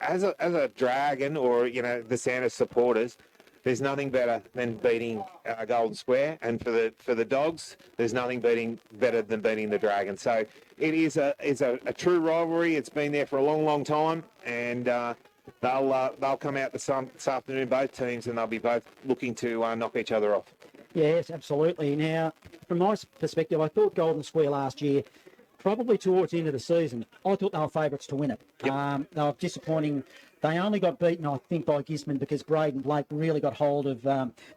as a Dragon or, the Sandhurst supporters, there's nothing better than beating Golden+Square, and for the Dogs, there's nothing better than beating the Dragon. So it is a true rivalry. It's been there for a long, long time, and they'll come out this afternoon, both teams, and they'll be both looking to knock each other off. Yes, absolutely. Now, from my perspective, I thought Golden+Square last year, probably towards the end of the season, I thought they were favourites to win it. Yep. They were disappointing. They only got beaten, I think, by Gisborne because Braden Blake really got hold of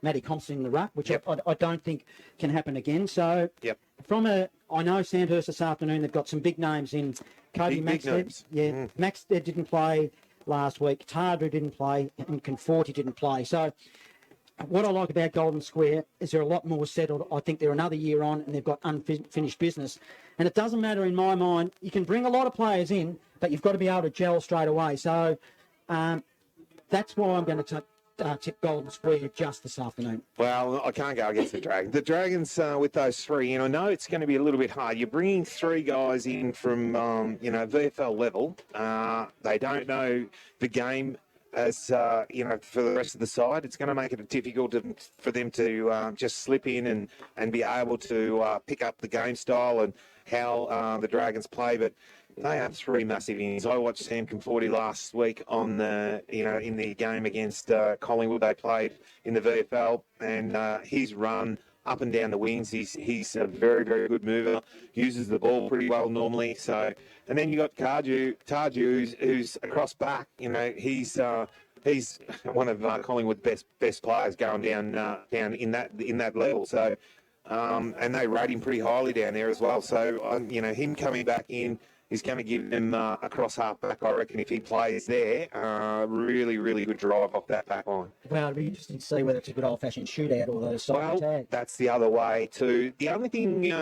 Matty Compson in the ruck, which I don't think can happen again. So, I know Sandhurst this afternoon, they've got some big names in. Cody Maxted. Yeah, Maxted didn't play last week. Tardru didn't play, and Conforti didn't play. So, what I like about Golden+Square is they're a lot more settled. I think they're another year on and they've got unfinished business. And it doesn't matter in my mind. You can bring a lot of players in, but you've got to be able to gel straight away. So that's why I'm going to tip Golden+Square just this afternoon. Well, I can't go against the Dragons. The Dragons with those three, and I know it's going to be a little bit hard. You're bringing three guys in from, VFL level. They don't know the game as, for the rest of the side. It's going to make it difficult for them to just slip in and be able to pick up the game style and how the Dragons play. But they have three massive innings. I watched Sam Conforti last week on in the game against Collingwood. They played in the VFL, and his run up and down the wings. He's a very, very good mover. Uses the ball pretty well normally. So, and then you got Tarju, who's across back. He's one of Collingwood's best players going down in that level. So, and they rate him pretty highly down there as well. So, him coming back in is going to give him a cross half back, I reckon, if he plays there. Really, really good drive off that back line. Well, it'll be interesting to see whether it's a good old-fashioned shootout or the side tag. That's the other way too. The only thing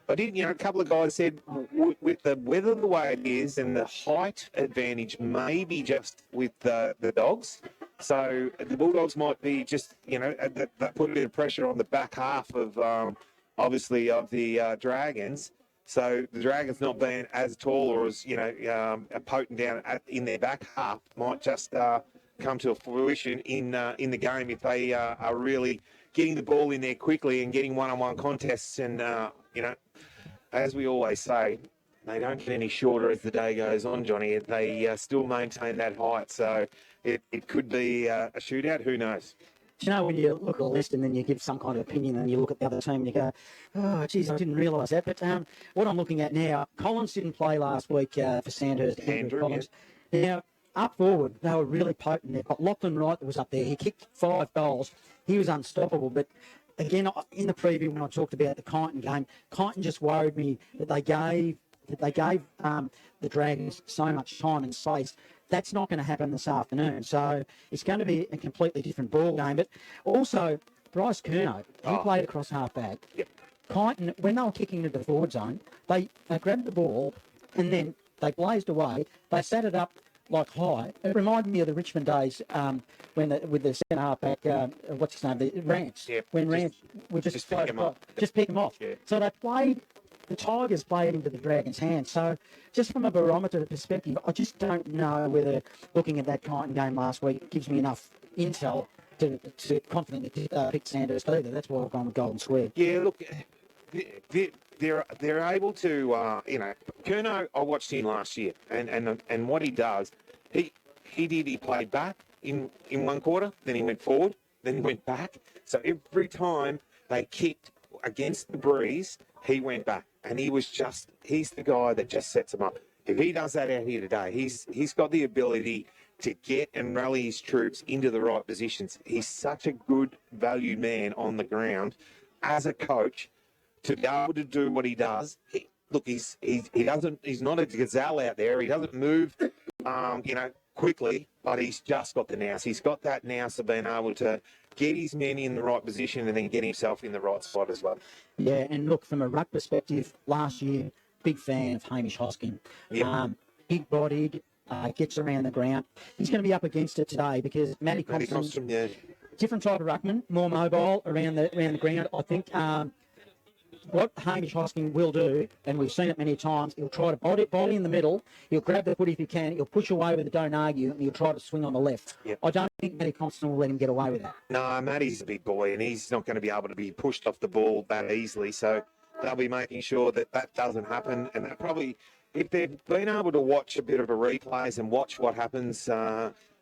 I did, a couple of guys said with the weather the way it is and the height advantage, maybe just with the Dogs. So the Bulldogs might be just, that put a bit of pressure on the back half of, obviously, of the Dragons. So the Dragons not being as tall or as, potent down in their back half might just come to a fruition in the game if they are really getting the ball in there quickly and getting one-on-one contests. And, as we always say, they don't get any shorter as the day goes on, Johnny. They still maintain that height. So it could be a shootout. Who knows? Do you know when you look at a list and then you give some kind of opinion and you look at the other team and you go, oh, geez, I didn't realise that. But what I'm looking at now, Collins didn't play last week for Sandhurst. Andrew Collins. Yeah. Now, up forward, they were really potent. They've got Lachlan Wright that was up there. He kicked 5 goals. He was unstoppable. But again, in the preview when I talked about the Kyneton game, Kyneton just worried me that they gave the Dragons so much time and space. That's not going to happen this afternoon. So it's going to be a completely different ball game. But also, Bryce Curnow, he played across half-back. Yep. Kyneton, when they were kicking into the forward zone, they grabbed the ball and then they blazed away. They sat it up like high. It reminded me of the Richmond days with the centre half-back, what's his name, the Rance. Yep. When Rance would just pick him off. Yeah. So they played... The Tigers played into the Dragons' hands. So just from a barometer perspective, I just don't know whether looking at that Kyneton game last week gives me enough intel to confidently pick Sandhurst either. That's why I've gone with Golden+Square. Yeah, look, they're able to, Curnow, I watched him last year, and what he does, he played back in one quarter, then he went forward, then he went back. So every time they kicked against the breeze, he went back. And he's the guy that just sets him up. If he does that out here today, he's got the ability to get and rally his troops into the right positions. He's such a good valued man on the ground as a coach to be able to do what he does. He's not a gazelle out there. He doesn't move, quickly, but he's just got the nous. He's got that nous of being able to get his men in the right position and then get himself in the right spot as well. Yeah, and look, from a ruck perspective, last year, big fan of Hamish Hoskin. Yep. Big-bodied, gets around the ground. He's going to be up against it today because Matty Compson, different type of ruckman, more mobile around the ground. I think what Hamish Hosking will do, and we've seen it many times, he'll try to body in the middle, he'll grab the footy if he can, he'll push away with the don't argue, and he'll try to swing on the left. Yep. I don't think Matty Constant will let him get away with that. No, Matty's a big boy, and he's not going to be able to be pushed off the ball that easily. So they'll be making sure that that doesn't happen. And that probably, if they've been able to watch a bit of a replays and watch what happens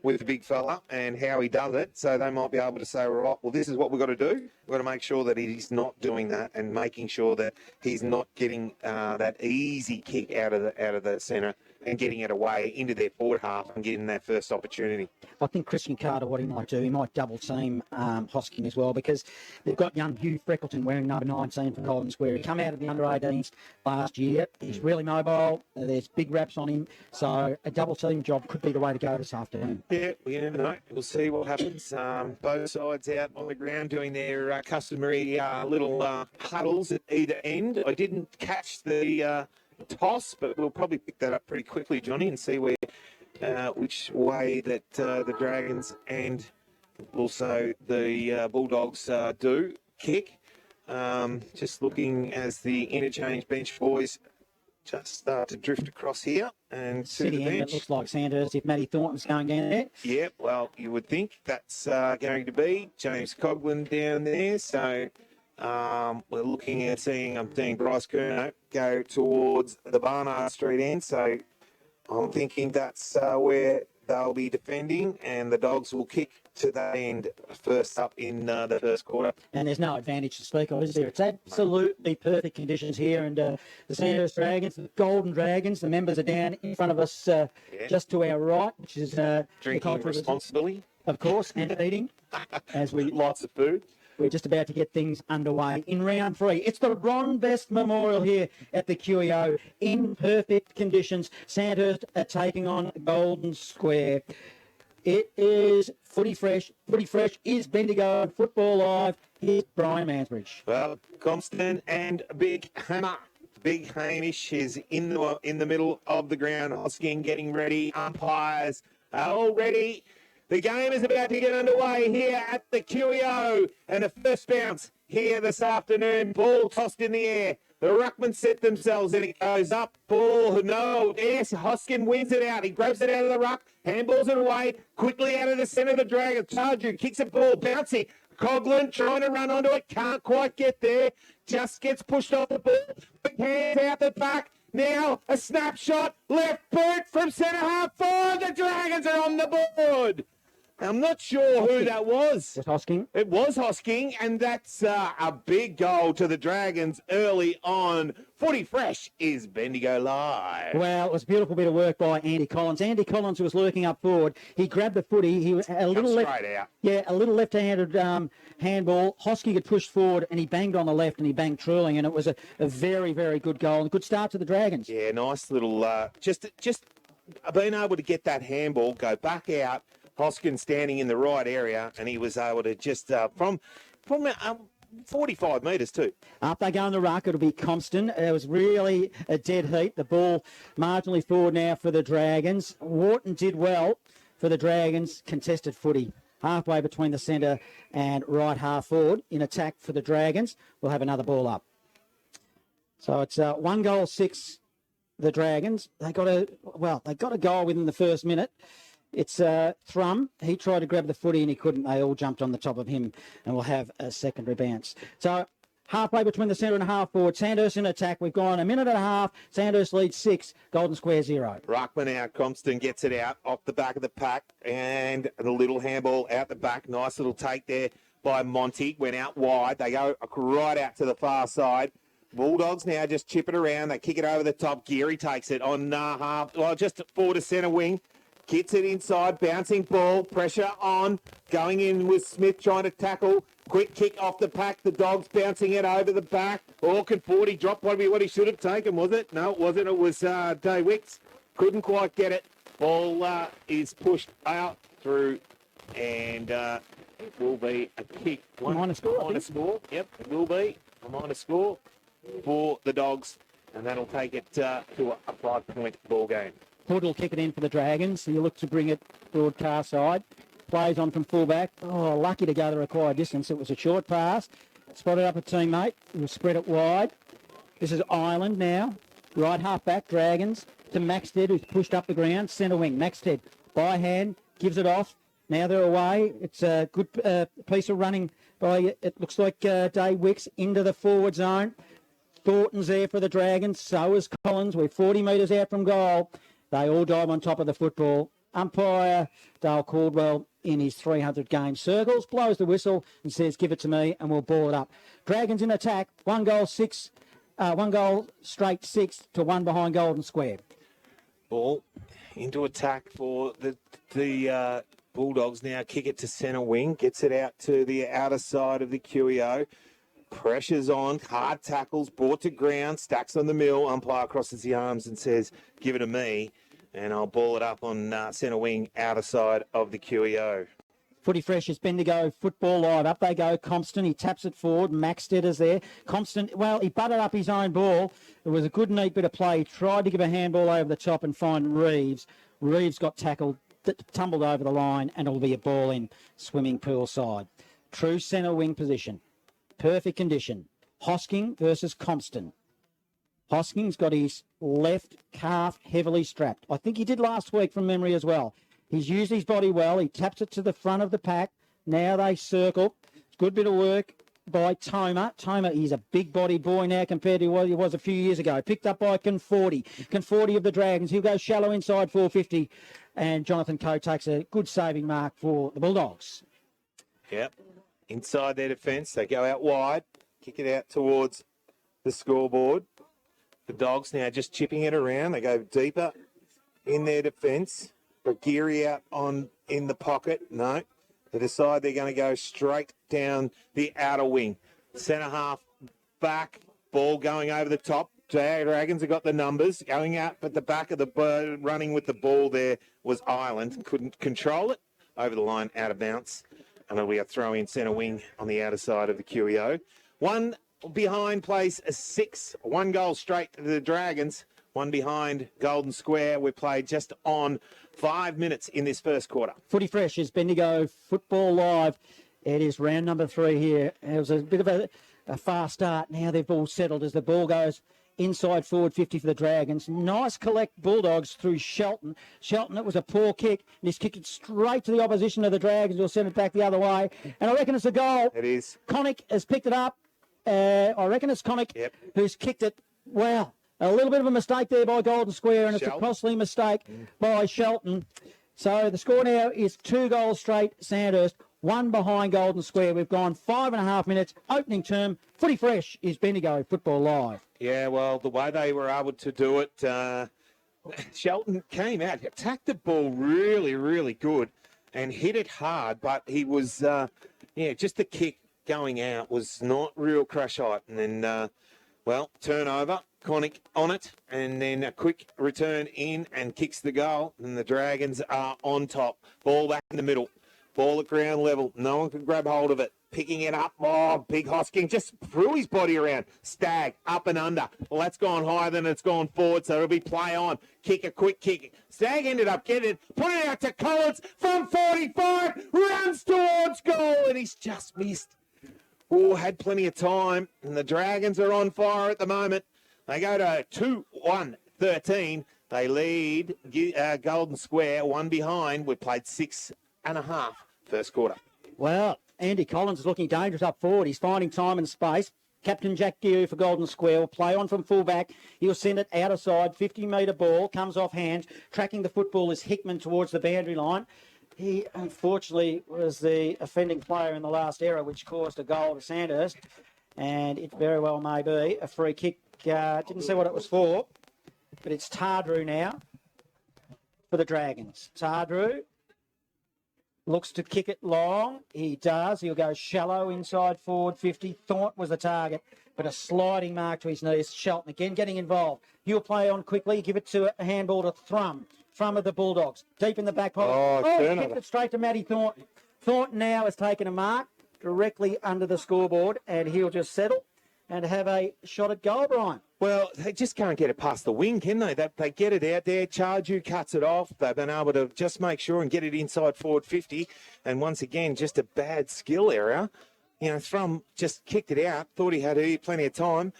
with the big fella and how he does it, so they might be able to say, right, well, this is what we've got to do. We've got to make sure that he's not doing that and making sure that he's not getting that easy kick out of the centre and getting it away into their forward half and getting that first opportunity. I think Christian Carter, what he might do, he might double team Hosking as well, because they've got young Hugh Freckleton wearing number 19 for Golden+Square. He came out of the under-18s last year. He's really mobile. There's big raps on him. So a double team job could be the way to go this afternoon. Yeah, we never know. We'll see what happens. Both sides out on the ground doing their customary little huddles at either end. I didn't catch the toss, but we'll probably pick that up pretty quickly, Johnny, and see which way that the Dragons and also the Bulldogs do kick. Just looking as the interchange bench boys just start to drift across here and to the bench. It looks like Sandhurst if Matty Thornton's going down there. Yeah, well, you would think that's going to be James Coghlan down there. So we're looking at I'm seeing Bryce Curnow go towards the Barnard Street end. So I'm thinking that's where they'll be defending, and the Dogs will kick to that end first up in the first quarter. And there's no advantage to speak of, is there? It's absolutely perfect conditions here. And the Sandhurst Dragons, the Golden Dragons, the members are down in front of us just to our right, which is drinking responsibly, of course, and eating. As we lots of food. We're just about to get things underway in round 3. It's the Ron Best Memorial here at the QEO in perfect conditions. Sandhurst are taking on Golden+Square. It is footy fresh. Footy fresh is Bendigo Football Live. Here's Brian Mansbridge. Well, Constant and Big Hammer. Big Hamish is in the middle of the ground. Hosking getting ready. Umpires are all ready. The game is about to get underway here at the QEO. And a first bounce here this afternoon. Ball tossed in the air. The ruckman set themselves and it goes up. Ball, no, yes, Hoskin wins it out. He grabs it out of the ruck, handballs it away, quickly out of the centre of the Dragons. Tarju kicks a ball, bouncing. Coghlan trying to run onto it, can't quite get there. Just gets pushed off the ball. Quick hands out the back. Now a snapshot, left boot from centre half forward. The Dragons are on the board. I'm not sure who that was. Was Hosking? It was Hosking, and that's a big goal to the Dragons early on. Footy fresh is Bendigo Live. Well, it was a beautiful bit of work by Andy Collins. Andy Collins was lurking up forward. He grabbed the footy. He was a little straight out. Yeah, a little left-handed handball. Hosking had pushed forward, and he banged on the left, and he banged truly, and it was a very, very good goal and a good start to the Dragons. Yeah, nice little just being able to get that handball, go back out. Hoskin standing in the right area, and he was able to just from 45 metres too. Up they go in the ruck. It'll be Compston. It was really a dead heat. The ball marginally forward now for the Dragons. Wharton did well for the Dragons. Contested footy halfway between the centre and right half forward in attack for the Dragons. We'll have another ball up. So it's 1-6. The Dragons. They got a goal within the first minute. It's Thrum. He tried to grab the footy and he couldn't. They all jumped on the top of him, and we'll have a secondary bounce. So halfway between the centre and half forward. Sandhurst in attack. We've gone a minute and a half. Sandhurst leads 6. Golden+Square 0. Ruckman out. Compston gets it out off the back of the pack, and the little handball out the back. Nice little take there by Monty. Went out wide. They go right out to the far side. Bulldogs now just chip it around. They kick it over the top. Geary takes it on just forward to centre wing. Gets it inside, bouncing ball, pressure on, going in with Smith trying to tackle, quick kick off the pack, the Dogs bouncing it over the back. Orkin 40 dropped what he should have taken, was it? No, it wasn't. It was Day Wicks. Couldn't quite get it. Ball is pushed out through, and it will be a kick. Minor score. Yep, it will be a minor score for the Dogs, and that'll take it to a 5-point ball game. Hood will kick it in for the Dragons. He looked to bring it broadcast side. Plays on from fullback. Oh, lucky to go the required distance. It was a short pass. Spotted up a teammate. We'll spread it wide. This is Ireland now. Right half back, Dragons to Maxted, who's pushed up the ground. Centre wing, Maxted by hand, gives it off. Now they're away. It's a good piece of running by, it looks like Dave Wicks into the forward zone. Thornton's there for the Dragons. So is Collins. We're 40 metres out from goal. They all dive on top of the football. Umpire Dale Caldwell in his 300 game circles blows the whistle and says, give it to me and we'll ball it up. Dragons in attack. 1 goal straight 6 to 1 behind Golden Square. Ball into attack for the Bulldogs now. Kick it to centre wing. Gets it out to the outer side of the QEO. Pressure's on. Hard tackles. Brought to ground. Stacks on the mill. Umpire crosses the arms and says, give it to me. And I'll ball it up on centre wing, outer side of the QEO. Footy fresh is Bendigo, football live. Up they go. Compston, he taps it forward. Maxted there. Compston, well, he butted up his own ball. It was a good, neat bit of play. He tried to give a handball over the top and find Reeves. Reeves got tackled, tumbled over the line, and it'll be a ball in swimming pool side. True centre wing position. Perfect condition. Hosking versus Compston. Hosking's got his left calf heavily strapped. I think he did last week from memory as well. He's used his body well. He taps it to the front of the pack. Now they circle. Good bit of work by Toma. Toma, he's a big-bodied boy now compared to what he was a few years ago. Picked up by Conforti. Conforti of the Dragons. He'll go shallow inside 450. And Jonathan Coe takes a good saving mark for the Bulldogs. Yep. Inside their defence. They go out wide. Kick it out towards the scoreboard. The Dogs now just chipping it around. They go deeper in their defence. But Geary out in the pocket. No. They decide they're going to go straight down the outer wing. Centre half back. Ball going over the top. Dragons have got the numbers. Going out at the back of the bird, running with the ball there was Ireland. Couldn't control it. Over the line, out of bounds. And then we are throwing centre wing on the outer side of the QEO. One behind plays a 6. 1 goal straight to the Dragons. 1 behind Golden Square. We played just on 5 minutes in this first quarter. Footy fresh is Bendigo football live. It is round number 3 here. It was a bit of a fast start. Now they've all settled as the ball goes inside forward 50 for the Dragons. Nice collect Bulldogs through Shelton. Shelton, it was a poor kick. And he's kicked it straight to the opposition of the Dragons. Will send it back the other way. And I reckon it's a goal. It is. Connick has picked it up. I reckon it's Connick who's kicked it. Wow. A little bit of a mistake there by Golden Square, and it's a costly mistake by Shelton. So the score now is 2 goals straight, Sandhurst, 1 behind Golden Square. We've gone 5.5 minutes. Opening term, Footy fresh is Bendigo football live. Yeah, well, the way they were able to do it, Shelton came out, attacked the ball really, really good and hit it hard, but he was, just the kick going out was not real crash height. And then, turnover, Connick on it, and then a quick return in and kicks the goal. And the Dragons are on top. Ball back in the middle. Ball at ground level. No one can grab hold of it. Picking it up. Oh, Big Hosking just threw his body around. Stag, up and under. Well, that's gone higher than it's gone forward, so it'll be play on. Kick, a quick kick. Stag ended up getting it. Put it out to Collins from 45. Runs towards goal, and he's just missed. Oh, had plenty of time, and the Dragons are on fire at the moment. They go to 2-1-13. They lead Golden Square 1 behind. We played 6.5 first quarter. Well, Andy Collins is looking dangerous up forward. He's finding time and space. Captain Jack Geary for Golden Square will play on from fullback. He'll send it out of side. 50-metre ball. Comes off hands. Tracking the football is Hickman towards the boundary line. He, unfortunately, was the offending player in the last error, which caused a goal to Sandhurst. And it very well may be a free kick. Didn't see what it was for, but it's Tardrew now for the Dragons. Tardrew looks to kick it long. He does. He'll go shallow inside forward 50. Thought was the target, but a sliding mark to his knees. Shelton again getting involved. He'll play on quickly. Give it to a handball to Thrum. Thrum of the Bulldogs. Deep in the back pocket. Kicked it straight to Matty Thornton. Thornton now has taken a mark directly under the scoreboard, and he'll just settle and have a shot at goal, Brian. Well, they just can't get it past the wing, can they? They get it out there. Charju cuts it off. They've been able to just make sure and get it inside forward 50. And once again, just a bad skill error. Thrum just kicked it out, thought he had plenty of time.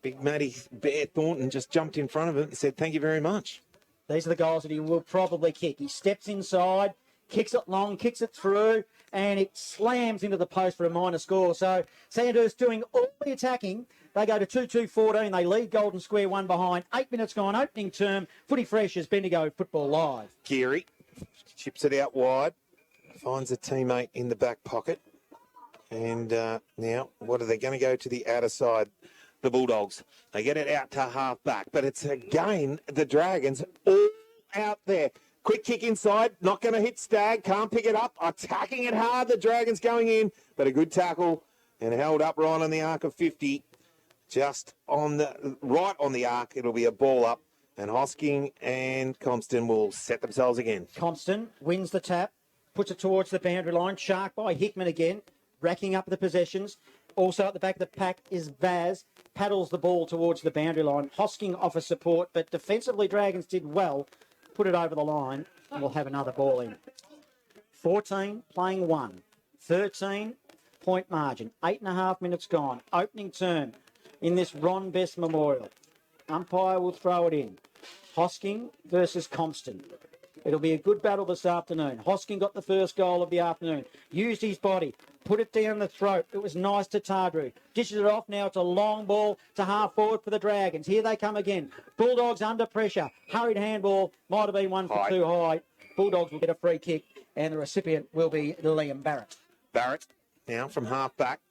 Big Matty Bear Thornton just jumped in front of it and said, thank you very much. These are the goals that he will probably kick. He steps inside, kicks it long, kicks it through, and it slams into the post for a minor score. So Sandhurst doing all the attacking. They go to 2-2-14. They lead Golden Square one behind. 8 minutes gone, opening term. Footy fresh as Bendigo Football Live. Geary chips it out wide, finds a teammate in the back pocket. And now, what are they going to go to the outer side? The Bulldogs. They get it out to half back. But it's again the Dragons all out there. Quick kick inside. Not going to hit Stagg. Can't pick it up. Attacking it hard. The Dragons going in. But a good tackle and held up right on the arc of 50. Just right on the arc. It'll be a ball up. And Hosking and Compton will set themselves again. Compton wins the tap. Puts it towards the boundary line. Shark by Hickman again. Racking up the possessions. Also at the back of the pack is Vaz. Paddles the ball towards the boundary line. Hosking offers support, but defensively Dragons did well. Put it over the line and we'll have another ball in. 14 playing 1. 13 point margin. 8.5 minutes gone. Opening term in this Ron Best Memorial. Umpire will throw it in. Hosking versus Compton. It'll be a good battle this afternoon. Hosking got the first goal of the afternoon. Used his body. Put it down the throat. It was nice to Tardru. Dishes it off. Now it's a long ball to half forward for the Dragons. Here they come again. Bulldogs under pressure. Hurried handball. Might have been one for too high. Bulldogs will get a free kick and the recipient will be Liam Barrett. Barrett now from half back.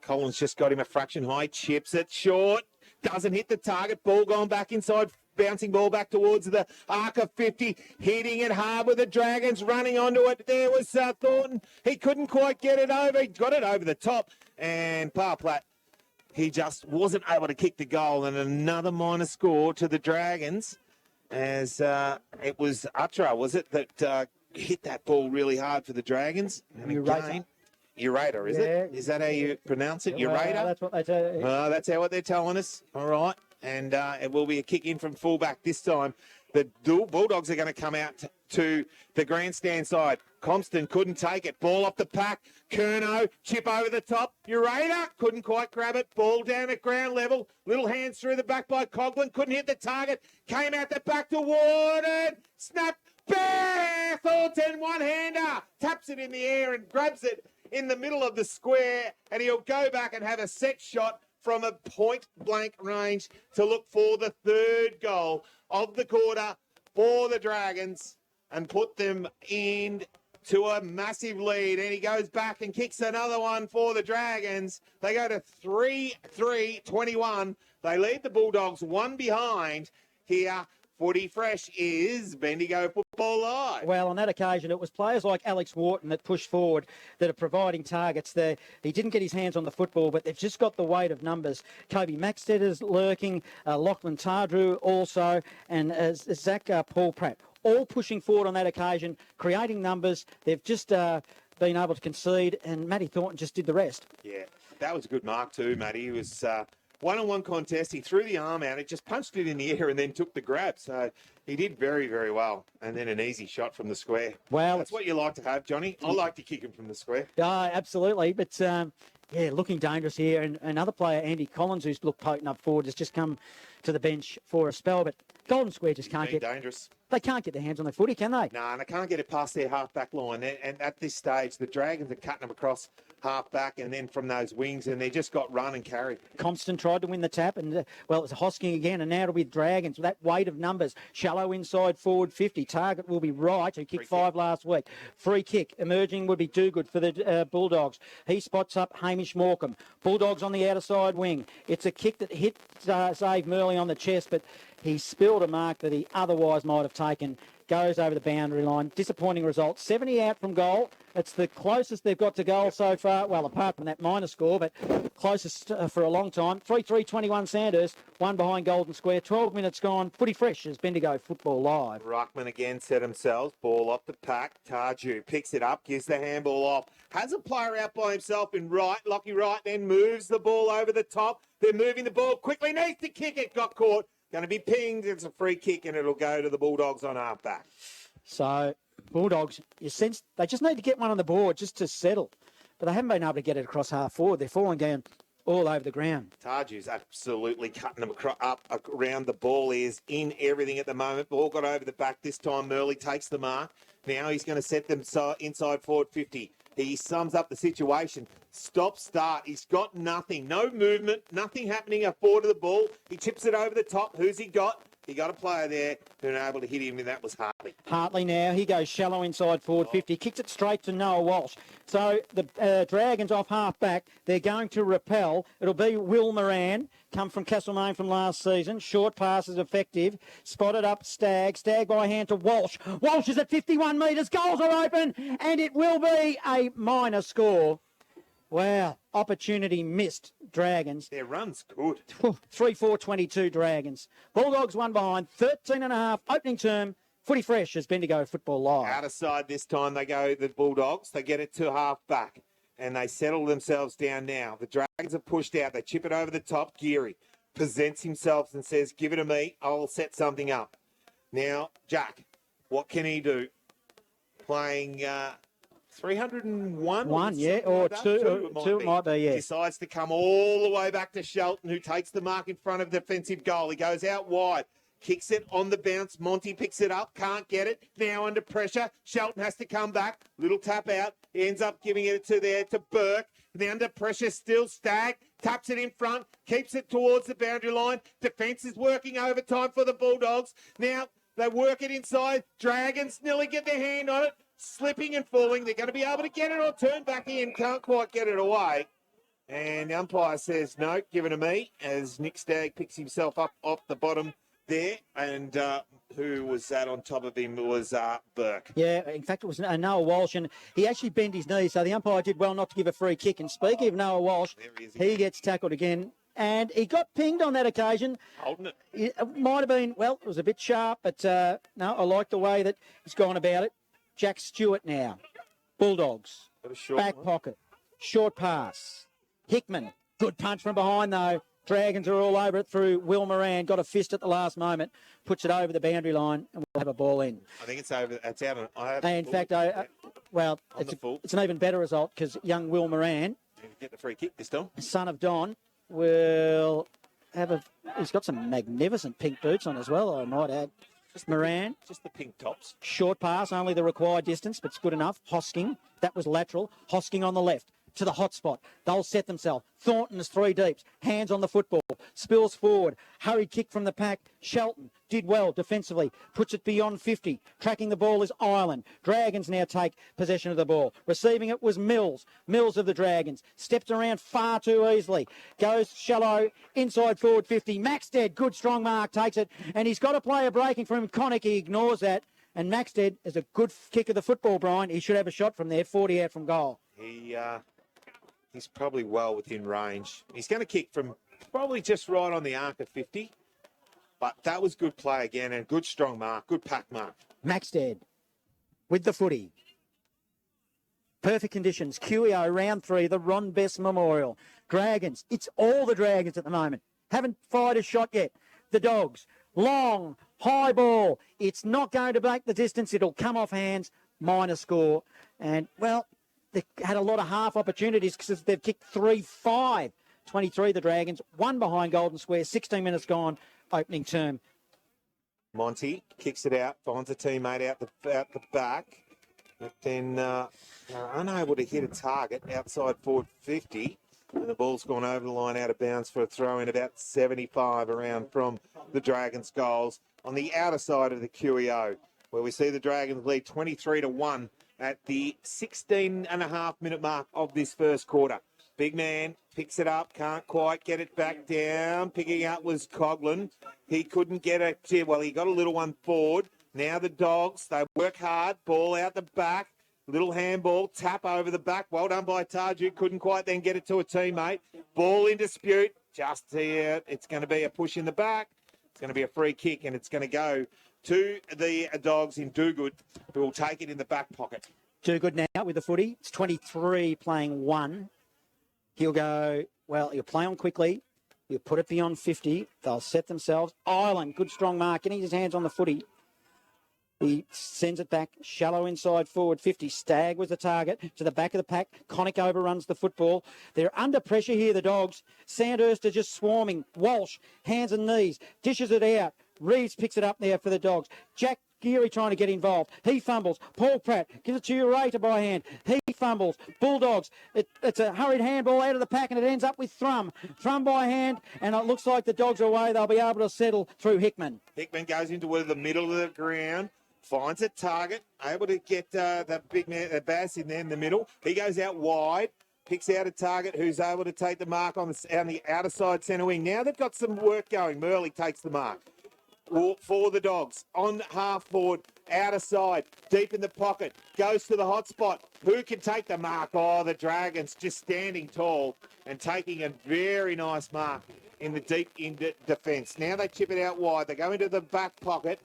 Collins just got him a fraction high. Chips it short. Doesn't hit the target. Ball going back inside. Bouncing ball back towards the arc of 50. Hitting it hard with the Dragons. Running onto it. There was Thornton. He couldn't quite get it over. He got it over the top. And Parplatt, he just wasn't able to kick the goal. And another minor score to the Dragons. As it was Utra, was it, that hit that ball really hard for the Dragons? And again, Urator, is it? Is that how you pronounce it? Urator? That's what they do. That's how what they're telling us. All right. And it will be a kick in from fullback this time. The Bulldogs are going to come out to the grandstand side. Compton couldn't take it. Ball off the pack. Curnow, chip over the top. Urator couldn't quite grab it. Ball down at ground level. Little hands through the back by Coughlin. Couldn't hit the target. Came out the back to Warden. Snap. Bear Thornton, one-hander. Taps it in the air and grabs it in the middle of the square. And he'll go back and have a set shot from a point-blank range to look for the third goal of the quarter for the Dragons and put them into a massive lead. And he goes back and kicks another one for the Dragons. They go to 3-3-21. They lead the Bulldogs one behind here. Footy Fresh is Bendigo Football Live. Well, on that occasion, it was players like Alex Wharton that pushed forward that are providing targets there. He didn't get his hands on the football, but they've just got the weight of numbers. Kobe Maxtetter's lurking, Lachlan Tardru also, and Zach Paul Pratt, all pushing forward on that occasion, creating numbers. They've just been able to concede, and Matty Thornton just did the rest. Yeah, that was a good mark too, Matty. He was... one-on-one contest. He threw the arm out. It just punched it in the air and then took the grab. So he did very, very well. And then an easy shot from the square. Well, that's what you like to have, Johnny. I like to kick him from the square. Absolutely. But, yeah, looking dangerous here. And another player, Andy Collins, who's looked potent up forward, has just come to the bench for a spell. But Golden Square just can't get... dangerous. They can't get their hands on their footy, can they? No, and they can't get it past their half-back line. And at this stage, the Dragons are cutting them across half-back and then from those wings, and they just got run and carry. Compton tried to win the tap, and, well, it's Hosking again, and now it'll be Dragons. That weight of numbers. Shallow inside forward 50. Target will be Wright, who kicked 5 last week. Free kick. Emerging would be Dogood for the Bulldogs. He spots up Hamish Morecambe. Bulldogs on the outer side wing. It's a kick that hit Zave Murley on the chest, but he spilled a mark that he otherwise might have taken. Goes over the boundary line. Disappointing result. 70 out from goal. It's the closest they've got to goal so far. Well, apart from that minor score, but closest for a long time. 3-3-21 Sandhurst. One behind Golden Square. 12 minutes gone. Footy fresh as Bendigo Football Live. Ruckman again set themselves. Ball off the pack. Tarju picks it up. Gives the handball off. Has a player out by himself in right. Lockie Wright then moves the ball over the top. They're moving the ball quickly. Needs to kick it. Got caught. Going to be pinged. It's a free kick and it'll go to the Bulldogs on half-back. So, Bulldogs, you sense they just need to get one on the board just to settle. but they haven't been able to get it across half forward. They're falling down all over the ground. Tarju's absolutely cutting them up around the ball. He is in everything at the moment. Ball got over the back this time. Murley takes the mark. Now he's going to set them inside forward 50. He sums up the situation. Stop, start. He's got nothing. No movement. Nothing happening up forward of the ball. He tips it over the top. Who's he got? He got a player there who was able to hit him, and that was Hartley. Hartley now, he goes shallow inside forward 50, kicks it straight to Noah Walsh. So the Dragons off half back, they're going to repel. It'll be Will Moran, come from Castlemaine from last season. Short pass is effective. Spotted up Stagg. Stagg by hand to Walsh. Walsh is at 51 metres. Goals are open, and it will be a minor score. Wow, opportunity missed, Dragons. Their run's good. 3-4-22 Dragons. Bulldogs one behind, 13.5, opening term. Footy Fresh has been to go Football Live. Out of side this time, they go the Bulldogs. They get it to half back, and they settle themselves down now. The Dragons are pushed out. They chip it over the top. Geary presents himself and says, give it to me. I'll set something up. Now, Jack, what can he do? Playing 301? One, yeah, or two it might be, yeah. Decides to come all the way back to Shelton, who takes the mark in front of the defensive goal. He goes out wide. Kicks it on the bounce. Monty picks it up. Can't get it. Now under pressure. Shelton has to come back. Little tap out. He ends up giving it to Burke. The under pressure still Stagg. Taps it in front. Keeps it towards the boundary line. Defence is working overtime for the Bulldogs. Now they work it inside. Dragons nearly get their hand on it. Slipping and falling. They're going to be able to get it or turn back in. Can't quite get it away. And the umpire says, no, give it to me, as Nick Stagg picks himself up off the bottom there. And who was that on top of him was Burke. Yeah, in fact, it was Noah Walsh, and he actually bent his knee, so the umpire did well not to give a free kick. And speaking of Noah Walsh, he gets tackled again. And he got pinged on that occasion. Holding it. It might have been, well, it was a bit sharp, but no, I like the way that he's gone about it. Jack Stewart now. Bulldogs. Back pocket. Short pass. Hickman. Good punch from behind, though. Dragons are all over it through Will Moran. Got a fist at the last moment. Puts it over the boundary line, and we'll have a ball in. I think it's over. It's out. In fact, it's an even better result because young Will Moran, get the free kick this time. son of Don, will have he's got some magnificent pink boots on as well, I might add. Moran. Just the pink tops. Short pass, only the required distance, but it's good enough. Hosking, that was lateral. Hosking on the left to the hot spot. They'll set themselves. Thornton is three deeps. Hands on the football. Spills forward. Hurried kick from the pack. Shelton did well defensively. Puts it beyond 50. Tracking the ball is Ireland. Dragons now take possession of the ball. Receiving it was Mills. Mills of the Dragons. Stepped around far too easily. Goes shallow. Inside forward 50. Maxted. Good strong mark. Takes it. And he's got a player breaking from Connick. He ignores that. And Maxted is a good kick of the football, Brian. He should have a shot from there. 40 out from goal. He's probably well within range. He's going to kick from probably just right on the arc of 50. But that was good play again and good strong mark, good pack mark. Maxted with the footy. Perfect conditions. QEO round 3, the Ron Best Memorial. Dragons. It's all the Dragons at the moment. Haven't fired a shot yet. The Dogs. Long, high ball. It's not going to make the distance. It'll come off hands. Minor score. And, well, they had a lot of half opportunities because they've kicked 3-5. 23 the Dragons, one behind Golden+Square, 16 minutes gone, opening term. Monty kicks it out, finds a teammate out the back, but then unable to hit a target outside forward 50. And the ball's gone over the line out of bounds for a throw in about 75 around from the Dragons' goals on the outer side of the QEO, where we see the Dragons lead 23-1 at the 16.5-minute mark of this first quarter. Big man picks it up, can't quite get it back down. Picking up was Coughlin. He couldn't get it. Well, he got a little one forward. Now the Dogs, they work hard. Ball out the back. Little handball, tap over the back. Well done by Tarju. Couldn't quite then get it to a teammate. Ball in dispute. Just here. It's going to be a push in the back. It's going to be a free kick, and it's going to go to the Dogs in Dogood, who will take it in the back pocket. Dogood now with the footy. It's 23 playing 1. He'll go, well, he'll play on quickly. He'll put it beyond 50. They'll set themselves. Ireland, good strong mark, getting his hands on the footy. He sends it back, shallow inside forward 50. Stagg was the target to the back of the pack. Connick overruns the football. They're under pressure here, the Dogs. Sandhurst are just swarming. Walsh, hands and knees, dishes it out. Reeves picks it up there for the Dogs. Jack Geary trying to get involved. He fumbles. Paul Pratt gives it to Ureta by hand. He fumbles. Bulldogs. It's a hurried handball out of the pack and it ends up with Thrum. Thrum by hand, and it looks like the Dogs are away. They'll be able to settle through Hickman. Hickman goes into the middle of the ground. Finds a target, able to get the big man, Bass in there in the middle. He goes out wide, picks out a target who's able to take the mark on the outer side centre wing. Now they've got some work going. Murley takes the mark. For the Dogs, on half forward, outer side, deep in the pocket, goes to the hot spot. Who can take the mark? Oh, the Dragons just standing tall and taking a very nice mark in the deep end defence. Now they chip it out wide. They go into the back pocket.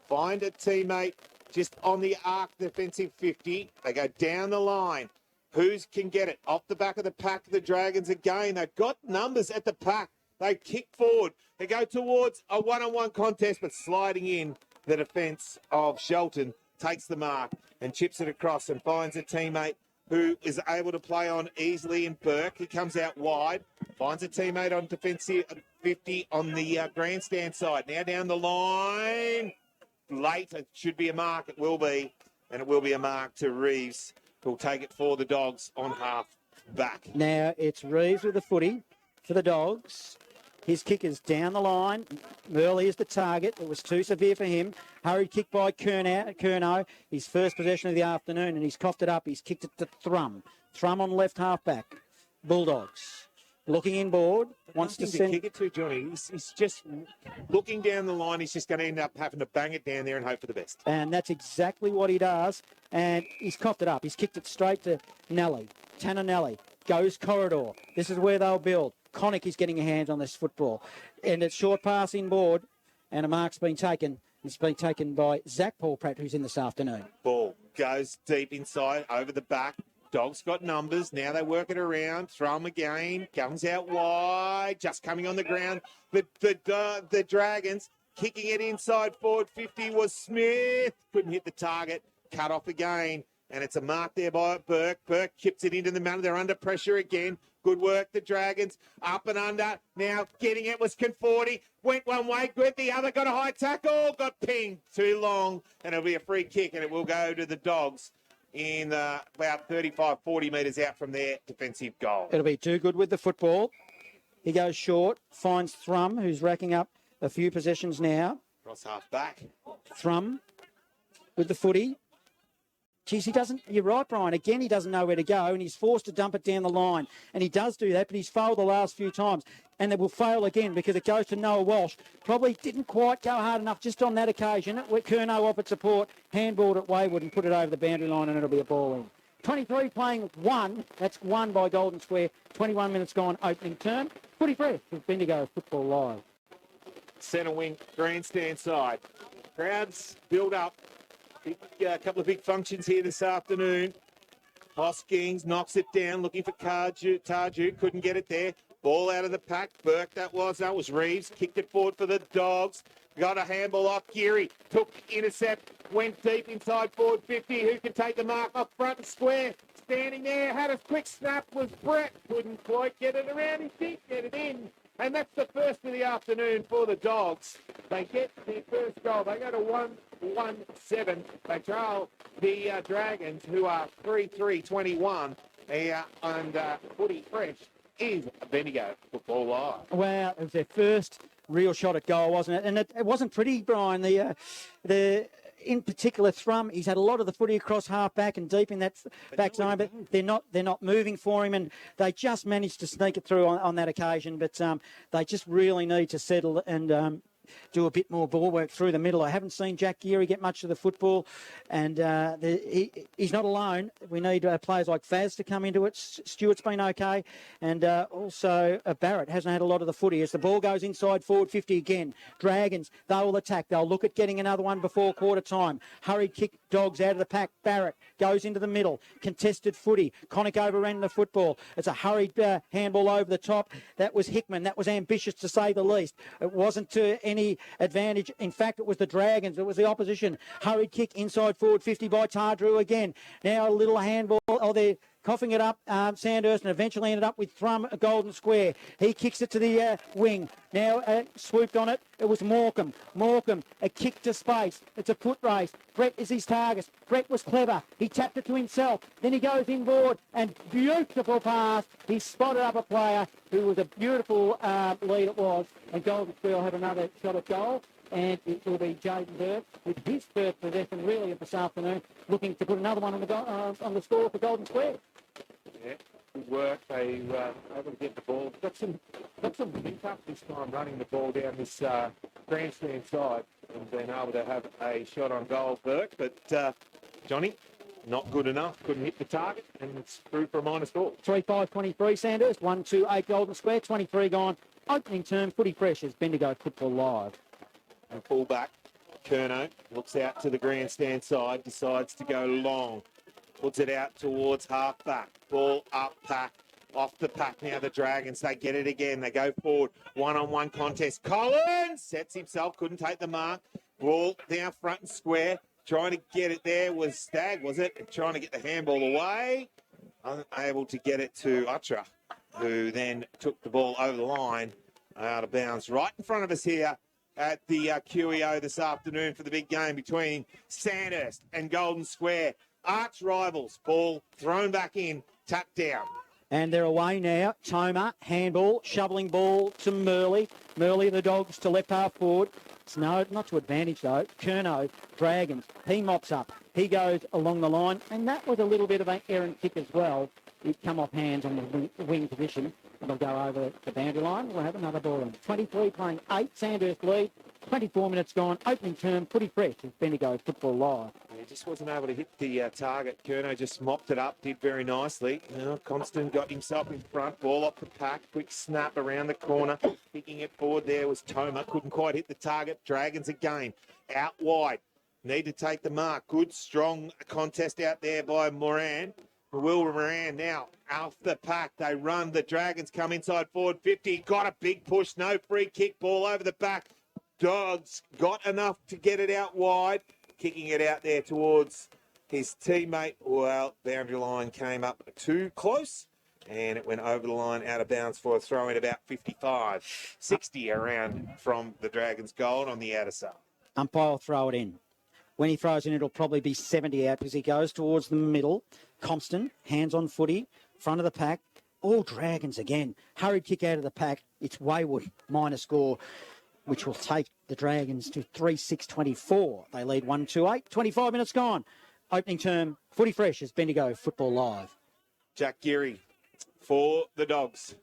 Find a teammate just on the arc defensive 50. They go down the line. Who can get it? Off the back of the pack, the Dragons again. They've got numbers at the pack. They kick forward. They go towards a one-on-one contest, but sliding in the defence of Shelton takes the mark and chips it across and finds a teammate who is able to play on easily in Burke. He comes out wide, finds a teammate on defensive 50 on the grandstand side. Now down the line. Late, it should be a mark, it will be, and it will be a mark to Reeves, who'll take it for the Dogs on half back. Now it's Reeves with the footy for the Dogs. His kick is down the line. Murley is the target. It was too severe for him. Hurried kick by Curnow, his first possession of the afternoon, and he's coughed it up. He's kicked it to Thrum. Thrum on left half back. Bulldogs. Looking inboard, wants to send... kick it to Johnny. He's just looking down the line. He's just going to end up having to bang it down there and hope for the best. And that's exactly what he does. And he's coughed it up. He's kicked it straight to Nelly. Tanner Nelly goes corridor. This is where they'll build. Connick is getting a hand on this football. And it's short pass inboard, and a mark's been taken. It's been taken by Zach Paul Pratt, who's in this afternoon. Ball goes deep inside, over the back. Dogs got numbers. Now they work it around. Thrum again. Comes out wide. Just coming on the ground. The Dragons kicking it inside forward 50 was Smith. Couldn't hit the target. Cut off again. And it's a mark there by Burke. Burke chips it into the middle. They're under pressure again. Good work, the Dragons. Up and under. Now getting it was Conforti. Went one way. Good. The other got a high tackle. Got pinged. Too long. And it'll be a free kick. And it will go to the Dogs in about 35, 40 metres out from their defensive goal. It'll be too good with the football. He goes short, finds Thrum, who's racking up a few possessions now. Cross half back. Thrum with the footy. Geez, he doesn't, you're right, Brian. Again, he doesn't know where to go, and he's forced to dump it down the line. And he does do that, but he's failed the last few times. And it will fail again because it goes to Noah Walsh. Probably didn't quite go hard enough just on that occasion. Curnow offered support, handballed it wayward and put it over the boundary line, and it'll be a ball in. 23 playing one. That's one by Golden Square. 21 minutes gone, opening term. Footy fresh with Bendigo Football Live. Centre wing, grandstand side. Crowds build up. A couple of big functions here this afternoon. Hoskins knocks it down, looking for Tarju. Couldn't get it there. Ball out of the pack. Burke, that was Reeves. Kicked it forward for the Dogs. Got a handball off. Geary took intercept. Went deep inside forward 50. Who can take the mark off front and square? Standing there. Had a quick snap. Was Brett. Couldn't quite get it around his feet. Get it in. And that's the first of the afternoon for the Dogs. They get their first goal. They go to 1-7. They trail the Dragons, who are 3-3-21. And footy fresh is Bendigo Football Live. Well, it was their first real shot at goal, wasn't it? And it wasn't pretty, Brian. In particular, Thrum, he's had a lot of the footy across half back and deep in that back zone, but they're not moving for him, and they just managed to sneak it through on that occasion. But they just really need to settle and do a bit more ball work through the middle. I haven't seen Jack Geary get much of the football, and he's not alone. We need players like Faz to come into it. Stewart's been okay, and also Barrett hasn't had a lot of the footy. As the ball goes inside forward 50 again, Dragons, they'll attack. They'll look at getting another one before quarter time. Hurried kick Dogs out of the pack. Barrett goes into the middle. Contested footy. Connick overran the football. It's a hurried handball over the top. That was Hickman. That was ambitious to say the least. It wasn't to any advantage. In fact, it was the Dragons. It was the opposition. Hurried kick inside forward 50 by Tardrew again. Now a little handball. Oh, they're coughing it up, Sandhurst, and eventually ended up with Thrum, Golden+Square. He kicks it to the wing. Now swooped on it. It was Morecambe. Morecambe, a kick to space. It's a foot race. Brett is his target. Brett was clever. He tapped it to himself. Then he goes inboard, and beautiful pass. He spotted up a player who was a beautiful lead it was, and Golden+Square will have another shot at goal. And it will be Jaden Burke with his first possession really of this afternoon, looking to put another one on the score for Golden+Square. Yeah, good work. They were able to get the ball. Got some link up this time, running the ball down this grandstand side and being able to have a shot on goal, Burke. But Johnny, not good enough. Couldn't hit the target, and it's through for a minus score. 3-5-23 Sandhurst, 1-2-8 Golden+Square, 23 gone. Opening term, footy fresh as Bendigo Football Live. And fullback, Curnow, looks out to the grandstand side, decides to go long. Puts it out towards half-back. Ball up pack, off the pack now the Dragons. They get it again. They go forward. One-on-one contest. Collins sets himself, couldn't take the mark. Ball down front and square. Trying to get it there was Stagg, was it? And trying to get the handball away. Unable to get it to Uttra, who then took the ball over the line, out of bounds. Right in front of us here at the QEO this afternoon for the big game between Sandhurst and Golden+Square. Arch rivals. Ball thrown back in, tapped down. And they're away now. Toma, handball, shoveling ball to Murley. Murley, the Dogs to left half forward. It's not to advantage though. Curnow, Dragons, he mops up. He goes along the line, and that was a little bit of an errant kick as well. It come off hands on the wing position. It'll go over the boundary line. We'll have another ball in. 23 playing 8, Sandhurst lead. 24 minutes gone. Opening term, footy fresh as Bendigo Football Live. He just wasn't able to hit the target. Curnow just mopped it up, did very nicely. Constant got himself in front. Ball off the pack. Quick snap around the corner. Kicking it forward there was Toma. Couldn't quite hit the target. Dragons again. Out wide. Need to take the mark. Good, strong contest out there by Moran. Will Moran now off the pack. They run. The Dragons come inside forward 50. Got a big push. No free kick. Ball over the back. Dogs got enough to get it out wide. Kicking it out there towards his teammate. Well, boundary line came up too close. And it went over the line out of bounds for a throw in about 55. 60 around from the Dragons' goal on the outer side. Umpire will throw it in. When he throws in, it'll probably be 70 out because he goes towards the middle. Compston, hands on footy, front of the pack. All Dragons again. Hurried kick out of the pack. It's Waywood, minor score, which will take the Dragons to 3-6-24. They lead 1-2-8. 25 minutes gone. Opening term, footy fresh as Bendigo Football Live. Jack Geary for the Dogs.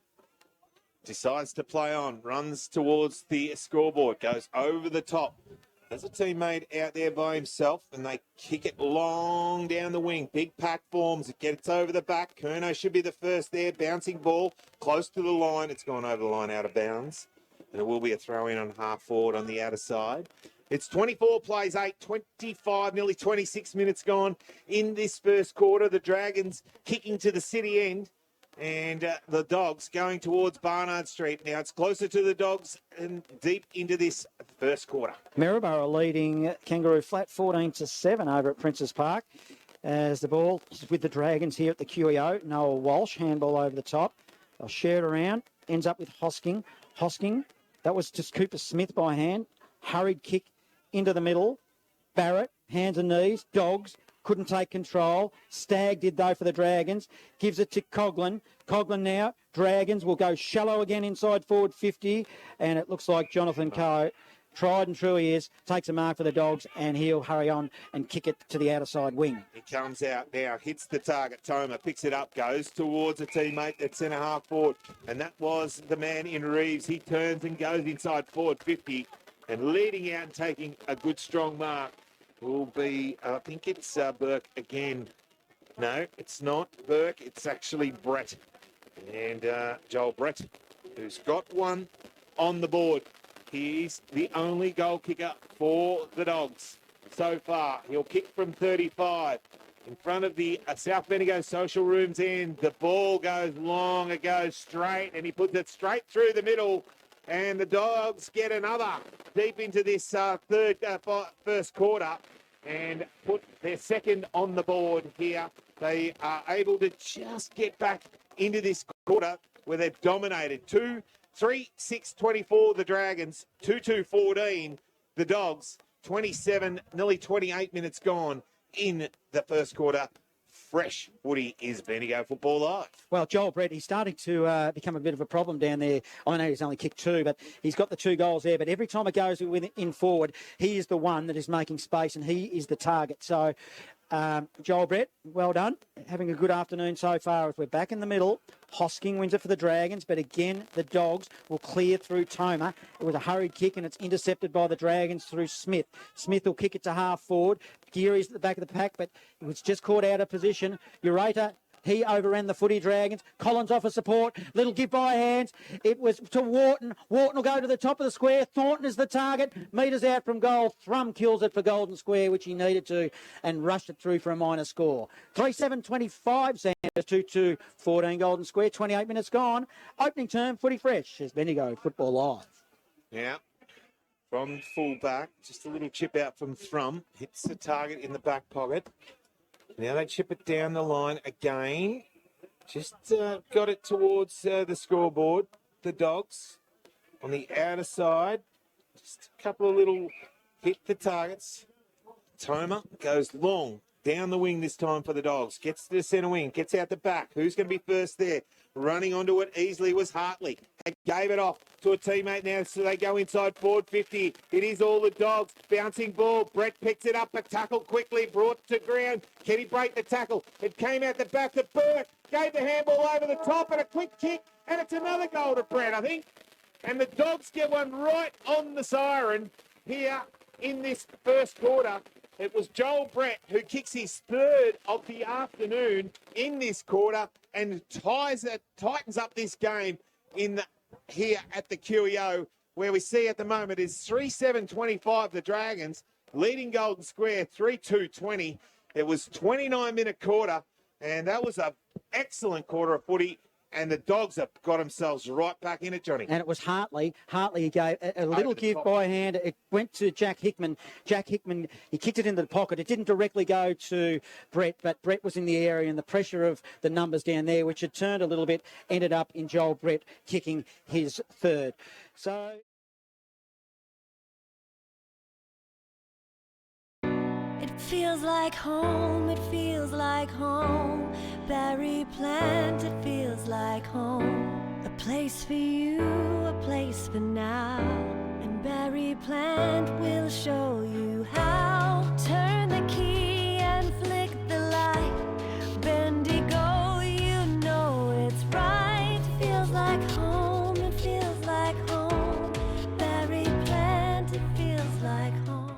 Decides to play on. Runs towards the scoreboard. Goes over the top. There's a teammate out there by himself, and they kick it long down the wing. Big pack forms. It gets over the back. Curnow should be the first there. Bouncing ball close to the line. It's gone over the line out of bounds. And it will be a throw-in on half forward on the outer side. It's 24 plays 8, 25, nearly 26 minutes gone in this first quarter. The Dragons kicking to the city end. And the Dogs going towards Barnard Street. Now it's closer to the Dogs and deep into this first quarter. Maryborough leading Kangaroo Flat 14-7 over at Princes Park. As the ball is with the Dragons here at the QEO. Noah Walsh, handball over the top. They'll share it around. Ends up with Hosking. Hosking, that was just Cooper Smith by hand. Hurried kick into the middle. Barrett, hands and knees. Dogs. Couldn't take control. Stagg did, though, for the Dragons. Gives it to Coughlin. Coughlin now. Dragons will go shallow again inside forward 50. And it looks like Jonathan Coe, tried and true he is, takes a mark for the Dogs, and he'll hurry on and kick it to the outer side wing. He comes out now, hits the target. Toma picks it up, goes towards a teammate at centre half forward. And that was the man in Reeves. He turns and goes inside forward 50. And leading out and taking a good, strong mark will be, I think it's Burke again. No, it's not Burke. It's actually Brett. And Joel Brett, who's got one on the board. He's the only goal kicker for the Dogs. so far. He'll kick from 35. In front of the South Bendigo Social Rooms end. The ball goes long, it goes straight, and he puts it straight through the middle. And the Dogs get another deep into this first quarter and put their second on the board here. They are able to just get back into this quarter where they've dominated. 3-6-24 the Dragons, 2-2-14 the Dogs. 27, nearly 28 minutes gone in the first quarter. Fresh footy is Bendigo Football Live. Well, Joel Brett, he's starting to become a bit of a problem down there. I know he's only kicked 2, but he's got the 2 goals there. But every time it goes in forward, he is the one that is making space and he is the target. So, Joel Brett, well done. Having a good afternoon so far as we're back in the middle. Hosking wins it for the Dragons, but again, the Dogs will clear through Toma. It was a hurried kick and it's intercepted by the Dragons through Smith. Smith will kick it to half forward. Geary's at the back of the pack, but it was just caught out of position. Ureta, he overran the footy Dragons. Collins offer support. Little give by hands. It was to Wharton. Wharton will go to the top of the square. Thornton is the target. Metres out from goal. Thrum kills it for Golden Square, which he needed to, and rushed it through for a minor score. 3-7-25 Sandhurst, 2-2-14 Golden Square. 28 minutes gone. Opening term, footy fresh as Bendigo Football Live. Yeah. From full back, just a little chip out from Thrum. Hits the target in the back pocket. Now they chip it down the line again. Just got it towards the scoreboard. The Dogs on the outer side. Just a couple of little hit the targets. Toma goes long down the wing this time for the Dogs. Gets to the centre wing. Gets out the back. Who's going to be first there? Running onto it easily was Hartley. They gave it off to a teammate now, so they go inside forward 50. It is all the Dogs. Bouncing ball. Brett picks it up, but tackled quickly. Brought to ground. Can he break the tackle? It came out the back to Burke. Gave the handball over the top and a quick kick. And it's another goal to Brett, I think. And the Dogs get one right on the siren here in this first quarter. It was Joel Brett who kicks his third of the afternoon in this quarter and tightens up this game here at the QEO, where we see at the moment is 3-7-25 the Dragons, leading Golden Square 3-2-20. It was 29-minute quarter, and that was an excellent quarter of footy. And the Dogs have got themselves right back in it, Johnny. And it was Hartley. Hartley gave a little give by hand. It went to Jack Hickman. Jack Hickman, he kicked it into the pocket. It didn't directly go to Brett, but Brett was in the area, and the pressure of the numbers down there, which had turned a little bit, ended up in Joel Brett kicking his third. So... It feels like home, it feels like home. Berry plant, it feels like home. A place for you, a place for now. And Berry plant will show you how. Turn the key and flick the light. Bendigo, you know it's right. Feels like home, it feels like home. Berry plant, it feels like home.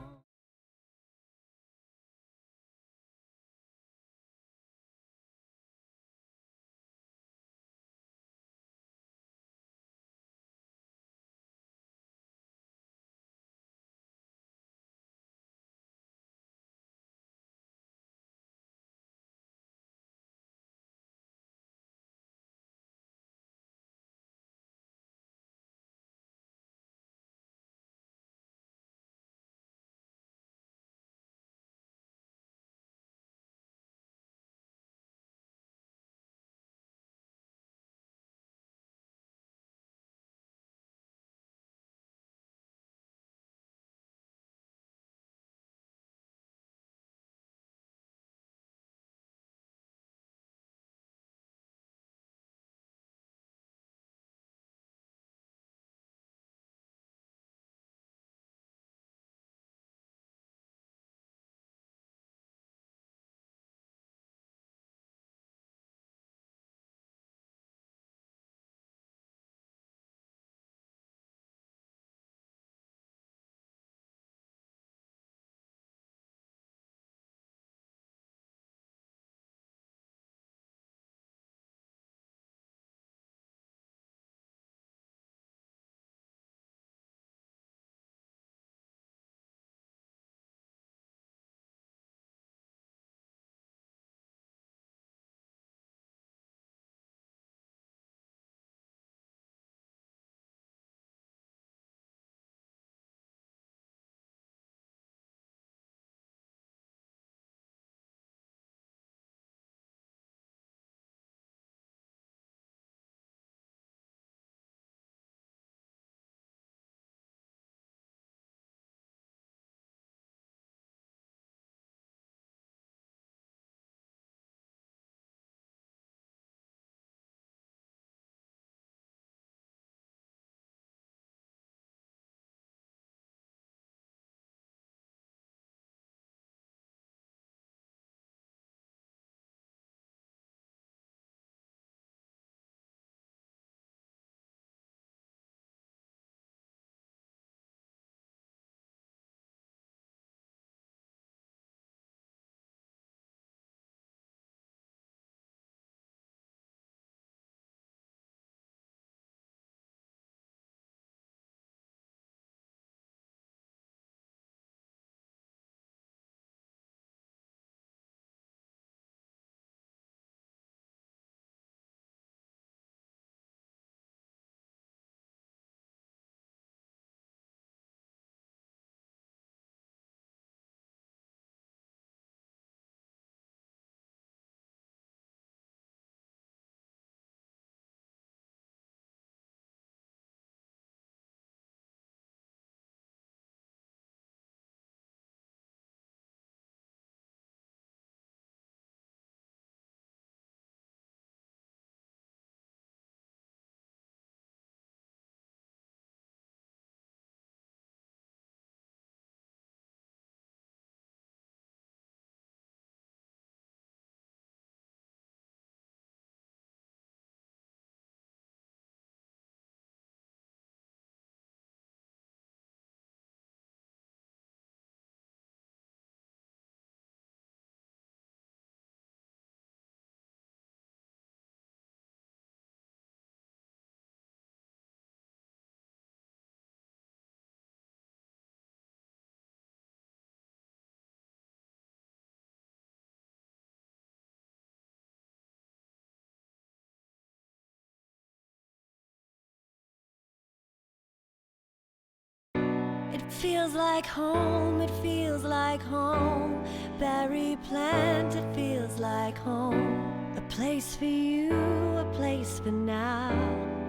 feels like home, it feels like home. Berry plant, it feels like home. A place for you, a place for now.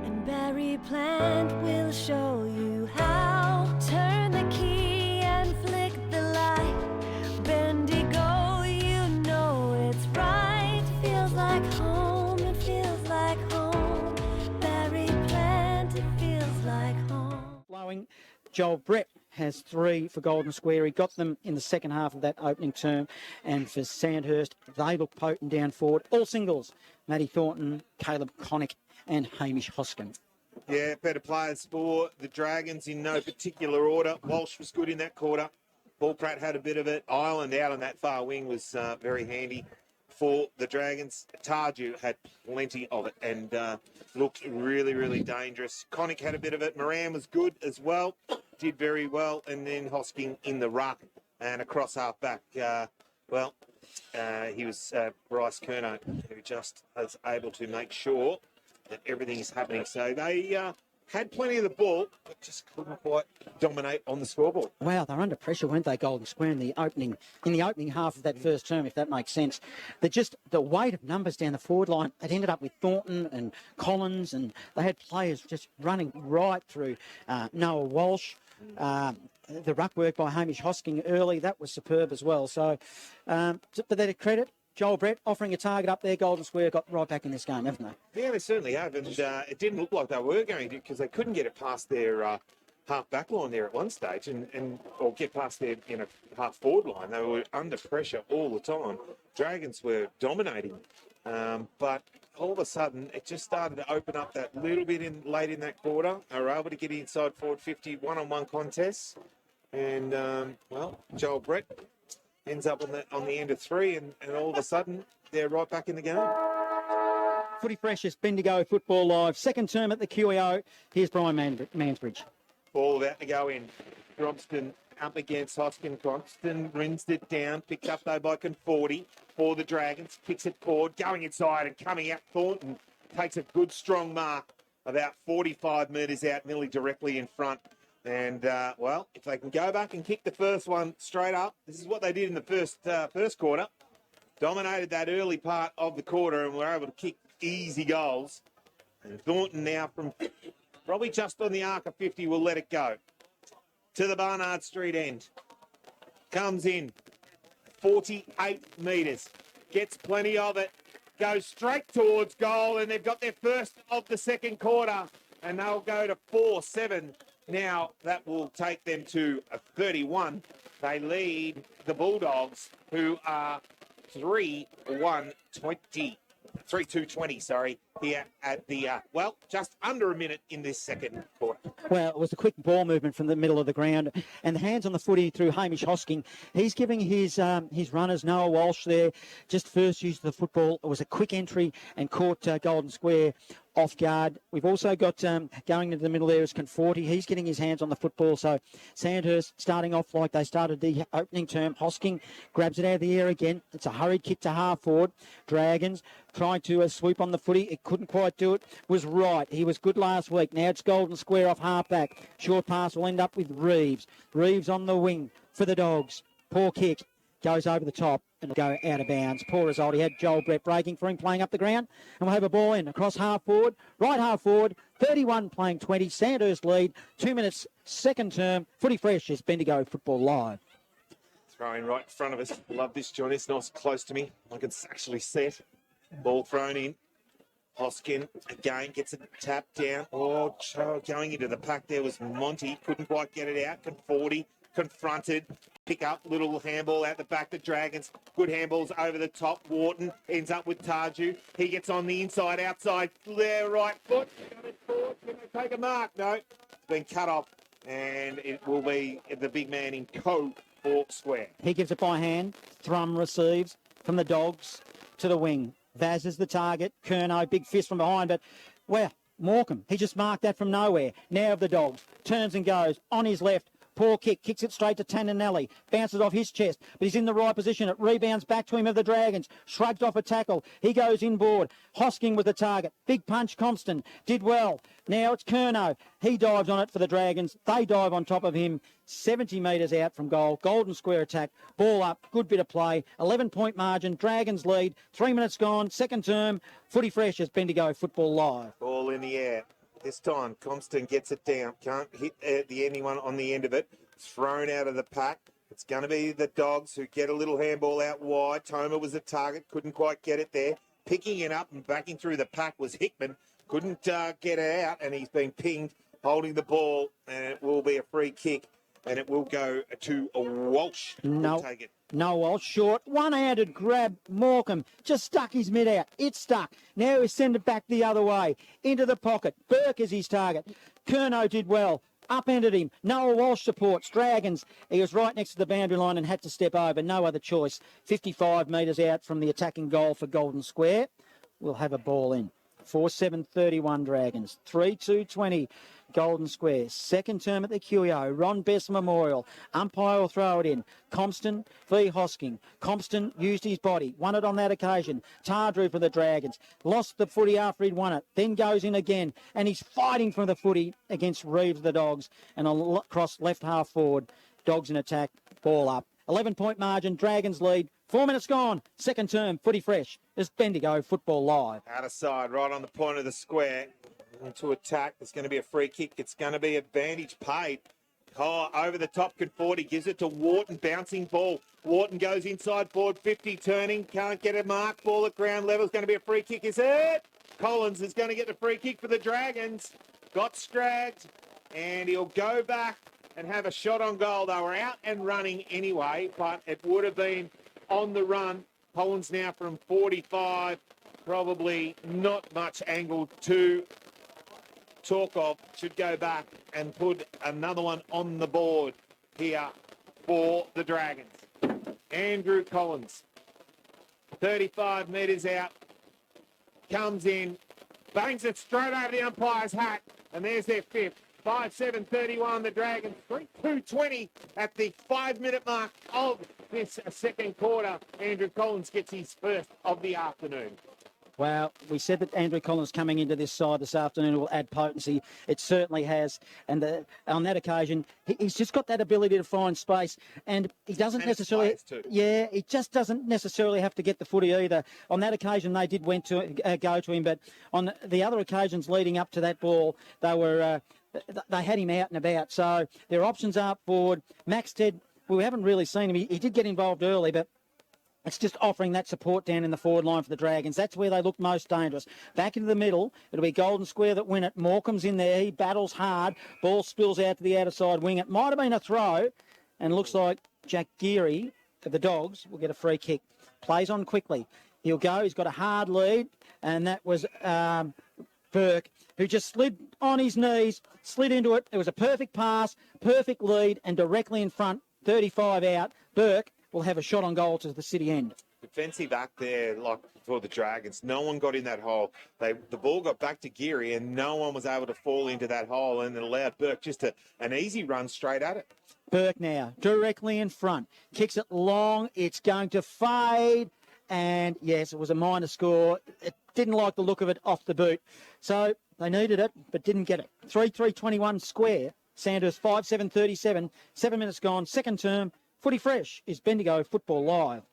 And Berry plant will show you how. Turn the key and flick the light. Bendigo, you know it's right. Feels like home, it feels like home. Berry plant, it feels like home. Blowing. Joel Brett has 3 for Golden Square. He got them in the second half of that opening term. And for Sandhurst, they look potent down forward. All singles. Matty Thornton, Caleb Connick and Hamish Hoskin. Yeah, better players for the Dragons in no particular order. Walsh was good in that quarter. Paul Pratt had a bit of it. Ireland out on that far wing was very handy for the Dragons. Tarju had plenty of it and looked really, really dangerous. Connick had a bit of it. Moran was good as well. Did very well. And then Hosking in the ruck and across half back. He was Bryce Curnow, who just was able to make sure that everything is happening. So they had plenty of the ball, but just couldn't quite dominate on the scoreboard. Wow, they're under pressure, weren't they, Golden Square, in the opening half of that first term, if that makes sense. The weight of numbers down the forward line, it ended up with Thornton and Collins, and they had players just running right through Noah Walsh. The ruck work by Hamish Hosking early, that was superb as well. So, but their credit, Joel Brett offering a target up there. Golden Square got right back in this game, haven't they? Yeah, they certainly have. And it didn't look like they were going to, because they couldn't get it past their half back line there at one stage or get past their half forward line. They were under pressure all the time. Dragons were dominating. But all of a sudden, it just started to open up that little bit late in that quarter. They were able to get inside forward 50 one-on-one contests. And, Joel Brett ends up on the end of 3, and all of a sudden, they're right back in the game. Footy Freshest, Bendigo Football Live. Second term at the QEO. Here's Brian Mansbridge. Ball about to go in. Grobston up against Hoskin. Grobston rinsed it down. Picked up though by Conforti for the Dragons. Kicks it forward, going inside and coming out. Thornton takes a good strong mark about 45 metres out, nearly directly in front. And, if they can go back and kick the first one straight up, this is what they did in the first quarter. Dominated that early part of the quarter and were able to kick easy goals. And Thornton now from probably just on the arc of 50 will let it go. To the Barnard Street end. Comes in. 48 metres. Gets plenty of it. Goes straight towards goal, and they've got their first of the second quarter. And they'll go to 4-7. Now, that will take them to a 31. They lead the Bulldogs, who are 3-2-20, here at the, just under a minute in this second quarter. Well, it was a quick ball movement from the middle of the ground, and the hands on the footy through Hamish Hosking. He's giving his runners, Noah Walsh there, just first use of the football. It was a quick entry and caught Golden Square off guard. We've also got going into the middle there is Conforti. He's getting his hands on the football. So Sandhurst starting off like they started the opening term. Hosking grabs it out of the air again. It's a hurried kick to half forward. Dragons trying to swoop on the footy. It couldn't quite do it. Was right. He was good last week. Now it's Golden Square off half back. Short pass will end up with Reeves. Reeves on the wing for the Dogs. Poor kick. Goes over the top and will go out of bounds. Poor result. He had Joel Brett breaking for him, playing up the ground. And we'll have a ball in across half forward. Right half forward. 31 playing 20. Sandhurst lead. 2 minutes. Second term. Footy Fresh is Bendigo Football Live. Throwing right in front of us. Love this, John. It's nice close to me. I can actually see it. Ball thrown in. Hoskin again gets a tap down. Oh, going into the pack there was Monty. Couldn't quite get it out. Conforti confronted. Pick up, little handball out the back. The Dragons, good handballs over the top. Wharton ends up with Tarju. He gets on the inside, outside, there, right foot. Can they take a mark? No, it's been cut off, and it will be the big man in co for Square. He gives it by hand. Thrum receives from the Dogs to the wing. Vaz is the target. Curnow, big fist from behind, but, well, Morecambe, he just marked that from nowhere. Now of the Dogs, turns and goes on his left. Poor kick. Kicks it straight to Tanninelli. Bounces off his chest, but he's in the right position. It rebounds back to him of the Dragons. Shrugged off a tackle. He goes inboard. Hosking was the target. Big punch, Constant. Did well. Now it's Curnow. He dives on it for the Dragons. They dive on top of him. 70 metres out from goal. Golden Square attack. Ball up. Good bit of play. 11-point margin. Dragons lead. 3 minutes gone. Second term. Footy fresh as Bendigo Football Live. Ball in the air. This time, Constant gets it down. Can't hit anyone on the end of it. Thrown out of the pack. It's going to be the Dogs who get a little handball out wide. Toma was the target. Couldn't quite get it there. Picking it up and backing through the pack was Hickman. Couldn't get it out, and he's been pinged, holding the ball, and it will be a free kick, and it will go to a Walsh. No. Take it. No, Walsh short. One-handed grab. Morecambe just stuck his mid out. It's stuck. Now he's sent it back the other way. Into the pocket. Burke is his target. Curnow did well. Upended him. Noah Walsh supports. Dragons. He was right next to the boundary line and had to step over. No other choice. 55 metres out from the attacking goal for Golden Square. We'll have a ball in. 4-7-31 Dragons. 3-2-20 Golden Square. Second term at the QEO. Ron Best Memorial. Umpire will throw it in. Compston v Hosking. Compston used his body. Won it on that occasion. Tardrew for the Dragons. Lost the footy after he'd won it. Then goes in again. And he's fighting for the footy against Reeves, the Dogs. And across left half forward. Dogs in attack. Ball up. 11-point margin. Dragons lead. 4 minutes gone. Second term. Footy fresh. It's Bendigo Football Live. Out of side, right on the point of the square. Into attack. There's going to be a free kick. It's going to be advantage paid. Oh, over the top, Conforti gives it to Wharton. Bouncing ball. Wharton goes inside forward. 50 turning. Can't get a mark. Ball at ground level. It's going to be a free kick. Is it? Collins is going to get the free kick for the Dragons. Got scragged. And he'll go back and have a shot on goal. They were out and running anyway, but it would have been on the run. Collins now from 45. Probably not much angle to talk of. Should go back and put another one on the board here for the Dragons. Andrew Collins, 35 metres out, comes in, bangs it straight over the umpire's hat, and there's their fifth. 5-7-31 the Dragons, 3-2-20 at the 5-minute mark of this second quarter. Andrew Collins gets his first of the afternoon. Well, we said that Andrew Collins coming into this side this afternoon will add potency. It certainly has. And on that occasion, he's just got that ability to find space. And he doesn't necessarily... Yeah, he just doesn't necessarily have to get the footy either. On that occasion, they did go to him. But on the other occasions leading up to that ball, they had him out and about. So their options are forward. Max Ted, we haven't really seen him. He did get involved early, but it's just offering that support down in the forward line for the Dragons. That's where they look most dangerous. Back into the middle, it'll be Golden Square that win it. Morecambe's in there. He battles hard. Ball spills out to the outer side wing. It might have been a throw, and looks like Jack Geary of the Dogs will get a free kick. Plays on quickly. He'll go. He's got a hard lead, and that was Burke, who just slid on his knees, slid into it. It was a perfect pass, perfect lead, and directly in front, 35 out. Burke will have a shot on goal to the city end. Defensive act there, like for the Dragons. No one got in that hole. The ball got back to Geary, and no one was able to fall into that hole, and it allowed Burke just an easy run straight at it. Burke now, directly in front. Kicks it long. It's going to fade. And, yes, it was a minor score. It didn't like the look of it off the boot. So they needed it, but didn't get it. 3-3-21 Square. Sandhurst 5-7-37. 7 minutes gone. Second term. Footy fresh is Bendigo Football Live.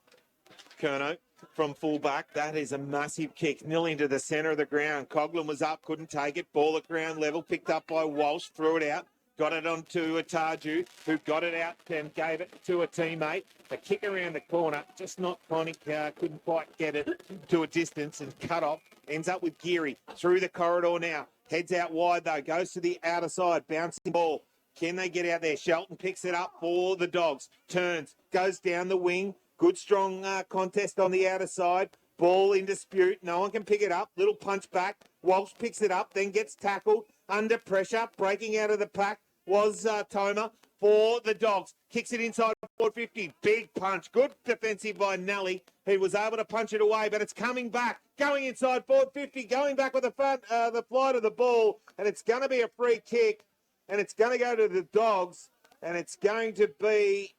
Curnow from full-back. That is a massive kick. Nil into the centre of the ground. Coughlin was up, couldn't take it. Ball at ground level. Picked up by Walsh. Threw it out. Got it on to Atarju, who got it out and gave it to a teammate. A kick around the corner. Just not Connick. Couldn't quite get it to a distance and cut off. Ends up with Geary. Through the corridor now. Heads out wide, though. Goes to the outer side. Bouncing ball. Can they get out there? Shelton picks it up for the Dogs. Turns. Goes down the wing. Good, strong contest on the outer side. Ball in dispute. No one can pick it up. Little punch back. Walsh picks it up. Then gets tackled. Under pressure. Breaking out of the pack was Toma for the Dogs. Kicks it inside 450. Big punch. Good defensive by Nelly. He was able to punch it away, but it's coming back. Going inside 450. Going back with the flight of the ball. And it's going to be a free kick. And it's going to go to the Dogs. and it's going to be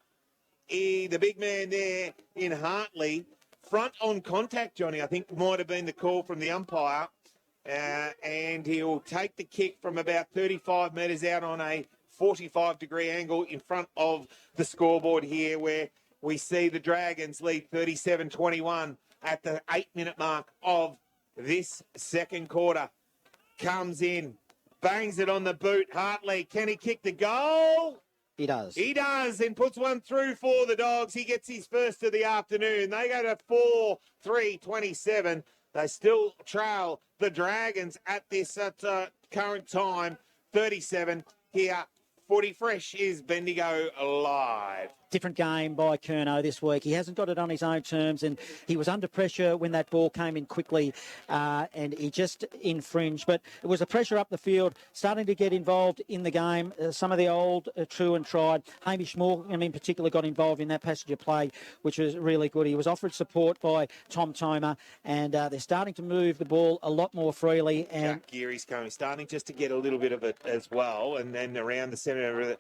the big man there in Hartley. Front on contact, Johnny, I think might have been the call from the umpire. And he'll take the kick from about 35 metres out on a 45-degree angle in front of the scoreboard here, where we see the Dragons lead 37-21 at the 8-minute mark of this second quarter. Comes in, bangs it on the boot. Hartley, can he kick the goal? He does. He does, and puts one through for the Dogs. He gets his first of the afternoon. They go to 4-3-27. They still trail the Dragons at this current time, 37 here. Footy Fresh is Bendigo live. Different game by Curnow this week. He hasn't got it on his own terms, and he was under pressure when that ball came in quickly, and he just infringed. But it was the pressure up the field, starting to get involved in the game. Some of the old true and tried. Hamish Morgan in particular got involved in that passenger play, which was really good. He was offered support by Tom Tomer, and they're starting to move the ball a lot more freely. And Jack Geary's coming, starting just to get a little bit of it as well, and then around the centre of it.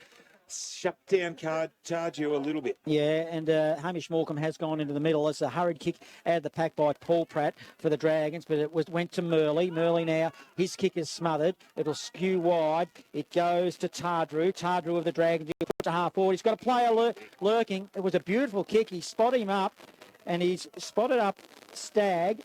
Shut down card, charge you a little bit. Yeah, and Hamish Morecambe has gone into the middle. It's a hurried kick out of the pack by Paul Pratt for the Dragons, but it went to Murley. Murley now, his kick is smothered. It'll skew wide. It goes to Tardrew. Tardrew of the Dragons, he'll put to half forward. He's got a player lurking. It was a beautiful kick. He spotted him up, and he's spotted up Stagg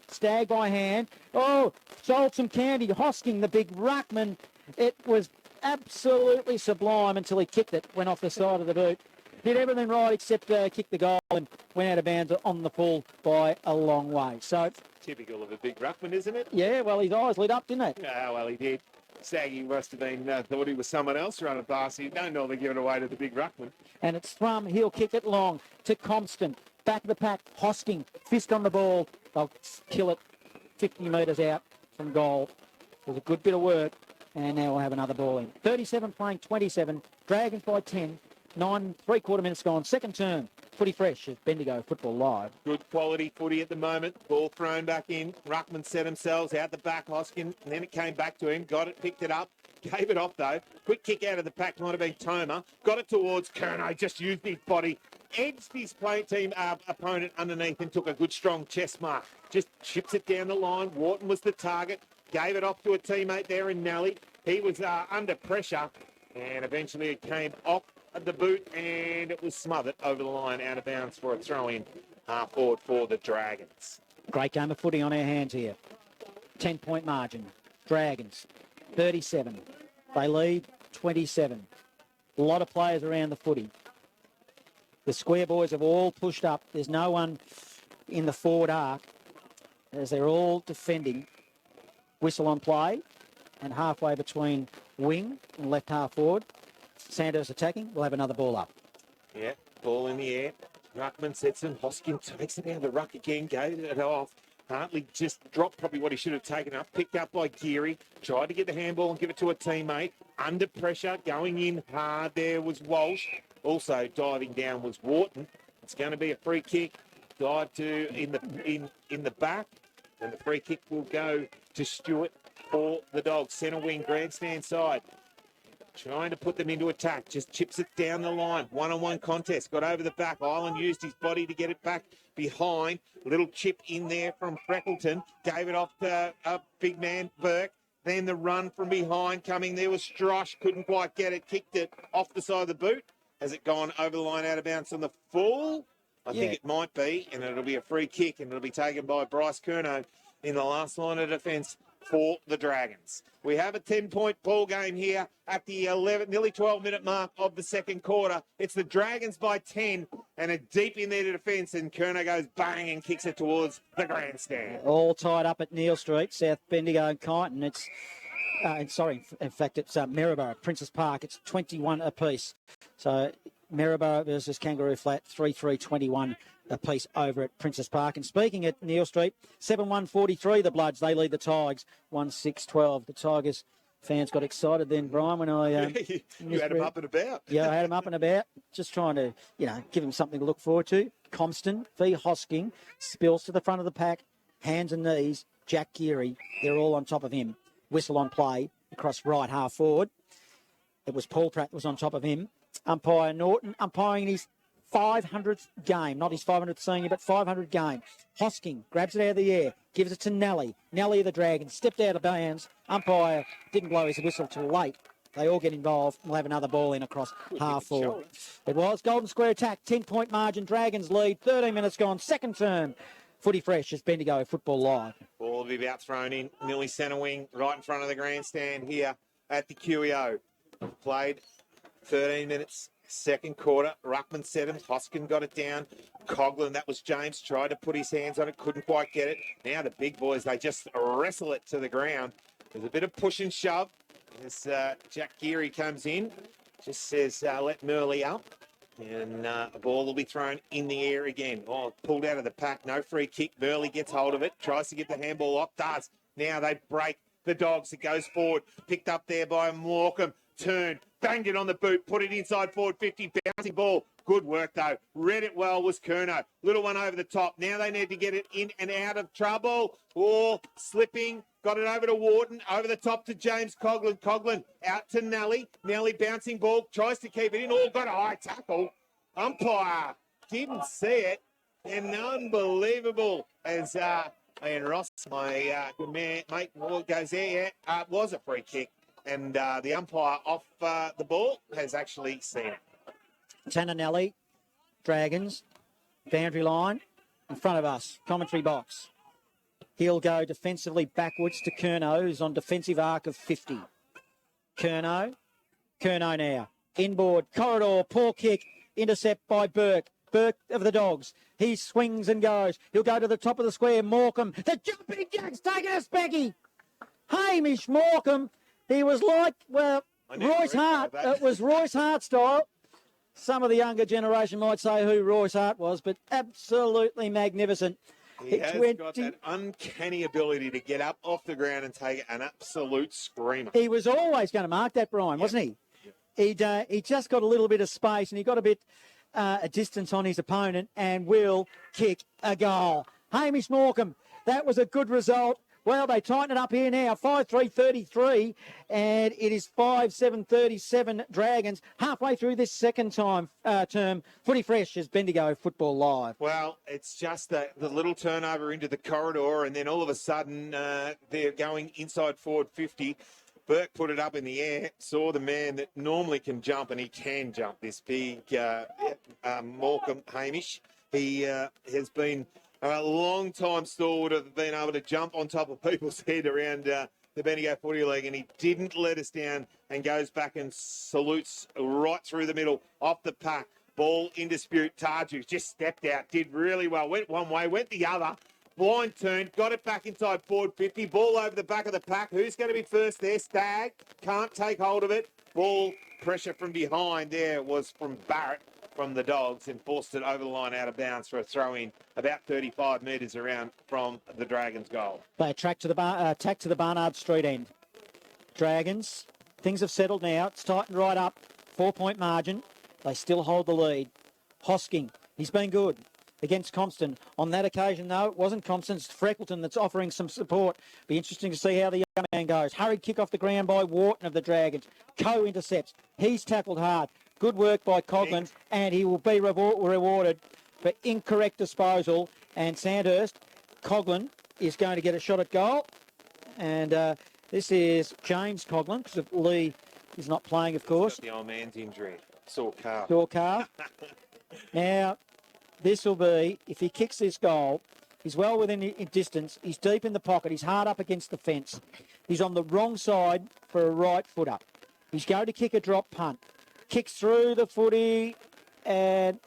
by hand. Oh, sold some candy. Hosking, the big ruckman. It was absolutely sublime until he kicked it, went off the side of the boot. Did everything right except kick the goal and went out of bounds on the full by a long way. So Typical of a big ruckman, isn't it? yeah, well, his eyes lit up, didn't they? Ah, well, he did. Saggy must have been thought he was someone else running past. He don't normally give it away to the big ruckman. And it's Thrum. He'll kick it long to Compston. Back of the pack, Hosking. Fist on the ball. They'll kill it 50 metres out from goal. It was a good bit of work. And now we'll have another ball in. 37 playing 27. Dragons by 10. 9 3/4 minutes gone. Second term. Footy Fresh is Bendigo Football Live. Good quality footy at the moment. Ball thrown back in. Ruckman set themselves out the back. Hoskin, and then it came back to him. Got it, picked it up. Gave it off, though. Quick kick out of the pack. Might have been Tomer. Got it towards Curnow. Just used his body. Edged his play team opponent underneath and took a good, strong chest mark. Just chips it down the line. Wharton was the target. Gave it off to a teammate there in Nelly. He was under pressure, and eventually it came off the boot, and it was smothered over the line out of bounds for a throw-in forward for the Dragons. Great game of footy on our hands here. 10-point margin. Dragons, 37. They lead 27. A lot of players around the footy. The Square boys have all pushed up. There's no one in the forward arc as they're all defending. Whistle on play, and halfway between wing and left half forward. Sandhurst attacking. We'll have another ball up. Yeah, ball in the air. Ruckman sets him. Hoskin takes it out of the ruck again, gave it off. Hartley just dropped probably what he should have taken up. Picked up by Geary. Tried to get the handball and give it to a teammate. Under pressure, going in hard there was Walsh. Also diving down was Wharton. It's going to be a free kick. Dive to in the back. And the free kick will go to Stewart for the Dogs. Centre wing, grandstand side. Trying to put them into attack. Just chips it down the line. One-on-one contest. Got over the back. Island used his body to get it back behind. Little chip in there from Freckleton. Gave it off to big man Burke. Then the run from behind coming there was Strosh. Couldn't quite get it. Kicked it off the side of the boot. Has it gone over the line out of bounds on the full? I think it might be, and it'll be a free kick, and it'll be taken by Bryce Curnow in the last line of defence for the Dragons. We have a 10-point ball game here at the nearly 12-minute mark of the second quarter. It's the Dragons by 10, and a deep in their defence, and Curnow goes bang and kicks it towards the grandstand. All tied up at Neil Street, South Bendigo and Kyneton. It's in fact, it's Maryborough, Princess Park. It's 21 apiece. So Maryborough versus Kangaroo Flat, 3-3-21 apiece over at Princess Park. And speaking at Neil Street, 7-1-43 the Bloods. They lead the Tigers, 1-6-12. The Tigers fans got excited then, Brian, when I... you had them up and about. Yeah, I had them up and about. Just trying to, give them something to look forward to. Compston v Hosking spills to the front of the pack, hands and knees. Jack Geary, they're all on top of him. Whistle on play across right half forward. It was Paul Pratt was on top of him. Umpire Norton umpiring his 500th game, not his 500th senior, but 500 game. Hosking grabs it out of the air, gives it to Nelly. Nelly of the Dragons stepped out of bounds. Umpire didn't blow his whistle till late. They all get involved. We'll have another ball in across half forward. It was Golden Square attack, 10-point margin. Dragons lead, 13 minutes gone, second term. Footy fresh as Bendigo Football Live. Ball will be about thrown in, nearly centre wing, right in front of the grandstand here at the QEO. Played 13 minutes, second quarter. Ruckman set him. Hoskin got it down. Coughlin, that was James, tried to put his hands on it, couldn't quite get it. Now the big boys, they just wrestle it to the ground. There's a bit of push and shove as Jack Geary comes in. Just says, let Murley up. And a ball will be thrown in the air again. Oh, pulled out of the pack. No free kick. Murley gets hold of it. Tries to get the handball off. Does. Now they break the Dogs. It goes forward. Picked up there by Morecambe. Turned. Banged it on the boot. Put it inside forward 50. Bouncing ball. Good work, though. Read it well was Curnow. Little one over the top. Now they need to get it in and out of trouble. Oh, slipping. Got it over to Wharton. Over the top to James Coughlin. Coughlin out to Nelly. Nelly bouncing ball. Tries to keep it in. Oh, got a high tackle. Umpire didn't see it. And unbelievable as and Ross, my good man, mate, goes there. Yeah, it was a free kick. And the umpire off the ball has actually seen it. Tanner Nelly, Dragons, boundary line, in front of us, commentary box. He'll go defensively backwards to Curnow, who's on defensive arc of 50. Curnow now, inboard, corridor, poor kick, intercept by Burke. Burke of the Dogs. He swings and goes. He'll go to the top of the square. Morecambe, the jumping jack's taking a specky. Hamish Morecambe, he was like, well, Royce Hart. It was Royce Hart style. Some of the younger generation might say who Royce Hart was, but absolutely magnificent. He has got that uncanny ability to get up off the ground and take an absolute screamer. He was always going to mark that, Brian, wasn't he? He just got a little bit of space and he got a bit a distance on his opponent and will kick a goal. Hamish Morecambe, that was a good result. Well, they tighten it up here now, 5-3-33, and it is 5-7-37 Dragons. Halfway through this second term, Footy Fresh is Bendigo Football Live. Well, it's just the little turnover into the corridor, and then all of a sudden they're going inside forward 50. Burke put it up in the air, saw the man that normally can jump, and he can jump, this big Morecambe Hamish. He has been a long time stalwart of being able to jump on top of people's head around the Bendigo Footy League, and he didn't let us down and goes back and salutes right through the middle, off the pack. Ball in dispute. Tarju just stepped out, did really well. Went one way, went the other. Blind turn, got it back inside forward 50. Ball over the back of the pack. Who's going to be first there? Stagg can't take hold of it. Ball pressure from behind there was from Barrett from the Dogs and forced it over the line out of bounds for a throw-in about 35 metres around from the Dragons' goal. They attack to the Barnard Street end. Dragons, things have settled now. It's tightened right up. 4-point margin. They still hold the lead. Hosking, he's been good against Compton. On that occasion, though, it wasn't Compton, it's Freckleton that's offering some support. Be interesting to see how the young man goes. Hurried kick off the ground by Wharton of the Dragons. Coe intercepts. He's tackled hard. Good work by Coughlin, and he will be rewarded for incorrect disposal. And Sandhurst, Coughlin is going to get a shot at goal. And this is James Coughlin, because Lee is not playing, of course. The old man's injury. Sore calf. Sore calf. Now, this will be, if he kicks this goal, he's well within distance. He's deep in the pocket. He's hard up against the fence. He's on the wrong side for a right footer. He's going to kick a drop punt. Kicks through the footy and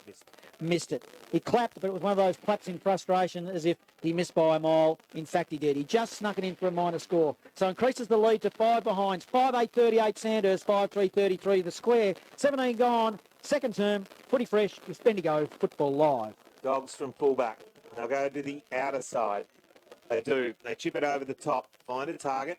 missed it. He clapped, but it was one of those claps in frustration as if he missed by a mile. In fact, he did. He just snuck it in for a minor score. So increases the lead to 5 behinds. 5-8-38 Sandhurst, 5-3-33 the Square. 17 gone. Second term, Footy Fresh with Bendigo Football Live. Dogs from fullback. They'll go to the outer side. They do. They chip it over the top. Find a target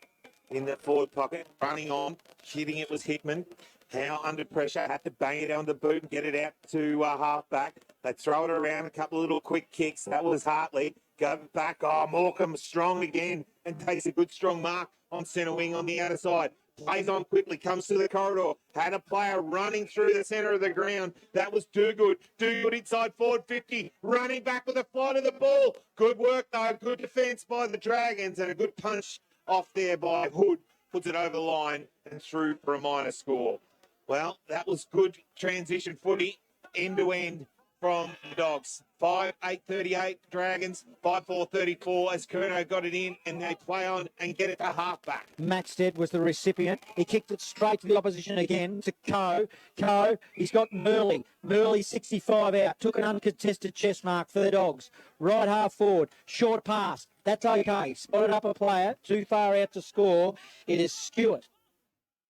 in that forward pocket. Running on. Hitting it was Hickman. Howe under pressure, had to bang it on the boot and get it out to half-back. They throw it around, a couple of little quick kicks. That was Hartley. Go back. Oh, Morecambe strong again and takes a good strong mark on centre wing on the outer side. plays on quickly, comes to the corridor, had a player running through the centre of the ground. That was Do Good. Do Good inside forward 50, running back with a flight of the ball. Good work, though. Good defence by the Dragons and a good punch off there by Hood. Puts it over the line and through for a minor score. Well, that was good transition footy, end to end from the Dogs. 5-8-38 Dragons, 5-4-34 as Curnow got it in and they play on and get it to halfback. Maxted was the recipient. He kicked it straight to the opposition again to Coe. Coe, he's got Murley. Murley 65 out. Took an uncontested chest mark for the Dogs. Right half forward. Short pass. That's okay. Spotted up a player. Too far out to score. It is Stewart.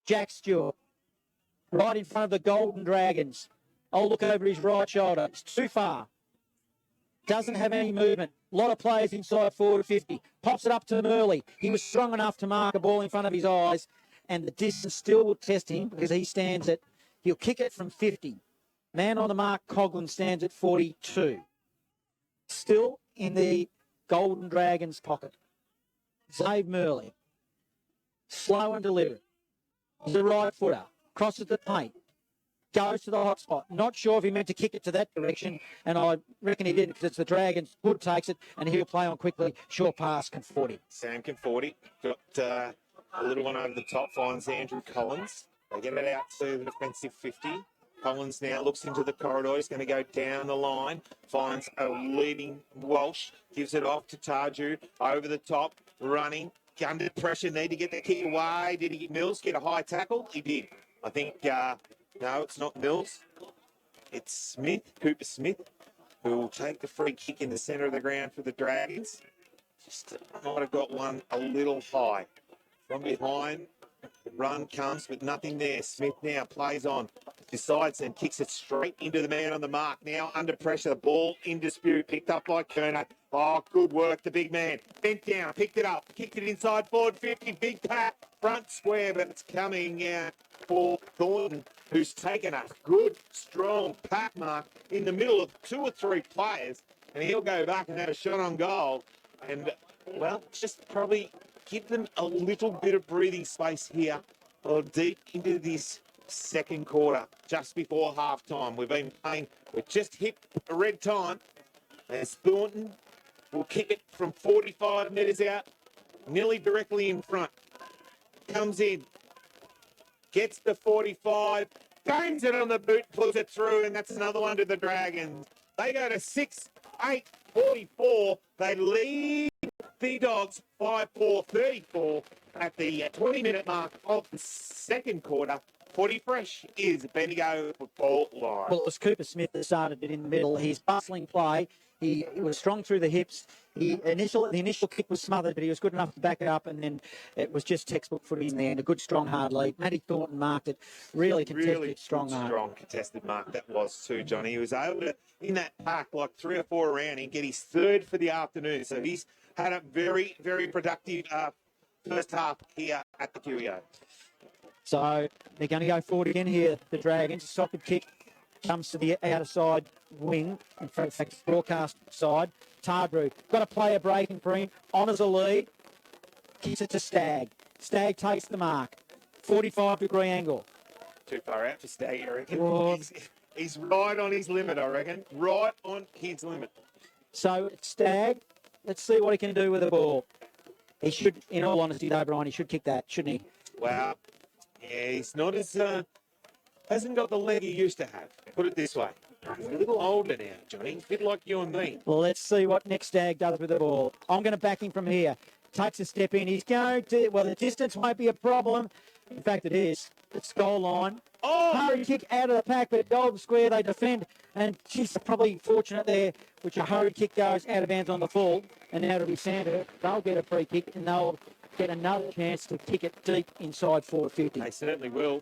Jack Stewart. Right in front of the Golden Dragons. I'll look over his right shoulder. It's too far. Doesn't have any movement. A lot of players inside forward 50. Pops it up to Murley. He was strong enough to mark a ball in front of his eyes, and the distance still will test him because he stands at, he'll kick it from 50. Man on the mark, Coughlin stands at 42. Still in the Golden Dragons pocket. Zave Murley. Slow and deliberate. He's a right footer. Crosses the paint. Goes to the hot spot. Not sure if he meant to kick it to that direction, and I reckon he did because it's the Dragons. Hood takes it, and he'll play on quickly. Short pass, Conforti. Sam Conforti got a little one over the top, finds Andrew Collins. They get it out to the defensive 50. Collins now looks into the corridor. He's going to go down the line. Finds a leading Walsh. Gives it off to Tarju. Over the top, running. Under pressure, need to get the kick away. Did he, Mills, get a high tackle? He did. I think... no, it's not Mills. It's Smith, Cooper Smith, who will take the free kick in the centre of the ground for the Dragons. Just might have got one a little high. From behind, run comes, but nothing there. Smith now plays on, decides and kicks it straight into the man on the mark. Now under pressure, the ball in dispute, picked up by Kerner. Oh, good work, the big man. Bent down, picked it up, kicked it inside forward 50, big pat, front square, but it's coming for Thornton, who's taken a good, strong pat mark in the middle of 2 or 3 players, and he'll go back and have a shot on goal. And, well, just probably give them a little bit of breathing space here or deep into this second quarter, just before half-time. We've just hit a red time as Thornton will kick it from 45 metres out, nearly directly in front. Comes in, gets the 45, bangs it on the boot, pulls it through, and that's another one to the Dragons. They go to 6-8-44. They lead the Dogs 5-4-34 at the 20-minute mark of the second quarter. 40 fresh is Bendigo football line. Well, it was Cooper Smith that started it in the middle. His bustling play. He was strong through the hips. The initial kick was smothered, but he was good enough to back it up, and then it was just textbook footy in the end. A good, strong, hard lead. Matty Thornton marked it. Really contested, strong contested mark that was too, Johnny. He was able to, in that pack, like 3 or 4 around, and get his third for the afternoon. So he's had a very, very productive first half here at the QEO. So they're going to go forward again here, the Dragons. Socket kick comes to the outer side wing, in fact, broadcast side. Tardrew got a player breaking for him, honours a lead, kicks it to Stagg. Stagg takes the mark, 45-degree angle. Too far out for Stagg, I reckon. He's right on his limit, I reckon. Right on his limit. So Stagg, let's see what he can do with the ball. He should, in all honesty though, Brian, he should kick that, shouldn't he? Well, yeah, he's not as... hasn't got the leg he used to have. Put it this way. He's a little older now, Johnny. A bit like you and me. Well, let's see what Nick Stagg does with the ball. I'm going to back him from here. Takes a step in. He's going to... Well, the distance won't be a problem. In fact, it is. It's goal line. Oh! Hurry kick out of the pack, but Golden+Square, they defend. And she's probably fortunate there, which a hurry kick goes out of bounds on the full. And now it'll be Sandhurst. They'll get a free kick, and they'll get another chance to kick it deep inside 450. They certainly will.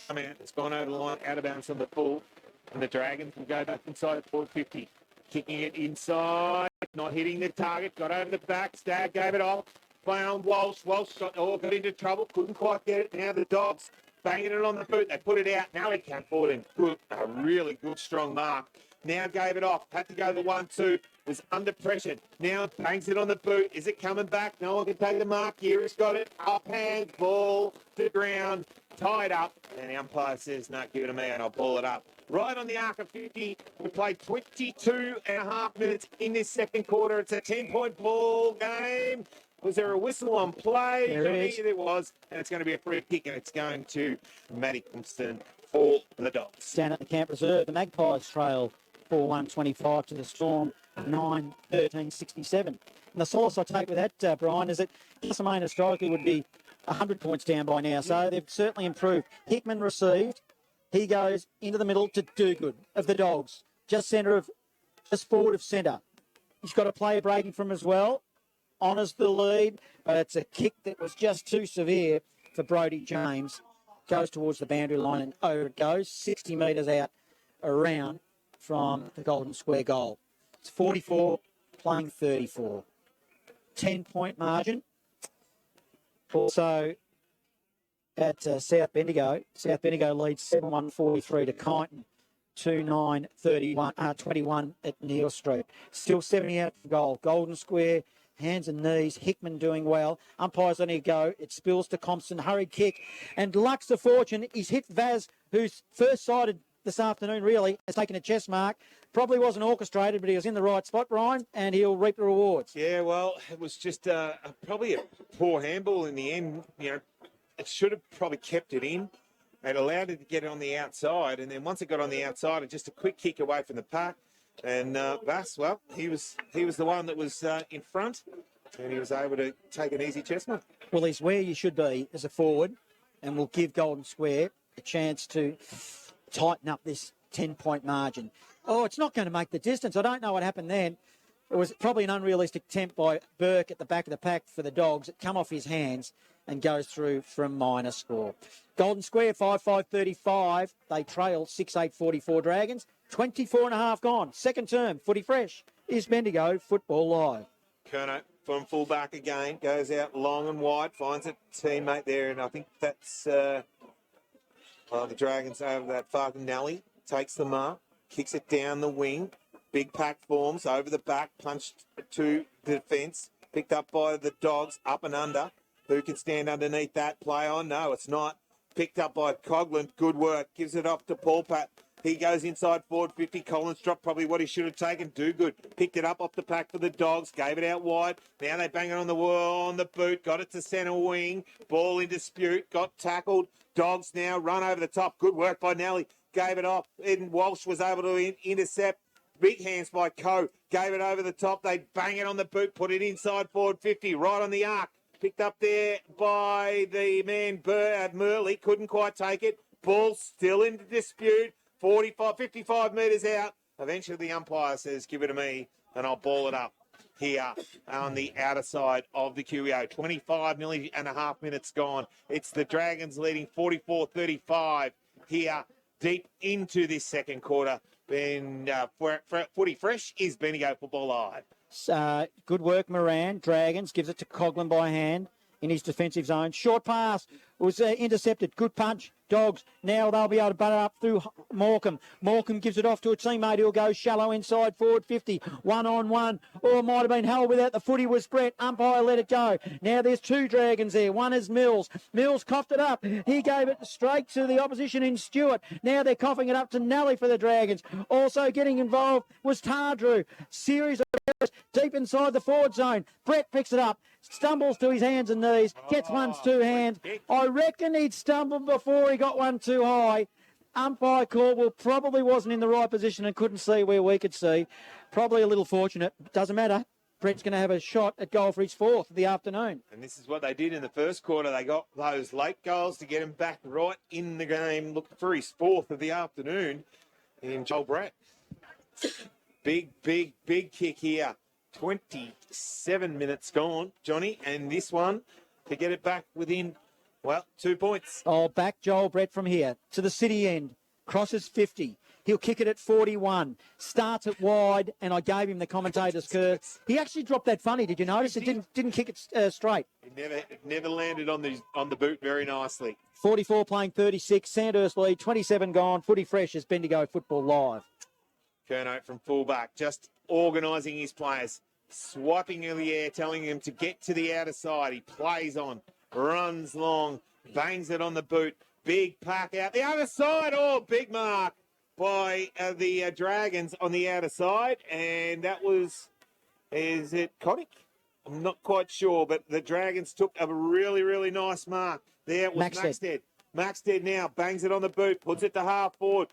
I mean, it's gone over the line, out of bounds on the full. And the Dragons will go back inside 450. Kicking it inside, not hitting the target, got over the back, Stagg gave it off, found Walsh, got into trouble, couldn't quite get it. Now the Dogs banging it on the boot, they put it out, now he can't forward him. Good, a really good strong mark Now gave it off. Had to go the 1-2. Was under pressure. Now bangs it on the boot. Is it coming back? No one can take the mark here. He's got it. Up hand. Ball to ground. Tied up. And the umpire says, no, give it to me and I'll ball it up. Right on the arc of 50. We played 22 and a half minutes in this second quarter. It's a 10-point ball game. Was there a whistle on play? There was. And it's going to be a free kick, and it's going to Matty Compston for the Dogs. Down at the Camp Reserve, the Magpies trail 4-1-25 to the Storm 9-13-67. And the solace I take with that, Brian, is that Castlemaine historically would be 100 points down by now. So they've certainly improved. Hickman received. He goes into the middle to Dogood of the Dogs. Just forward of centre. He's got a player breaking from as well. Honours the lead, but it's a kick that was just too severe for Brodie James. Goes towards the boundary line and over it goes, 60 metres out around from the Golden Square goal. It's 44 playing 34. 10-point margin. Also at South Bendigo. South Bendigo leads 7-1-43 to Kyneton. 2-9-21 at Neil Street. Still 70 out for goal. Golden Square, hands and knees. Hickman doing well. Umpires letting it go. It spills to Compston. Hurried kick. And luck's the fortune. He's hit Vaz, who's first sighted this afternoon, really, has taken a chest mark. Probably wasn't orchestrated, but he was in the right spot, Brian, and he'll reap the rewards. Yeah, well, it was just probably a poor handball in the end. You know, it should have probably kept it in. It allowed it to get it on the outside, and then once it got on the outside, it just a quick kick away from the puck. And Vass, well, he was the one that was in front, and he was able to take an easy chest mark. Well, he's where you should be as a forward, and will give Golden Square a chance to tighten up this 10-point margin. Oh, it's not going to make the distance. I don't know what happened then. It was probably an unrealistic attempt by Burke at the back of the pack for the Dogs. It come off his hands and goes through from minor score. Golden Square 5-5-35. They trail 6-8-44 Dragons. 24 and a half gone. Second term, footy fresh. Is Bendigo Football Live. Kerno from fullback again, goes out long and wide, finds a teammate there, and I think that's the Dragons over that Farganelli. Takes the mark, kicks it down the wing. Big pack forms over the back, punched to the defence. Picked up by the Dogs, up and under. Who can stand underneath that play on? No, it's not. Picked up by Coghlan. Good work. Gives it off to Paul Pat. He goes inside forward 50. Collins dropped probably what he should have taken. Do good. Picked it up off the pack for the Dogs. Gave it out wide. Now they bang it on the wall, on the boot. Got it to centre wing. Ball in dispute. Got tackled. Dogs now run over the top. Good work by Nelly. Gave it off. Eden Walsh was able to intercept. Big hands by Coe. Gave it over the top. They bang it on the boot. Put it inside forward 50. Right on the arc. Picked up there by the man Murley. Couldn't quite take it. Ball still in dispute. 55 metres out. Eventually the umpire says, give it to me and I'll ball it up here on the outer side of the QEO. 25 nearly and a half minutes gone. It's the Dragons leading 44-35 here deep into this second quarter. And footy fresh is Bendigo Football Live. Good work, Moran. Dragons gives it to Coghlan by hand in his defensive zone. Short pass was intercepted. Good punch. Dogs, now they'll be able to butt it up through Morecambe. Morecambe gives it off to a teammate who'll go shallow inside forward 50. 1-on-1. Or it might have been held without the footy was Brett. Umpire let it go. Now there's two Dragons there. One is Mills. Mills coughed it up. He gave it straight to the opposition in Stewart. Now they're coughing it up to Nelly for the Dragons. Also getting involved was Tardrew. Series of errors deep inside the forward zone. Brett picks it up. Stumbles to his hands and knees. Gets one's two hands. I reckon he'd stumbled before he got one too high. Umpire Caldwell probably wasn't in the right position and couldn't see where we could see. Probably a little fortunate. Doesn't matter. Brett's going to have a shot at goal for his fourth of the afternoon. And this is what they did in the first quarter. They got those late goals to get him back right in the game, looking for his fourth of the afternoon in Joel Brett. Big kick here. 27 minutes gone, Johnny, and this one to get it back within, 2 points. Oh, back Joel Brett from here to the city end. Crosses 50. He'll kick it at 41. Starts it wide, and I gave him the commentator's curve. He actually dropped that funny. Did you notice? It didn't kick it straight. It never landed on the boot very nicely. 44 playing 36. Sandhurst lead. 27 gone. Footy fresh as Bendigo Football Live. Kerno from fullback, just organising his players, swiping in the air, telling him to get to the outer side. He plays on, runs long, bangs it on the boot. Big pack out the other side. Oh, big mark by the Dragons on the outer side. And that was, is it Kotick? I'm not quite sure, but the Dragons took a really, really nice mark. There was Maxted. Maxted now bangs it on the boot, puts it to half forward.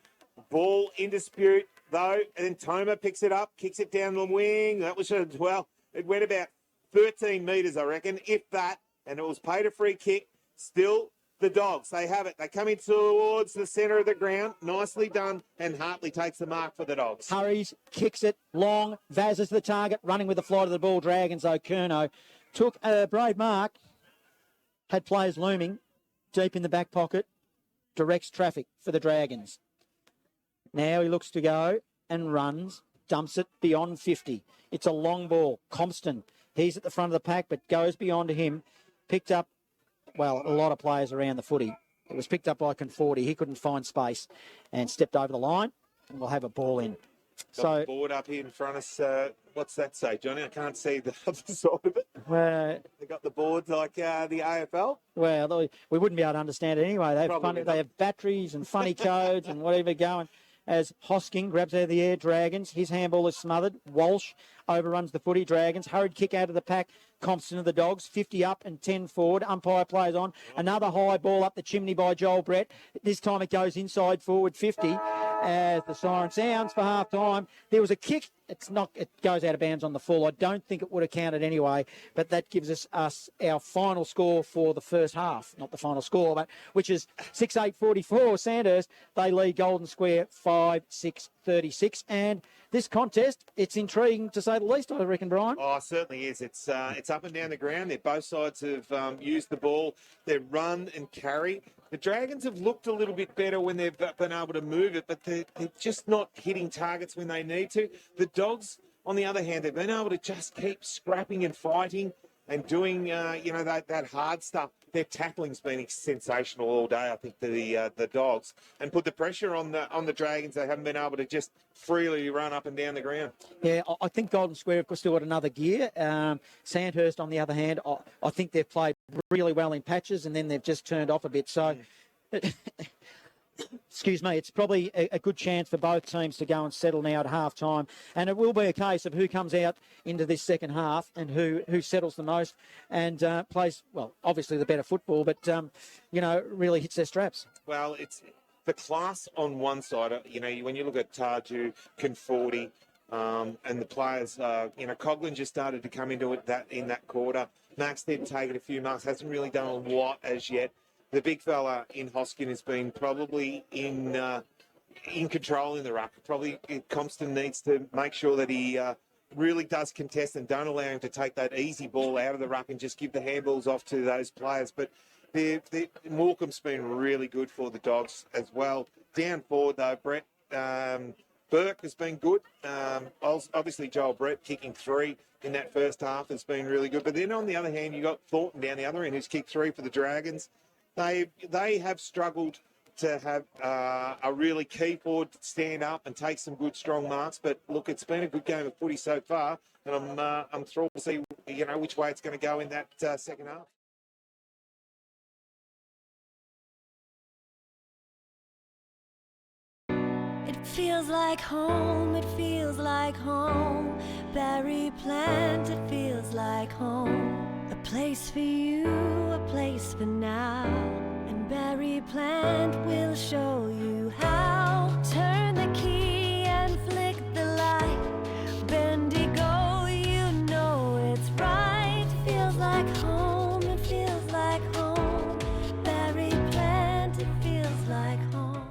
Ball in dispute, though, and then Toma picks it up, kicks it down the wing. That was, well, it went about 13 metres, I reckon, if that, and it was paid a free kick. Still, the Dogs, they have it. They come in towards the centre of the ground. Nicely done, and Hartley takes the mark for the Dogs. Hurries, kicks it long, Vaz is the target, running with the flight of the ball. Dragons, Kerno took a brave mark, had players looming deep in the back pocket, directs traffic for the Dragons. Now he looks to go and runs, dumps it beyond 50. It's a long ball. Compston, he's at the front of the pack, but goes beyond him. Picked up, well, a lot of players around the footy. It was picked up by Conforti. He couldn't find space and stepped over the line, and we'll have a ball in. Got the board up here in front of us. What's that say, Johnny? I can't see the other side of it. They got the boards like the AFL. Well, we wouldn't be able to understand it anyway. They have batteries and funny codes and whatever going. As Hosking grabs out of the air, Dragons. His handball is smothered. Walsh overruns the footy. Dragons. Hurried kick out of the pack. Compston of the Dogs. 50 up and 10 forward. Umpire plays on. Another high ball up the chimney by Joel Brett. This time it goes inside forward 50. As the siren sounds for half time. There was a kick. It goes out of bounds on the full. I don't think it would have counted anyway, but that gives us our final score for the first half. Not the final score, but which is 6-8-44. Sandhurst, they lead Golden Square 5-6-36. And this contest, it's intriguing to say the least, I reckon, Brian. Oh, it certainly is. It's up and down the ground. Both sides have used the ball. They run and carry. The Dragons have looked a little bit better when they've been able to move it, but they're just not hitting targets when they need to. The Dogs, on the other hand, they've been able to just keep scrapping and fighting and doing, that hard stuff. Their tackling's been sensational all day, I think, to the Dogs, and put the pressure on the Dragons. They haven't been able to just freely run up and down the ground. Yeah, I think Golden Square have still got another gear. Sandhurst, on the other hand, I think they've played really well in patches, and then they've just turned off a bit. So, excuse me, it's probably a good chance for both teams to go and settle now at half time. And it will be a case of who comes out into this second half and who settles the most and plays, well, obviously the better football, but, really hits their straps. Well, it's the class on one side. When you look at Tarju, Conforti, and the players, Coughlin just started to come into it in that quarter. Max did take it a few marks, hasn't really done a lot as yet. The big fella in Hoskin has been probably in control in the ruck. Probably Compston needs to make sure that he really does contest and don't allow him to take that easy ball out of the ruck and just give the handballs off to those players. But Morecambe's been really good for the Dogs as well. Down forward, though, Brett Burke has been good. Obviously, Joel Brett kicking 3 in that first half has been really good. But then on the other hand, you got Thornton down the other end who's kicked 3 for the Dragons. They have struggled to have a really key forward stand up and take some good strong marks. But look, it's been a good game of footy so far, and I'm thrilled to see which way it's going to go in that second half. It feels like home, it feels like home. Berry plant, it feels like home. A place for you, a place for now. And Berry plant will show you how. Turn the key and flick the light. Bendigo, you know it's right. It feels like home, it feels like home. Berry plant, it feels like home.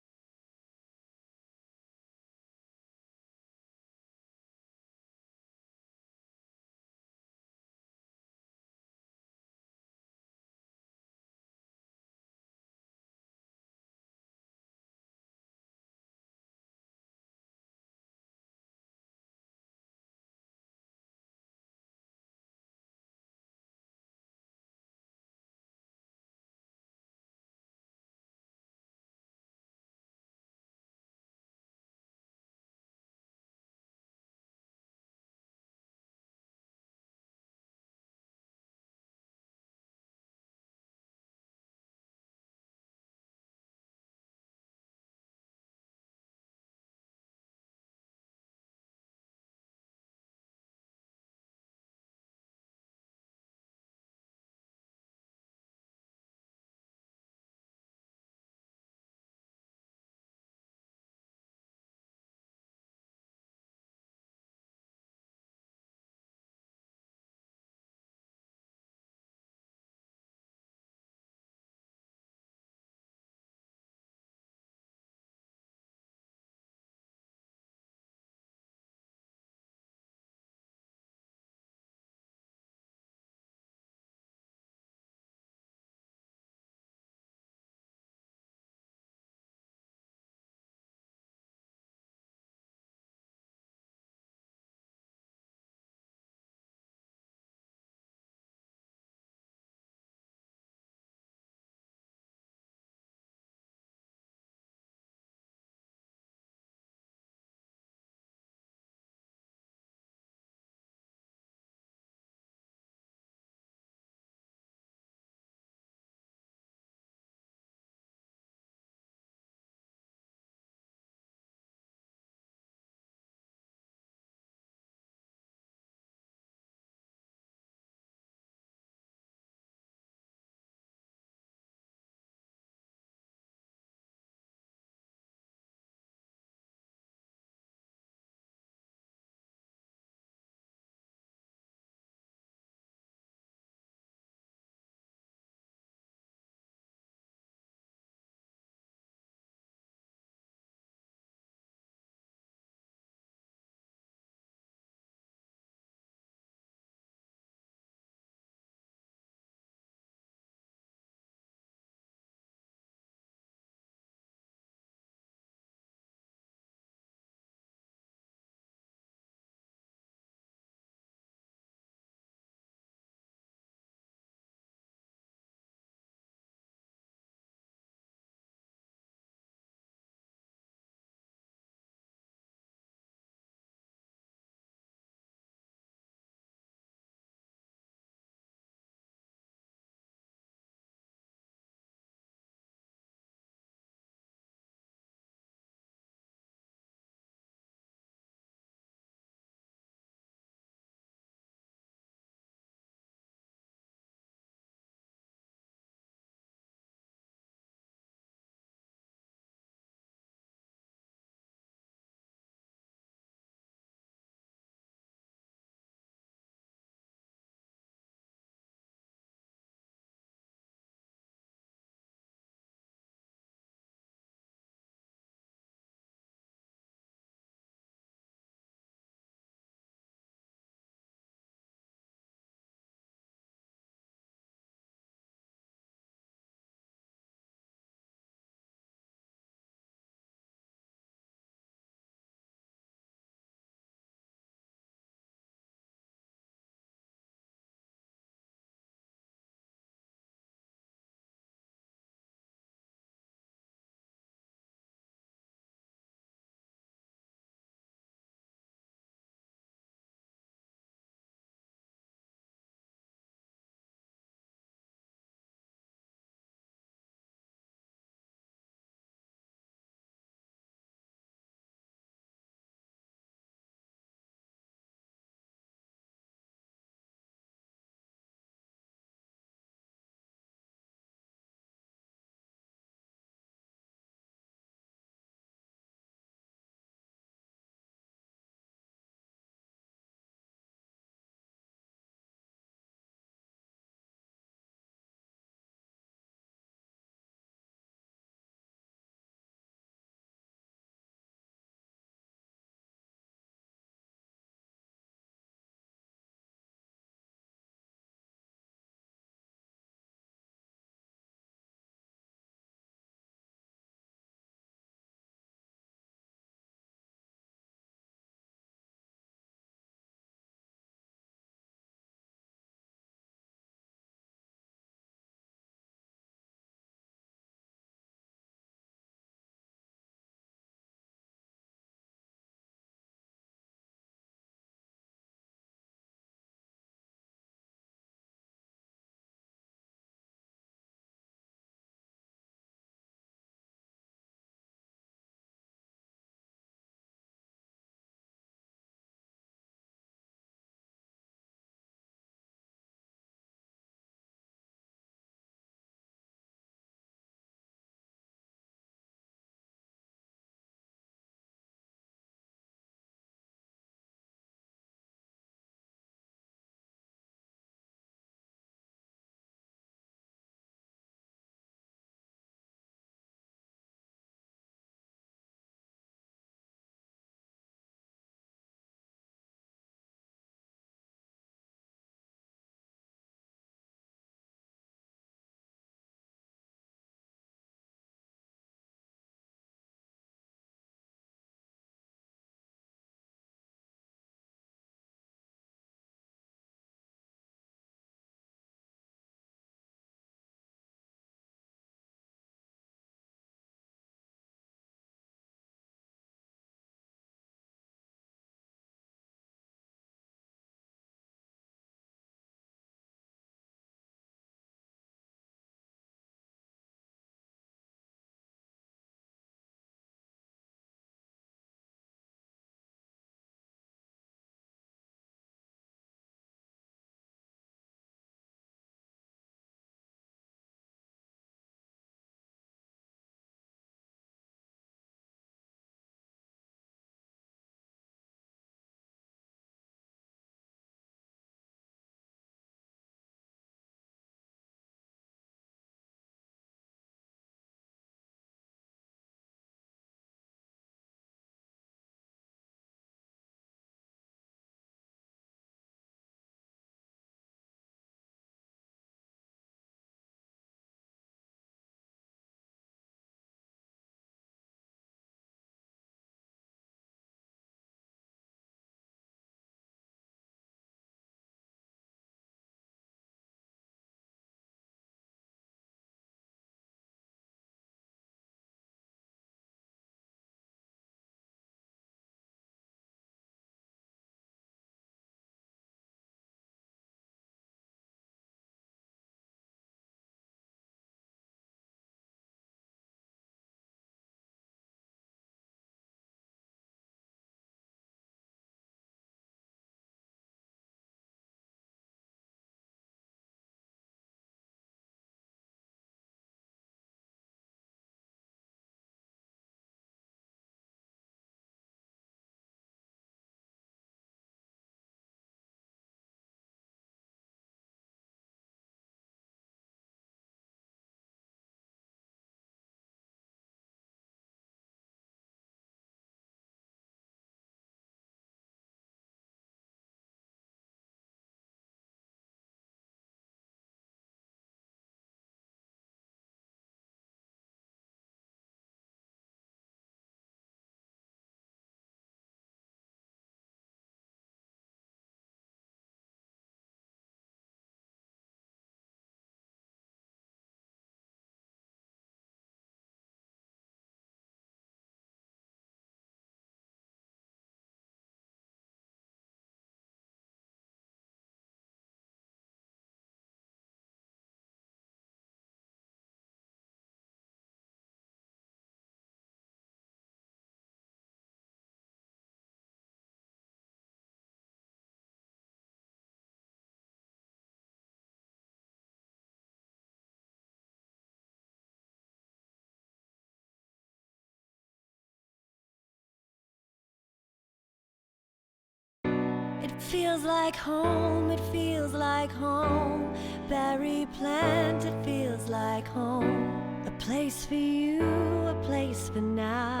feels like home, it feels like home. Berry plant, it feels like home. A place for you, a place for now.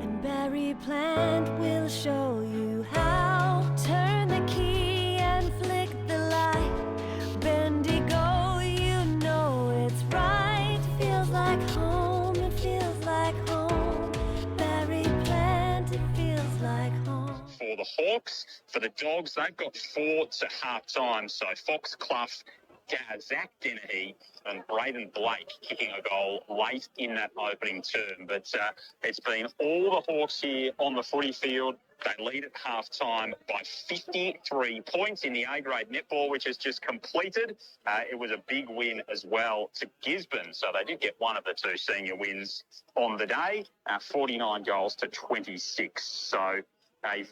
And Berry plant will show you how. Turn the key and flick the light. Bendigo, you know it's right. Feels like home, it feels like home. Berry plant, it feels like home. For the Hawks, for the Dogs, they've got 4 to half-time. So Fox, Clough, Zach Dennehy and Braden Blake kicking a goal late in that opening term. But it's been all the Hawks here on the footy field. They lead at half-time by 53 points in the A-grade netball, which has just completed. It was a big win as well to Gisborne. So they did get one of the 2 senior wins on the day, 49 goals to 26. So a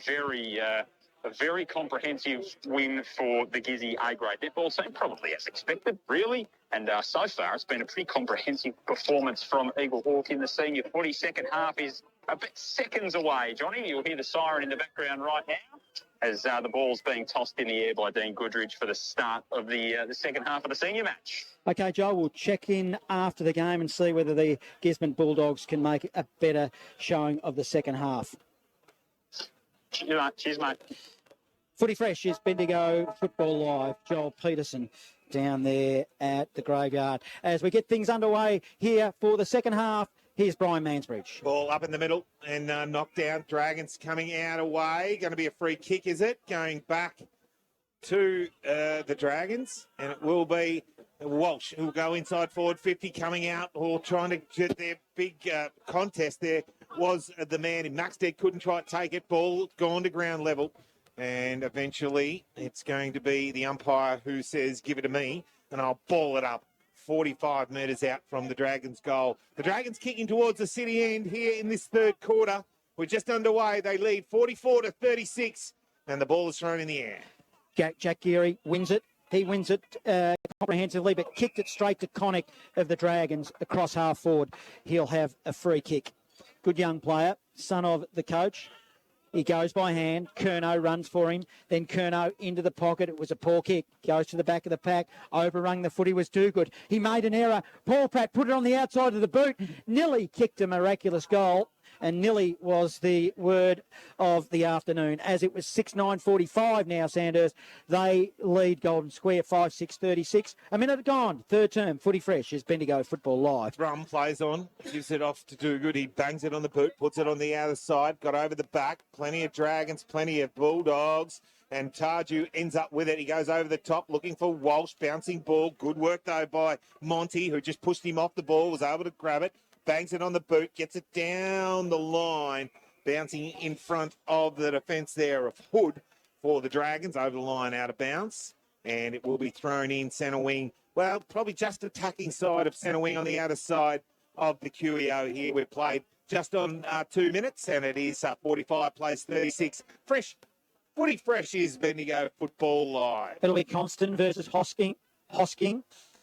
very comprehensive win for the Gizzy A-grade netball team, probably as expected, really. And so far, it's been a pretty comprehensive performance from Eagle Hawk in the senior footy. Second half is a bit seconds away, Johnny. You'll hear the siren in the background right now as the ball's being tossed in the air by Dean Goodrich for the start of the second half of the senior match. Okay, Joel, we'll check in after the game and see whether the Gisborne Bulldogs can make a better showing of the second half. Cheers, mate. Footy Fresh is Bendigo Football Live. Joel Peterson down there at the graveyard. As we get things underway here for the second half, here's Brian Mansbridge. Ball up in the middle and knocked down. Dragons coming out away. Going to be a free kick, is it? Going back to the Dragons. And it will be Walsh who will go inside forward 50 coming out or trying to get their big contest there. Was the man in Maxted, couldn't try to take it. Ball gone to ground level. And eventually it's going to be the umpire who says, give it to me, and I'll ball it up 45 metres out from the Dragons' goal. The Dragons kicking towards the city end here in this third quarter. We're just underway. They lead 44 to 36, and the ball is thrown in the air. Jack Geary wins it. He wins it comprehensively, but kicked it straight to Connick of the Dragons across half forward. He'll have a free kick. Good young player, son of the coach. He goes by hand. Curnow runs for him. Then Curnow into the pocket. It was a poor kick. Goes to the back of the pack. Overrung the footy was too good. He made an error. Paul Pratt put it on the outside of the boot. Nilly kicked a miraculous goal. And Nilly was the word of the afternoon. As it was 6-9-45 now, Sandhurst. They lead Golden Square 5-6-36. A minute gone. Third term. Footy Fresh is Bendigo Football Live. Drum plays on. Gives it off to Do Good. He bangs it on the boot. Puts it on the other side. Got over the back. Plenty of Dragons. Plenty of Bulldogs. And Tarju ends up with it. He goes over the top looking for Walsh. Bouncing ball. Good work, though, by Monty, who just pushed him off the ball. Was able to grab it. Bangs it on the boot, gets it down the line, bouncing in front of the defence there of Hood for the Dragons, over the line out of bounds. And it will be thrown in centre wing. Well, probably just attacking side of centre wing on the other side of the QEO here. We've played just on 2 minutes, and it is 45 plays 36. Footy Fresh is Bendigo Football Live. It'll be Constant versus Hosking.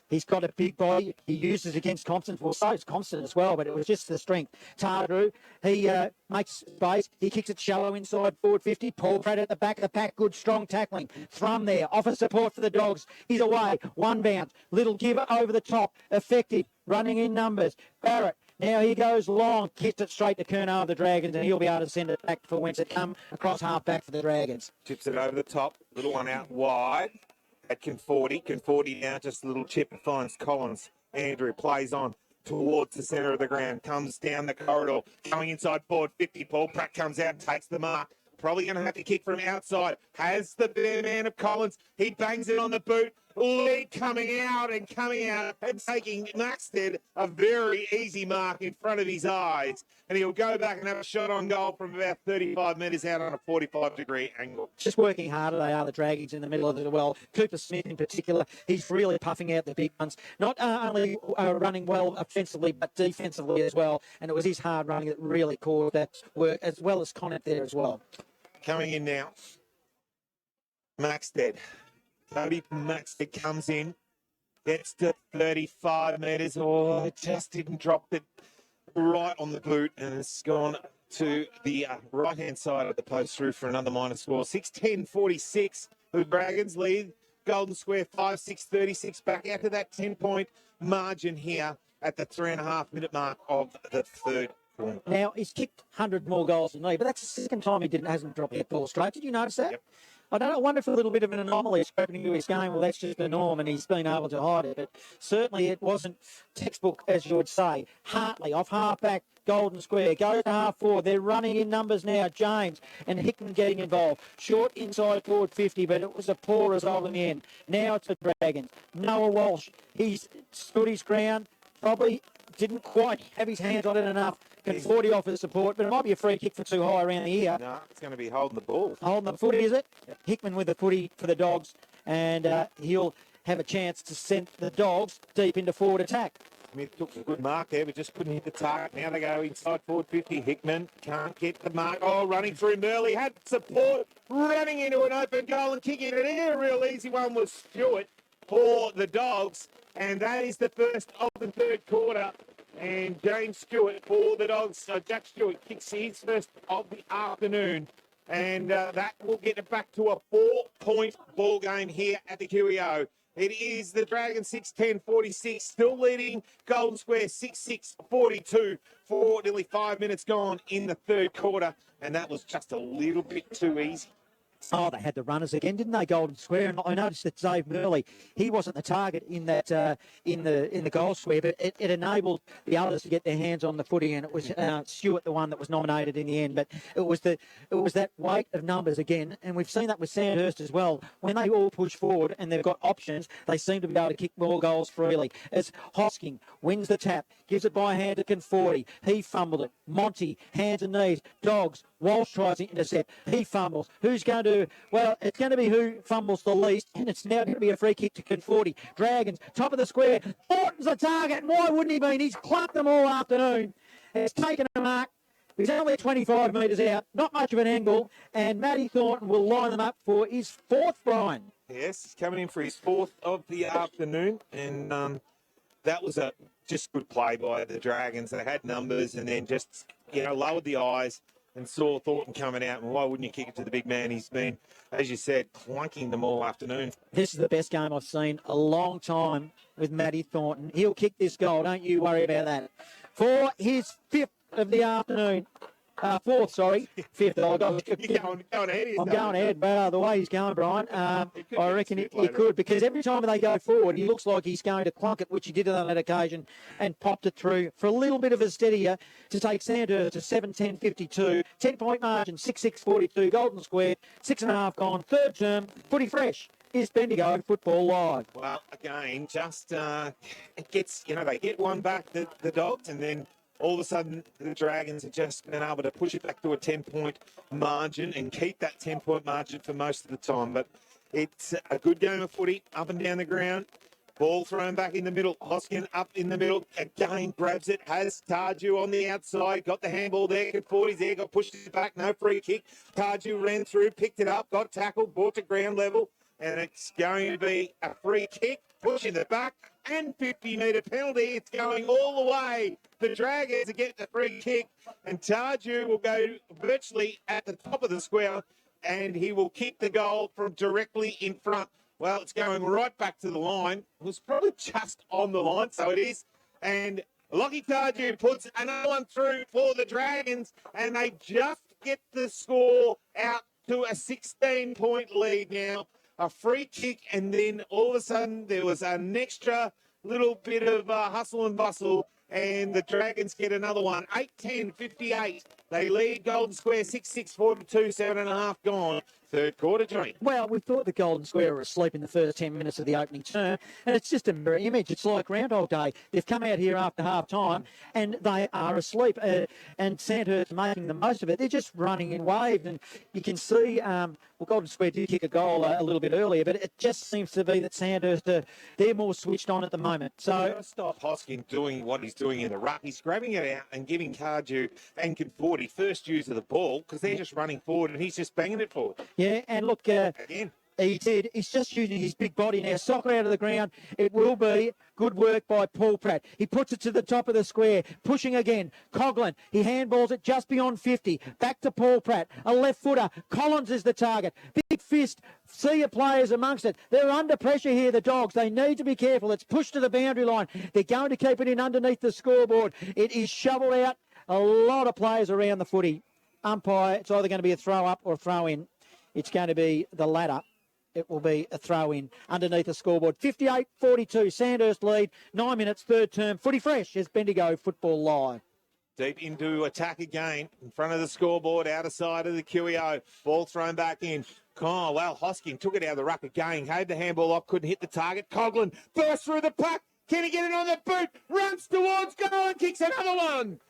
He's got a big body. He uses against Compton. Well, so is Constant as well, but it was just the strength. Tardru, he makes space. He kicks it shallow inside forward 50. Paul Pratt at the back of the pack. Good, strong tackling. Thrum there. Offer support for the Dogs. He's away. One bounce. Little give over the top. Effective. Running in numbers. Barrett. Now he goes long. Kicks it straight to Curnow of the Dragons, and he'll be able to send it back for whence it come across half back for the Dragons. Tips it over the top. Little one out wide. At Conforti now, just a little chip and finds Collins. Andrew plays on towards the centre of the ground, comes down the corridor, going inside forward 50. Paul Pratt comes out and takes the mark. Probably going to have to kick from outside. Has the bare man of Collins. He bangs it on the boot. Lead coming out and taking Maxted a very easy mark in front of his eyes. And he'll go back and have a shot on goal from about 35 metres out on a 45-degree angle. Just working harder, they are, the Dragons in the middle of it as well. Cooper Smith in particular, he's really puffing out the big ones. Not only running well offensively, but defensively as well. And it was his hard running that really caused that work, as well as Connett there as well. Coming in now, Maxted. Cody Maxted comes in, gets to 35 metres. Oh, it just didn't drop it right on the boot, and it's gone to the right-hand side of the post through for another minor score. 6:10:46. The Dragons lead. Golden Square 5:6:36 back out to that 10-point margin here at the 3.5-minute mark of the third quarter. Now, he's kicked 100 more goals than me, but that's the second time he hasn't dropped that ball straight. Did you notice that? Yep. I don't know. I wonder if a little bit of an anomaly is opening to his game. Well, that's just the norm, and he's been able to hide it. But certainly it wasn't textbook, as you would say. Hartley off half-back, Golden Square, goes to half-forward. They're running in numbers now. James and Hickman getting involved. Short inside forward 50, but it was a poor result in the end. Now it's the Dragons. Noah Walsh, he's stood his ground, probably didn't quite have his hands on it enough. Can 40 offers support, but it might be a free kick for too high around the ear. No, it's going to be holding the ball. Holding the footy, is it? Yep. Hickman with the footy for the Dogs, and he'll have a chance to send the Dogs deep into forward attack. Smith took a good mark there, but just couldn't hit the target. Now they go inside forward 50. Hickman can't get the mark. Oh, running through Murley. Had support, running into an open goal and kicking it in. A real easy one was Stewart for the Dogs. And that is the first of the third quarter. And James Stewart for the Dogs. Jack Stewart kicks his first of the afternoon. And that will get it back to a 4-point ball game here at the QEO. It is the Dragons 6:10:46, still leading Golden Square 6:6:42 for nearly 5 minutes gone in the third quarter. And that was just a little bit too easy. Oh, they had the runners again, didn't they, Golden Square? And I noticed that Dave Murley, he wasn't the target in that in the goal square, but it enabled the others to get their hands on the footy, and it was Stewart the one that was nominated in the end. But it was that weight of numbers again, and we've seen that with Sandhurst as well. When they all push forward and they've got options, they seem to be able to kick more goals freely. As Hosking wins the tap, gives it by hand to Conforti. He fumbled it. Monty, hands and knees. Dogs. Walsh tries to intercept. He fumbles. Who's going to... Well, it's going to be who fumbles the least, and it's now going to be a free kick to Conforti. Dragons, top of the square. Thornton's the target, and why wouldn't he be? He's clucked them all afternoon. He's taken a mark. He's only 25 metres out. Not much of an angle, and Matty Thornton will line them up for his fourth, Brian. Yes, he's coming in for his fourth of the afternoon, and that was a just good play by the Dragons. They had numbers and then just, lowered the eyes and saw Thornton coming out. And why wouldn't you kick it to the big man? He's been, as you said, clunking them all afternoon. This is the best game I've seen a long time with Matty Thornton. He'll kick this goal. Don't you worry about that. For his fifth of the afternoon. Fourth, sorry. Fifth. You're going ahead. I'm going ahead. Well, the way he's going, Brian, I reckon he could, because every time they go forward, he looks like he's going to clunk it, which he did on that occasion, and popped it through for a little bit of a steadier to take Sandhurst to 7:10:52. 10-point margin, 6:6:42. Golden Square, 6.5 gone. Third term, footy fresh. Is Bendigo Football Live. Well, again, just it gets, they get one back, the Dogs, and then all of a sudden, the Dragons have just been able to push it back to a 10-point margin and keep that 10-point margin for most of the time. But it's a good game of footy, up and down the ground. Ball thrown back in the middle. Hoskin up in the middle. Again, grabs it. Has Tarju on the outside. Got the handball there. Conforti's there. Got pushed it back. No free kick. Tarju ran through, picked it up, got tackled, brought to ground level. And it's going to be a free kick. Pushing it back. And 50-metre penalty. It's going all the way. The Dragons are getting the free kick, and Tarju will go virtually at the top of the square, and he will kick the goal from directly in front. Well, it's going right back to the line. It was probably just on the line, so it is. And Lockie Tarju puts another one through for the Dragons, and they just get the score out to a 16-point lead now. A free kick, and then all of a sudden there was an extra little bit of hustle and bustle, and the Dragons get another one. 8:10:58. They lead Golden Square 6:6:42, 7.5 gone. Third quarter, Johnny. Well, we thought the Golden Square were asleep in the first 10 minutes of the opening term, and it's just a mirror image. It's like Groundhog Day. They've come out here after half-time, and they are asleep, and Sandhurst making the most of it. They're just running in waves, and you can see, Golden Square did kick a goal a little bit earlier, but it just seems to be that Sandhurst, they're more switched on at the moment. So stop Hoskin doing what he's doing in the ruck. He's grabbing it out and giving Tarju and Conforti first use of the ball, because they're just running forward, and he's just banging it forward. Yeah, and look, again. He did. He's just using his big body now. Soccer out of the ground. It will be good work by Paul Pratt. He puts it to the top of the square. Pushing again. Coughlin. He handballs it just beyond 50. Back to Paul Pratt. A left footer. Collins is the target. Big fist. See your players amongst it. They're under pressure here, the Dogs. They need to be careful. It's pushed to the boundary line. They're going to keep it in underneath the scoreboard. It is shoveled out. A lot of players around the footy. Umpire, it's either going to be a throw up or a throw in. It's going to be the latter. It will be a throw-in underneath the scoreboard. 58-42, Sandhurst lead, 9 minutes, third term. Footy fresh is Bendigo Football Live. Deep into attack again, in front of the scoreboard, outer side of the QEO. Ball thrown back in. Oh, well, Hosking took it out of the ruck again. Gave the handball off, couldn't hit the target. Coughlin burst through the pack. Can he get it on the boot? Runs towards goal and kicks another one.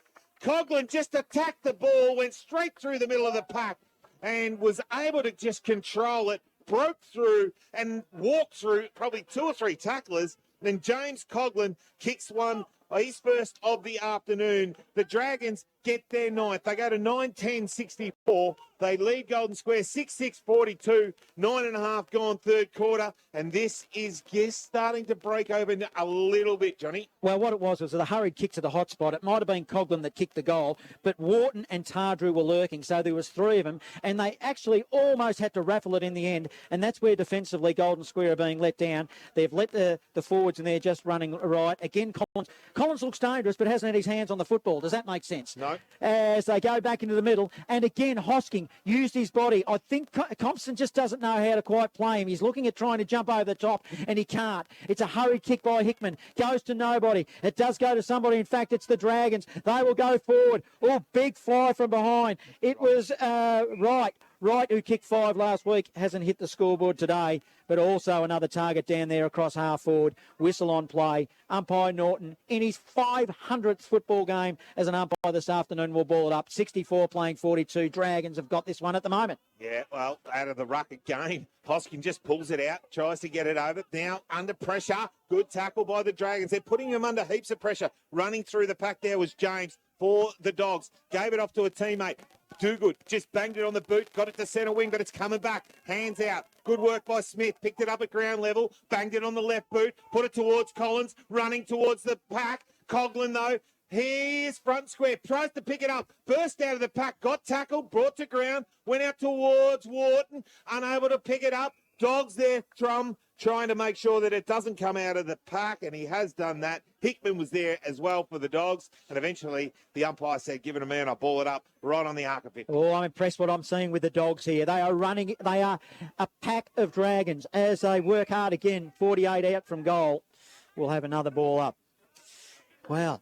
Coughlin just attacked the ball, went straight through the middle of the pack and was able to just control it. Broke through and walked through probably 2 or 3 tacklers. Then James Coughlin kicks one, his first of the afternoon. The Dragons get their 9th. They go to 9-10-64. They lead Golden Square 6-6-42. 9.5 gone third quarter. And this is just starting to break open a little bit, Johnny. Well, what it was a hurried kick to the hot spot. It might have been Coughlin that kicked the goal, but Wharton and Tardrew were lurking, so there was 3 of them, and they actually almost had to raffle it in the end, and that's where defensively Golden Square are being let down. They've let the forwards in there just running right. Again, Collins looks dangerous, but hasn't had his hands on the football. Does that make sense? No. As they go back into the middle, and again, Hosking used his body. I think Compson just doesn't know how to quite play him. He's looking at trying to jump over the top, and he can't. It's a hurried kick by Hickman. Goes to nobody. It does go to somebody. In fact, it's the Dragons. They will go forward. Oh, big fly from behind. It was Wright, who kicked 5 last week, hasn't hit the scoreboard today, but also another target down there across half forward. Whistle on play. Umpire Norton, in his 500th football game as an umpire this afternoon, will ball it up. 64 playing 42. Dragons have got this one at the moment. Yeah, well, out of the ruck again. Hoskin just pulls it out, tries to get it over. Now under pressure. Good tackle by the Dragons. They're putting him under heaps of pressure. Running through the pack there was James for the Dogs. Gave it off to a teammate. Too good. Just banged it on the boot. Got it to centre wing, but it's coming back. Hands out. Good work by Smith. Picked it up at ground level. Banged it on the left boot. Put it towards Collins. Running towards the pack. Coughlin, though. Here's front square. Tries to pick it up. Burst out of the pack. Got tackled. Brought to ground. Went out towards Wharton. Unable to pick it up. Dogs there. Thrum trying to make sure that it doesn't come out of the pack, and he has done that. Hickman was there as well for the Dogs, and eventually the umpire said, give it a man, I'll ball it up right on the arc pit. Oh, I'm impressed what I'm seeing with the Dogs here. They are running. They are a pack of Dragons as they work hard again. 48 out from goal. We'll have another ball up. Wow.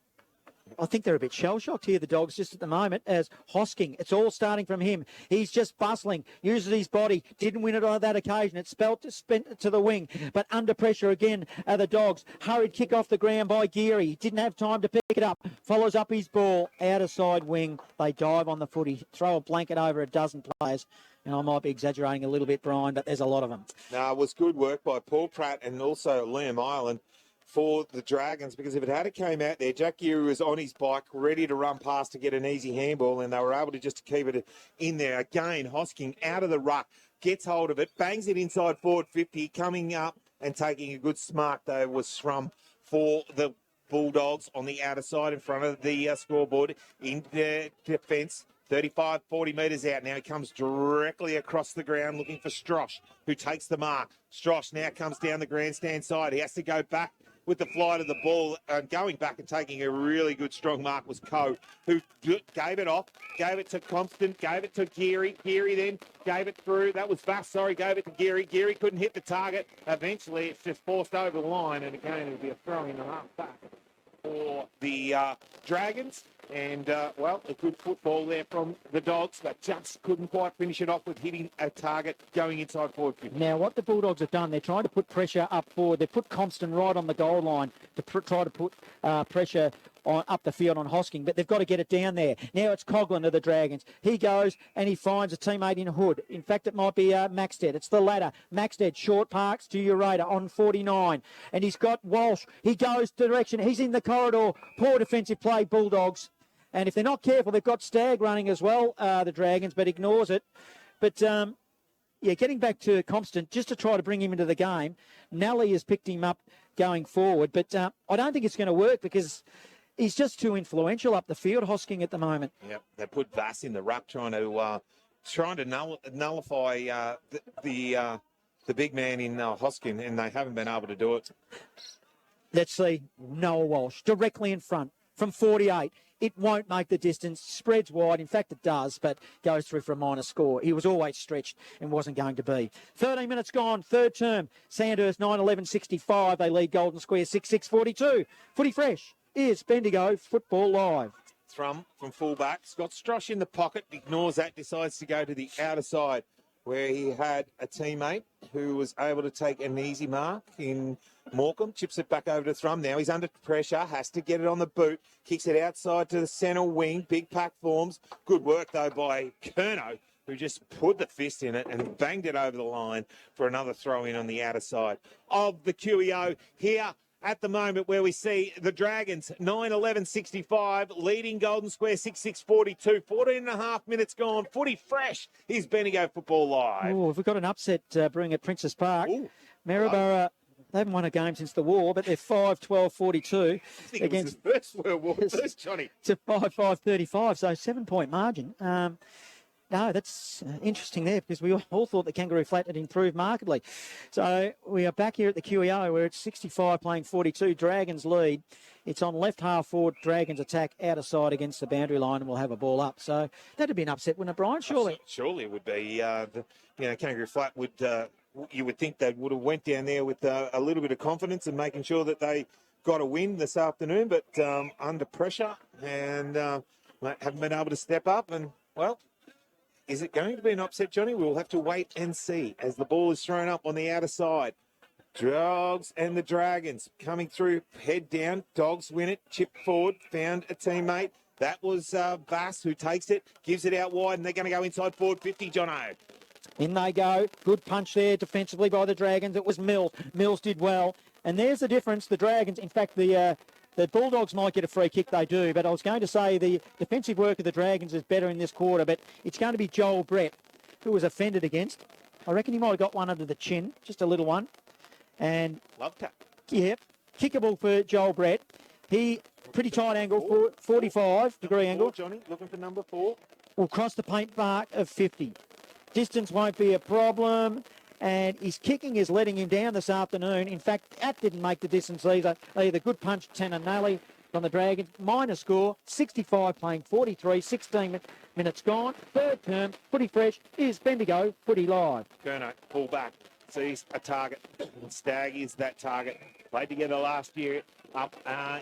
I think they're a bit shell-shocked here, the Dogs, just at the moment, as Hosking, it's all starting from him. He's just bustling, uses his body, didn't win it on that occasion. It's spent to the wing, but under pressure again are the Dogs. Hurried kick off the ground by Geary. Didn't have time to pick it up. Follows up his ball, out of side wing. They dive on the footy, throw a blanket over a dozen players. And I might be exaggerating a little bit, Brian, but there's a lot of them. No, it was good work by Paul Pratt and also Liam Ireland for the Dragons, because if it had came out there, Jack Geary was on his bike, ready to run past to get an easy handball, and they were able to just keep it in there. Again, Hosking out of the ruck, gets hold of it, bangs it inside forward 50, coming up and taking a good smart, though, was Shrum for the Bulldogs on the outer side in front of the scoreboard in the defence. 35, 40 metres out now. He comes directly across the ground looking for Strosh, who takes the mark. Strosh now comes down the grandstand side. He has to go back with the flight of the ball, and going back and taking a really good strong mark was Coe, who gave it off, gave it to Constant, gave it to Geary. Geary then gave it through. That was Vass, gave it to Geary. Geary couldn't hit the target. Eventually, it's just forced over the line, and again, it'll be a throw in the half back for the Dragons. And, a good football there from the Dogs, but just couldn't quite finish it off with hitting a target going inside forward 50. Now, what the Bulldogs have done, they're trying to put pressure up forward. They've put Compton right on the goal line to try to put pressure up the field on Hosking, but they've got to get it down there. Now it's Coughlin of the Dragons. He goes and he finds a teammate in Hood. In fact, it might be Maxted. It's the ladder. Maxted, short parks to Ureta on 49. And he's got Walsh. He goes direction. He's in the corridor. Poor defensive play, Bulldogs. And if they're not careful, they've got Stagg running as well, the Dragons, but ignores it. But getting back to Compston just to try to bring him into the game. Nally has picked him up going forward, but I don't think it's going to work because he's just too influential up the field, Hosking, at the moment. Yep, they put Vass in the ruck trying to nullify the big man in Hoskin, and they haven't been able to do it. Let's see, Noah Walsh directly in front from 48. It won't make the distance, spreads wide. In fact, it does, but goes through for a minor score. He was always stretched and wasn't going to be. 13 minutes gone, third term. Sandhurst 9-11-65. They lead Golden Square 6-6-42. Footy fresh is Bendigo Football Live. Thrum from fullback. Scott Strosh in the pocket, ignores that, decides to go to the outer side where he had a teammate who was able to take an easy mark in Morecambe. Chips it back over to Thrum. Now he's under pressure, has to get it on the boot, kicks it outside to the centre wing. Big pack forms. Good work, though, by Kerno, who just put the fist in it and banged it over the line for another throw-in on the outer side of the QEO here at the moment, where we see the Dragons 9-11-65 leading Golden Square 6-6-42. 14 and a half minutes gone. Footy fresh is Bendigo Football Live. Oh, we've got an upset brewing at Princess Park. Ooh. Maryborough, they haven't won a game since the war, but they're 5-12-42 against. It was the First World War, first, Johnny. To 5-5-35, so 7-point margin. No, that's interesting there because we all thought the Kangaroo Flat had improved markedly. So we are back here at the QEO where it's 65 playing 42. Dragons lead. It's on left half forward. Dragons attack out of side against the boundary line and we'll have a ball up. So that'd be an upset, wouldn't it, Brian? Surely. Surely it would be. Kangaroo Flat would. You would think they would have went down there with a little bit of confidence and making sure that they got a win this afternoon, but under pressure and haven't been able to step up. And well. Is it going to be an upset, Johnny? We'll have to wait and see as the ball is thrown up on the outer side. Dogs and the Dragons coming through, head down. Dogs win it, chip forward, found a teammate. That was Bass who takes it, gives it out wide, and they're going to go inside forward 50, Jono. In they go. Good punch there defensively by the Dragons. It was Mills. Mills did well. And there's the difference. The Dragons, in fact, the Bulldogs might get a free kick, they do, but I was going to say the defensive work of the Dragons is better in this quarter, but it's going to be Joel Brett, who was offended against. I reckon he might have got one under the chin, just a little one. And love tap. Yeah, kickable for Joel Brett. He, pretty tight angle, 45-degree angle. Johnny, looking for number 4. Will cross the paint mark of 50. Distance won't be a problem. And his kicking is letting him down this afternoon. In fact, that didn't make the distance either. Good punch, Tanner Nally from the Dragons. Minor score, 65 playing 43, 16 minutes gone. Third term, footy fresh is Bendigo Footy Live. Kerno, pull back, sees a target. Stagg is that target. Played together last year up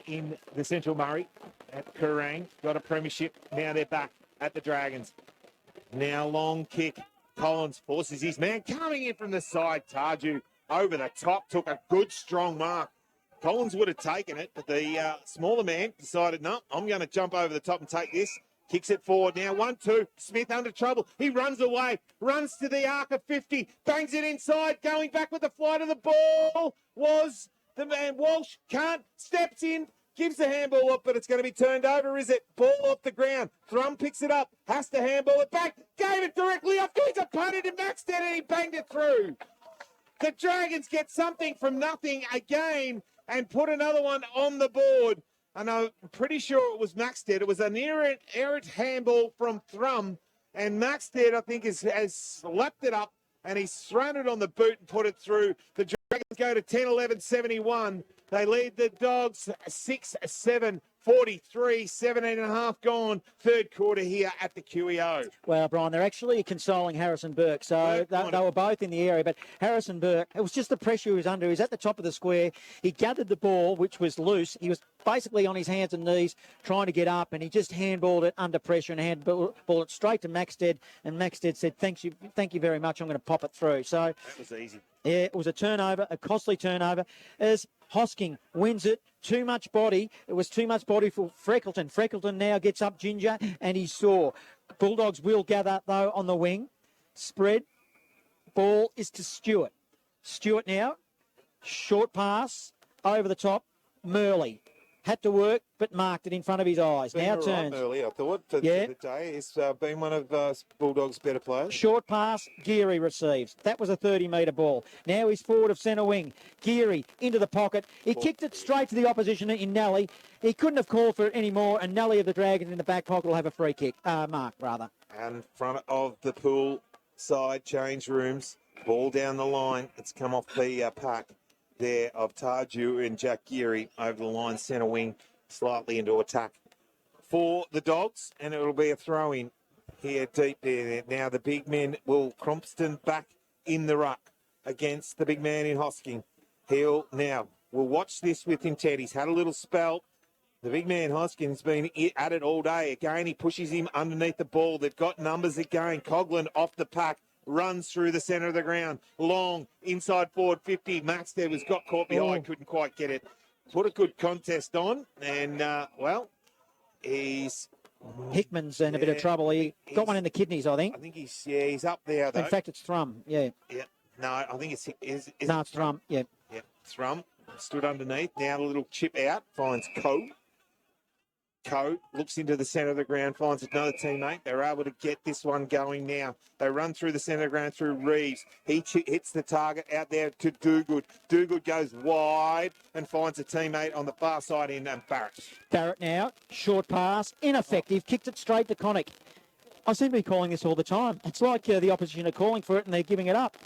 in the Central Murray at Kerrang. Got a premiership. Now they're back at the Dragons. Now long kick. Collins forces his man coming in from the side. Tarju over the top, took a good strong mark. Collins would have taken it, but the smaller man decided, no, I'm going to jump over the top and take this. Kicks it forward now, 1-2. Smith under trouble. He runs away, runs to the arc of 50, bangs it inside, going back with the flight of the ball was the man. Walsh can't, steps in, gives the handball up, but it's going to be turned over, is it? Ball off the ground. Thrum picks it up, has to handball it back, gave it directly off. He's a punted to Maxted and he banged it through. The Dragons get something from nothing again and put another one on the board. And I'm pretty sure it was Maxted. It was an errant handball from Thrum. And Maxted, I think, has slapped it up and he's thrown it on the boot and put it through. The Dragons go to 10-11-71. They lead the Dogs 6-7-43, 17 and a half gone. Third quarter here at the QEO. Well, Brian, they're actually consoling Harrison Burke. So they were both in the area. But Harrison Burke, it was just the pressure he was under. He was at the top of the square. He gathered the ball, which was loose. He was basically on his hands and knees trying to get up, and he just handballed it under pressure and handballed it straight to Maxted. And Maxted said, thank you very much. I'm going to pop it through. So that was easy. Yeah, it was a turnover, a costly turnover, as Hosking wins it. Too much body. It was too much body for Freckleton. Freckleton now gets up Ginger, and he's sore. Bulldogs will gather, though, on the wing. Spread. Ball is to Stewart. Stewart now. Short pass. Over the top. Murley. had to work, but marked it in front of his eyes. Been Now all right turns. early, I thought, for Yeah. the day. He's been one of Bulldogs' better players. Short pass, Geary receives. That was a 30-metre ball. Now he's forward of centre wing. Geary into the pocket. He kicked it straight to the opposition in Nelly. He couldn't have called for it anymore, and Nelly of the Dragons in the back pocket will have a free kick. Mark, rather. And in front of the pool side change rooms, ball down the line. It's come off the pack there of Tarju and Jack Geary over the line, centre wing, slightly into attack for the Dogs, and it'll be a throw-in here deep there. Now the big men will Crompston back in the ruck against the big man in Hosking. We'll watch this with intent. He's had a little spell. The big man Hoskins been at it all day. Again, he pushes him underneath the ball. They've got numbers again. Coughlin off the pack, runs through the centre of the ground. Long, inside forward 50. Max there was got caught behind, couldn't quite get it. Put a good contest on, and, he's... Hickman's in a bit of trouble. He got one in the kidneys, I think. I think he's up there, though. In fact, it's Thrum, yeah. Yeah. No, I think it's... No, it's Thrum, yeah. Yeah, Thrum stood underneath. Now a little chip out, finds Coe. Coe looks into the centre of the ground, finds another teammate. They're able to get this one going now. They run through the centre of the ground through Reeves. He hits the target out there to Dogood. Dogood goes wide and finds a teammate on the far side in Barrett. Barrett now, short pass, ineffective, kicked it straight to Connick. I seem to be calling this all the time. It's like the opposition are calling for it and they're giving it up.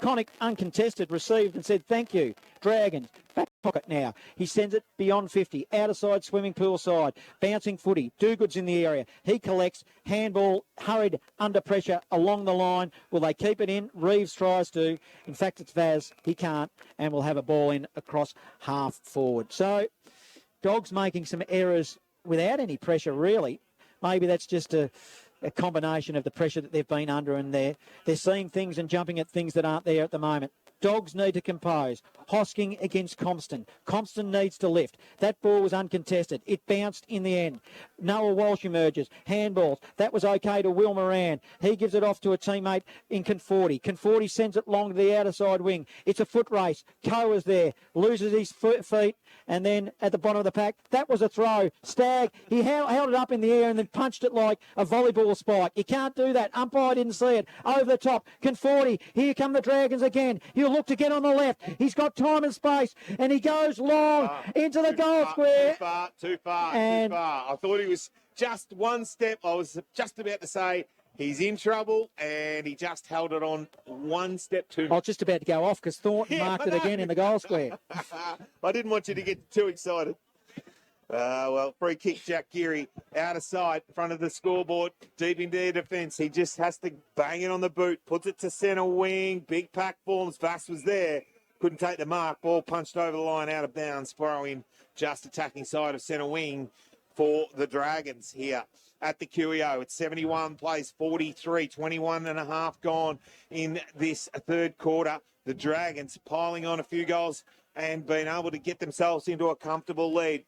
Connick, uncontested, received and said, thank you. Dragons, back pocket now. He sends it beyond 50, outer side, swimming pool side, bouncing footy. Dogood's in the area. He collects, handball, hurried under pressure along the line. Will they keep it in? Reeves tries to. In fact, it's Vaz. He can't, and will have a ball in across half forward. So, Dogs making some errors without any pressure, really. Maybe that's just a combination of the pressure that they've been under, and they're seeing things and jumping at things that aren't there at the moment. Dogs need to compose. Hosking against Compston. Compston needs to lift. That ball was uncontested. It bounced in the end. Noah Walsh emerges. Handballs. That was okay to Will Moran. He gives it off to a teammate in Conforti. Conforti sends it long to the outer side wing. It's a foot race. Coe is there. Loses his feet. And then at the bottom of the pack, that was a throw. Stagg, he held it up in the air and then punched it like a volleyball spike. You can't do that. Umpire didn't see it. Over the top. Conforti. Here come the Dragons again. He'll look to get on the left. He's got time and space, and he goes long into the goal square. Too far. I thought he was just one step. I was just about to say he's in trouble, and he just held it on one step too. I was just about to go off because Thornton marked it again in the goal square. I didn't want you to get too excited. Free kick, Jack Geary, out of sight, in front of the scoreboard, deep into their defence. He just has to bang it on the boot, puts it to centre wing, big pack forms. Vass was there, couldn't take the mark. Ball punched over the line, out of bounds. Throw in just attacking side of centre wing for the Dragons here at the QEO. It's 71, plays 43, 21 and a half gone in this third quarter. The Dragons piling on a few goals and being able to get themselves into a comfortable lead.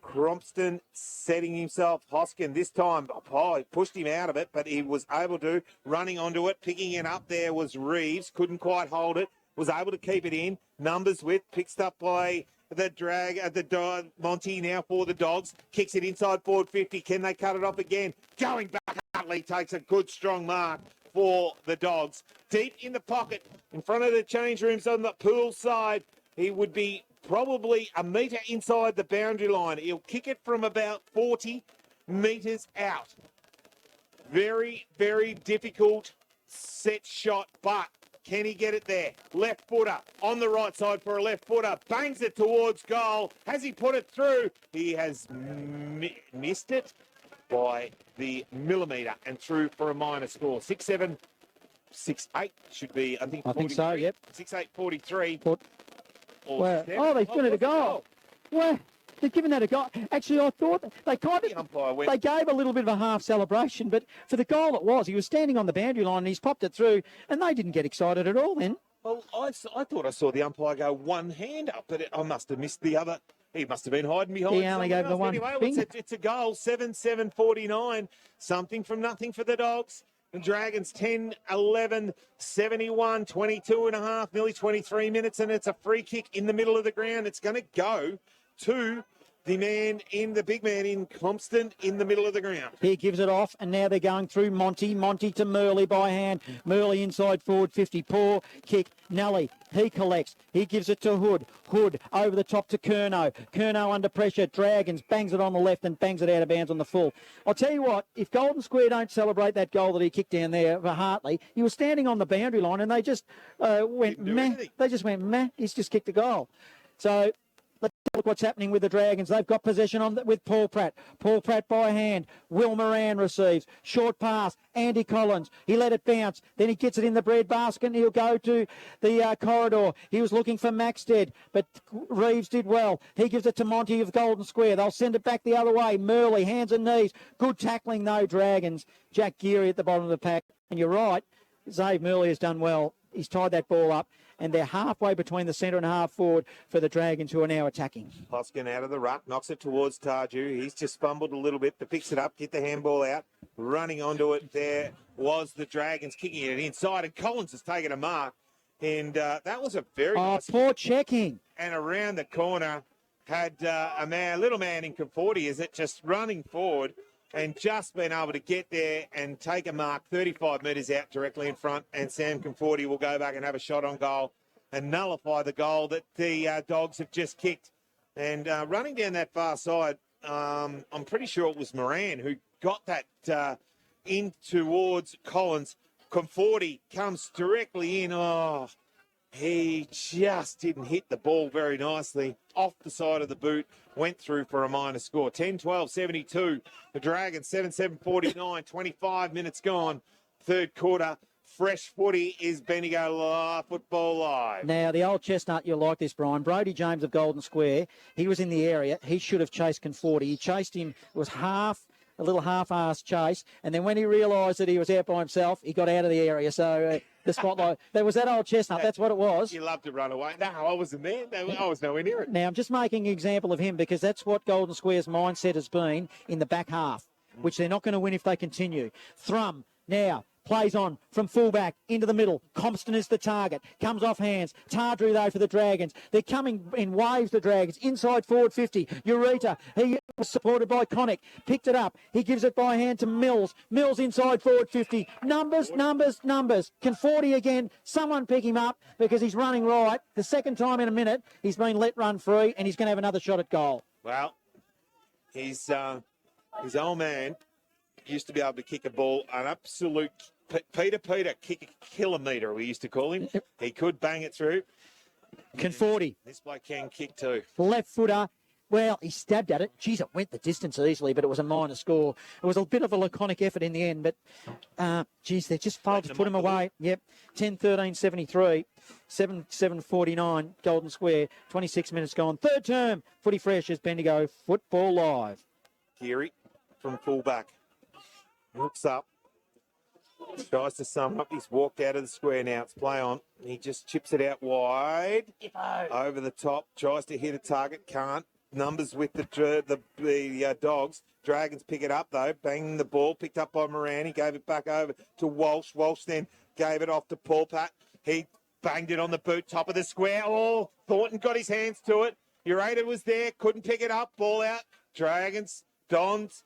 Crompston setting himself. Hoskin this time, he pushed him out of it, but he was able to. Running onto it, picking it up there was Reeves. Couldn't quite hold it. Was able to keep it in. Numbers with, picked up by the Monty now for the Dogs. Kicks it inside forward 50. Can they cut it off again? Going back, Hartley takes a good strong mark for the Dogs. Deep in the pocket, in front of the change rooms on the pool side. He would be probably a metre inside the boundary line. He'll kick it from about 40 metres out. Very, very difficult set shot, but can he get it there? Left footer on the right side for a left footer. Bangs it towards goal. Has he put it through? He has missed it by the millimetre and through for a minor score. 6-7, 6-8 should be, I think so, yep. 6-8, 43. Well, they've given it a goal. Well, they've given that a goal. Actually, I thought they they gave a little bit of a half celebration, but for the goal it was, he was standing on the boundary line and he's popped it through, and they didn't get excited at all then. Well, I thought I saw the umpire go one hand up, but I must have missed the other. He must have been hiding behind. He only gave the one finger. It's a goal, 7-7, 49. Something from nothing for the Dogs. The Dragons 10, 11, 71, 22 and a half, nearly 23 minutes, and it's a free kick in the middle of the ground. It's going to go to the big man in Compston in the middle of the ground. He gives it off, and now they're going through Monty. Monty to Murley by hand. Murley inside forward 50. Poor kick. Nelly, he collects. He gives it to Hood. Hood over the top to Curnow. Curnow under pressure. Dragons bangs it on the left and bangs it out of bounds on the full. I'll tell you what, if Golden Square don't celebrate that goal that he kicked down there for Hartley, he was standing on the boundary line and they just went meh. Anything. They just went meh. He's just kicked a goal. So let's look what's happening with the Dragons. They've got possession with Paul Pratt. Paul Pratt by hand. Will Moran receives. Short pass. Andy Collins. He let it bounce. Then he gets it in the bread basket and he'll go to the corridor. He was looking for Maxted, but Reeves did well. He gives it to Monty of Golden Square. They'll send it back the other way. Murley, hands and knees. Good tackling though, Dragons. Jack Geary at the bottom of the pack. And you're right, Zave Murley has done well. He's tied that ball up, and they're halfway between the centre and half forward for the Dragons, who are now attacking. Hoskin out of the ruck, knocks it towards Tarju. He's just fumbled a little bit, but picks it up, get the handball out. Running onto it, there was the Dragons kicking it inside, and Collins has taken a mark. And that was a very nice... poor checking. And around the corner had a little man in Conforti, is it, just running forward and just been able to get there and take a mark 35 metres out directly in front, and Sam Conforti will go back and have a shot on goal and nullify the goal that the Dogs have just kicked. And running down that far side, I'm pretty sure it was Moran who got that in towards Collins. Conforti comes directly in. Oh, he just didn't hit the ball very nicely. Off the side of the boot, went through for a minor score. 10-12, 72. The Dragons, 7-7, 49. 25 minutes gone. Third quarter. Fresh footy is Bendigo Live, Football Live. Now, the old chestnut, you'll like this, Brian. Brody James of Golden Square, he was in the area. He should have chased Conforti. He chased him. It was a little half-assed chase. And then when he realised that he was out by himself, he got out of the area. So the spotlight, there was that old chestnut. That's what it was. You love to run away. No, I wasn't there. I was nowhere near it. Now, I'm just making an example of him because that's what Golden Square's mindset has been in the back half, which they're not going to win if they continue. Thrum, now, plays on from fullback into the middle. Compston is the target. Comes off hands. Tardrew, though, for the Dragons. They're coming in waves, the Dragons. Inside forward 50. Ureta. He was supported by Connick. Picked it up. He gives it by hand to Mills. Mills inside forward 50. Numbers. Conforti again. Someone pick him up because he's running right. The second time in a minute, he's been let run free and he's going to have another shot at goal. Well, his old man used to be able to kick a ball, an absolute Peter, kick a kilometre, we used to call him. He could bang it through. Conforti. This bloke can kick too. Left footer. Well, he stabbed at it. Geez, it went the distance easily, but it was a minor score. It was a bit of a laconic effort in the end, but, they just failed to put him away. Yep, 10-13, 73, 7-7, 49, Golden Square, 26 minutes gone. Third term, Footy Fresh as Bendigo Football Live. Geary from fullback. Looks up. Tries to sum up. He's walked out of the square now. It's play on. He just chips it out wide. Over the top. Tries to hit a target. Can't. Numbers with the Dogs. Dragons pick it up, though. Banging the ball. Picked up by Moran. He gave it back over to Walsh. Walsh then gave it off to Paul Pat. He banged it on the boot. Top of the square. Oh, Thornton got his hands to it. Ureta was there. Couldn't pick it up. Ball out. Dragons. Dogs.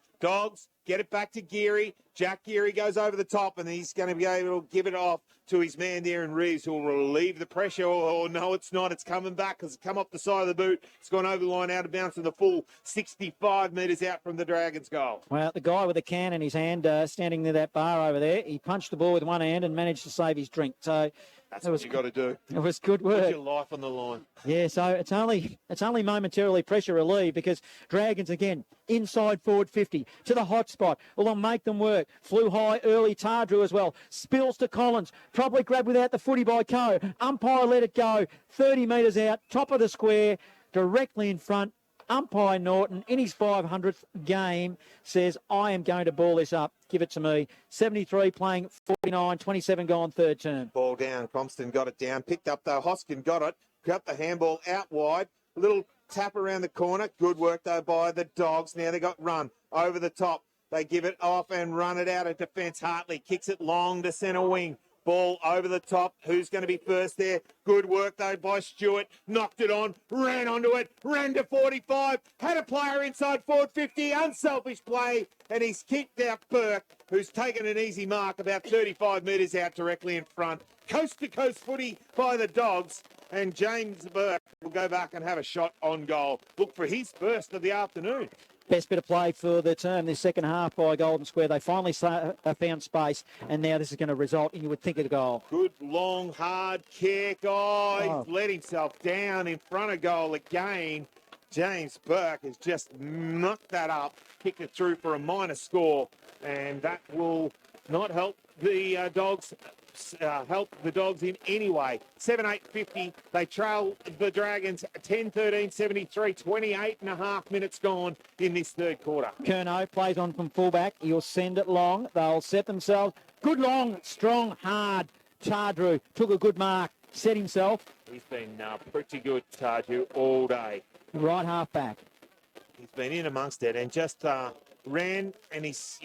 Get it back to Geary. Jack Geary goes over the top, and he's going to be able to give it off to his man there in Reeves, who will relieve the pressure. Oh, no, it's not. It's coming back because it's come off the side of the boot. It's gone over the line, out of bounds to the full 65 metres out from the Dragons' goal. Well, the guy with the can in his hand, standing near that bar over there, he punched the ball with one hand and managed to save his drink. So that's what you've got to do. It was good work. Put your life on the line. Yeah, so it's only momentarily pressure relieved because Dragons again inside forward 50 to the hot spot. Well, they'll make them work. Flew high early. Tardrew as well. Spills to Collins. Probably grabbed without the footy by Coe. Umpire let it go. 30 metres out. Top of the square. Directly in front. Umpire Norton, in his 500th game, says, I am going to ball this up. Give it to me. 73 playing 49, 27 gone third term. Ball down. Compston got it down. Picked up, though. Hoskin got it. Got the handball out wide. Little tap around the corner. Good work, though, by the Dogs. Now they got run over the top. They give it off and run it out of defence. Hartley kicks it long to centre wing. Ball over the top. Who's going to be first there? Good work, though, by Stewart. Knocked it on, ran onto it, ran to 45, had a player inside forward 50, unselfish play, and he's kicked out Burke, who's taken an easy mark about 35 metres out directly in front. Coast-to-coast footy by the Dogs, and James Burke will go back and have a shot on goal. Look for his first of the afternoon. Best bit of play for the term this second half by Golden Square. They finally found space, and now this is going to result in, you would think, a goal. Good, long, hard kick. Oh, he's let himself down in front of goal again. James Burke has just knocked that up, kicked it through for a minor score, and that will not help the Dogs. Help the Dogs in any way. 7-8-50. They trail the Dragons 10-13-73. 28 and a half minutes gone in this third quarter. Curnow plays on from fullback. He'll send it long. They'll set themselves. Good long, strong, hard. Tardrew took a good mark, set himself. He's been pretty good, Tardrew, all day. Right half back. He's been in amongst it and just ran, and he's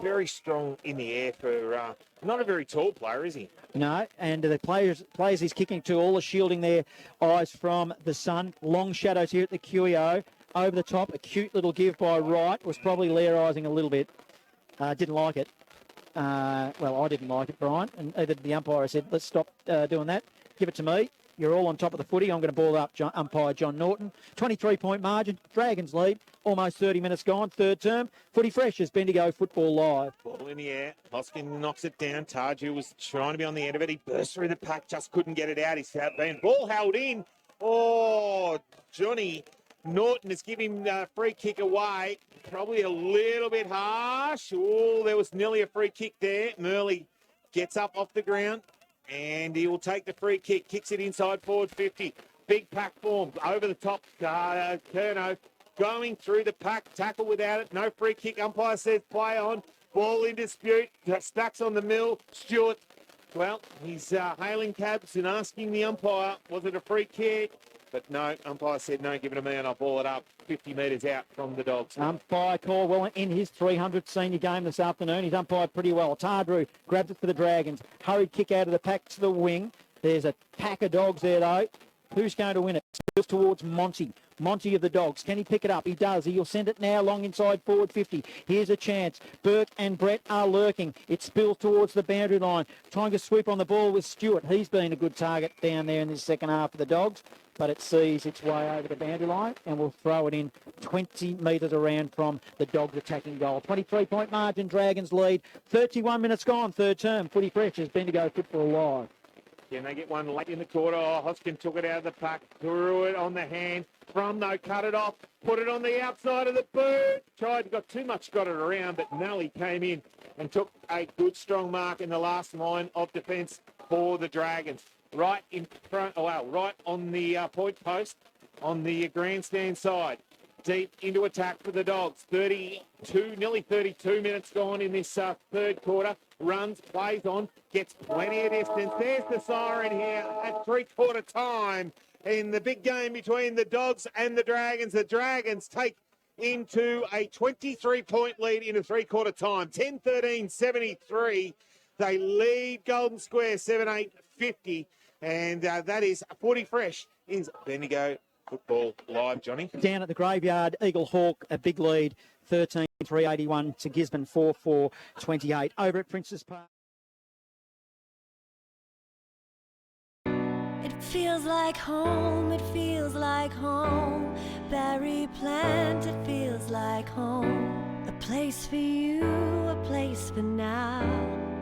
very strong in the air for not a very tall player, is he? No, and the players he's kicking to, all the shielding their eyes from the sun. Long shadows here at the QEO. Over the top, a cute little give by Wright. Was probably lairising a little bit. Didn't like it. Well, I didn't like it, Brian. And either the umpire said, let's stop doing that. Give it to me. You're all on top of the footy. I'm going to ball up umpire John Norton. 23-point margin. Dragons lead. Almost 30 minutes gone. Third term. Footy fresh as Bendigo Football Live. Ball in the air. Hoskin knocks it down. Tarju was trying to be on the end of it. He burst through the pack. Just couldn't get it out. He's been ball held in. Oh, Johnny Norton is giving a free kick away. Probably a little bit harsh. Oh, there was nearly a free kick there. Murley gets up off the ground. And he will take the free kick, kicks it inside forward 50. Big pack form over the top. Curnow going through the pack, tackle without it. No free kick. Umpire says play on. Ball in dispute. Stacks on the mill. Stewart, well, he's hailing cabs and asking the umpire, was it a free kick? But no, umpire said no, give it to me and I'll ball it up 50 metres out from the Dogs. Umpire Caldwell in his 300th senior game this afternoon. He's umpired pretty well. Tardrew grabs it for the Dragons. Hurried kick out of the pack to the wing. There's a pack of Dogs there, though. Who's going to win it? Spills towards Monty. Monty of the Dogs. Can he pick it up? He does. He'll send it now long inside forward 50. Here's a chance. Burke and Brett are lurking. It spills towards the boundary line. Trying to sweep on the ball with Stewart. He's been a good target down there in this second half for the Dogs, but it sees its way over the boundary line and will throw it in 20 metres around from the Dogs' attacking goal. 23-point margin, Dragons lead. 31 minutes gone, third term. Footy fresh as Bendigo Football Live. Can they get one late in the quarter? Oh, Hoskin took it out of the pack, threw it on the hand. From, though, cut it off, put it on the outside of the boot. Got it around, but Nally came in and took a good, strong mark in the last line of defence for the Dragons. Right in front, right on the point post on the grandstand side. Deep into attack for the Dogs. Nearly 32 minutes gone in this third quarter. Runs, plays on, gets plenty of distance. There's the siren here at three-quarter time in the big game between the Dogs and the Dragons. The Dragons take into a 23-point lead in a three-quarter time. 10-13-73. They lead Golden Square 7-8-50. And that is 40 fresh is Bendigo Football Live, Johnny. Down at the graveyard, Eagle Hawk, a big lead, 13-381 to Gisborne, 4-4-28. Over at Princess Park. It feels like home, it feels like home. Berry plant, it feels like home. A place for you, a place for now.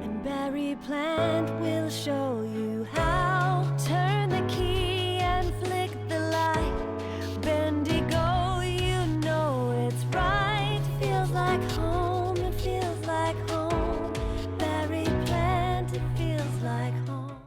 And Berry plant will show you how. Turn the key and flick the light. Bendigo, you know it's right. Feels like home, it feels like home. Berry plant, it feels like home.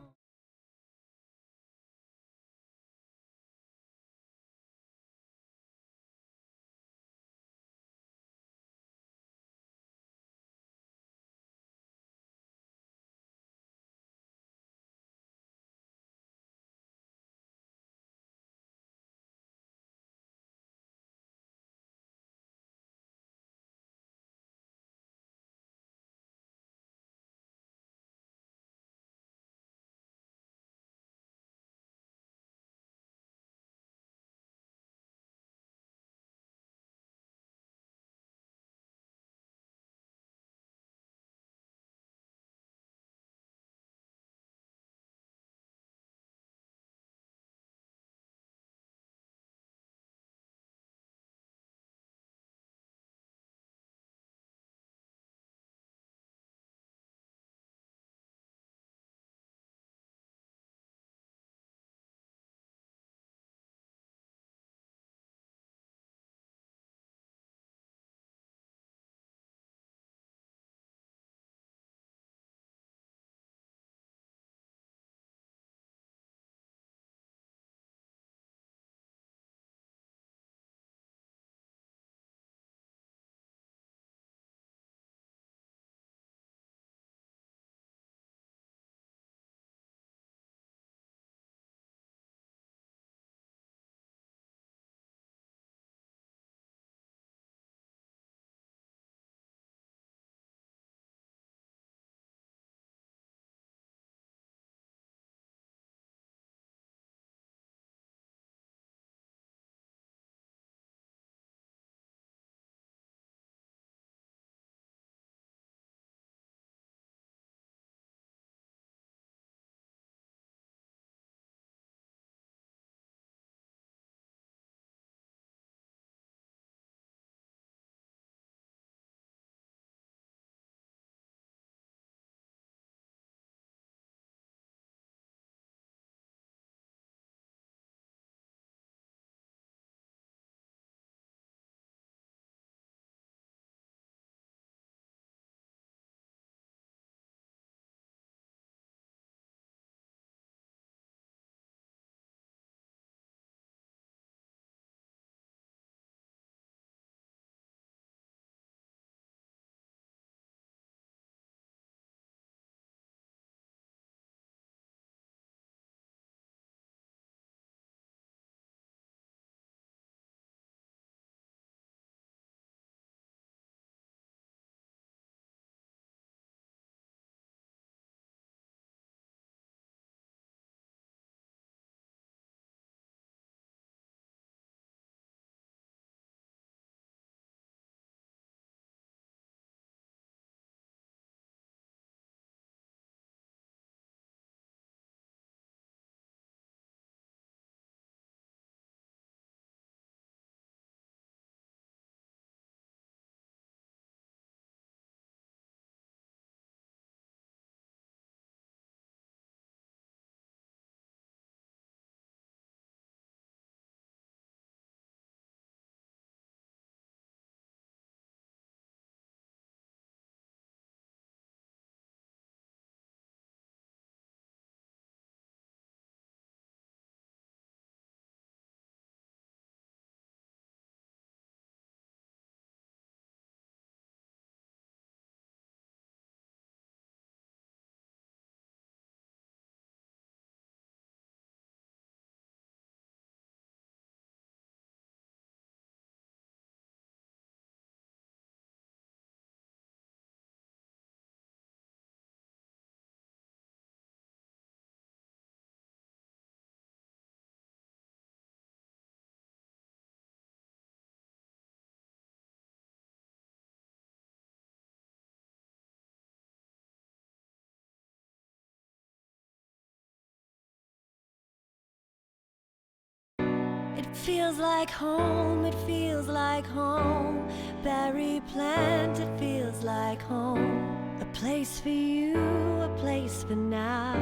feels like home, it feels like home. Berry plant, it feels like home. A place for you, a place for now.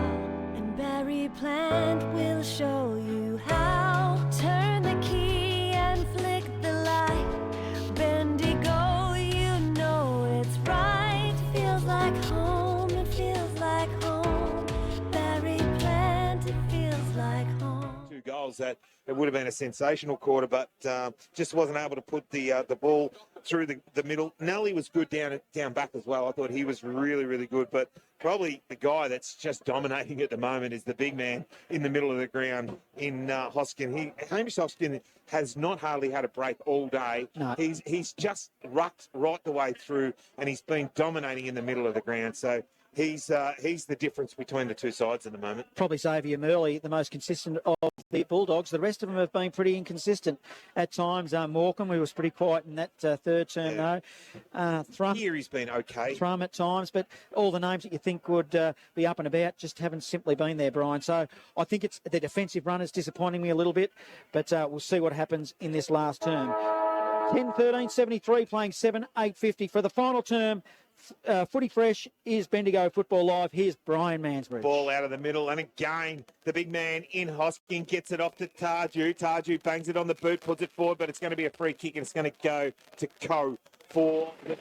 And Berry plant will show you how. Turn the key and flick the light. Bendigo, you know it's right. Feels like home, it feels like home. Berry plant, it feels like home. 2 goals. That it would have been a sensational quarter, but just wasn't able to put the ball through the middle. Nelly was good down back as well. I thought he was really, really good, but probably the guy that's just dominating at the moment is the big man in the middle of the ground in Hoskin. Hamish Hoskin has not hardly had a break all day. No. He's just rucked right the way through, and he's been dominating in the middle of the ground. So he's the difference between the two sides at the moment. Probably Xavier Murley, the most consistent of the Bulldogs. The rest of them have been pretty inconsistent at times. Morecambe, who was pretty quiet in that third term, though. Thrum, Here he's been okay. Thrum at times, but all the names that you think would be up and about just haven't simply been there, Brian. So I think it's the defensive run is disappointing me a little bit, but we'll see what happens in this last term. 10-13-73 playing 7-8-50 for the final term. Footy Fresh is Bendigo Football Live. Here's Brian Mansbridge. Ball out of the middle, and again, the big man in Hoskin gets it off to Tarju. Tarju bangs it on the boot, puts it forward, but it's going to be a free kick, and it's going to go to Co for the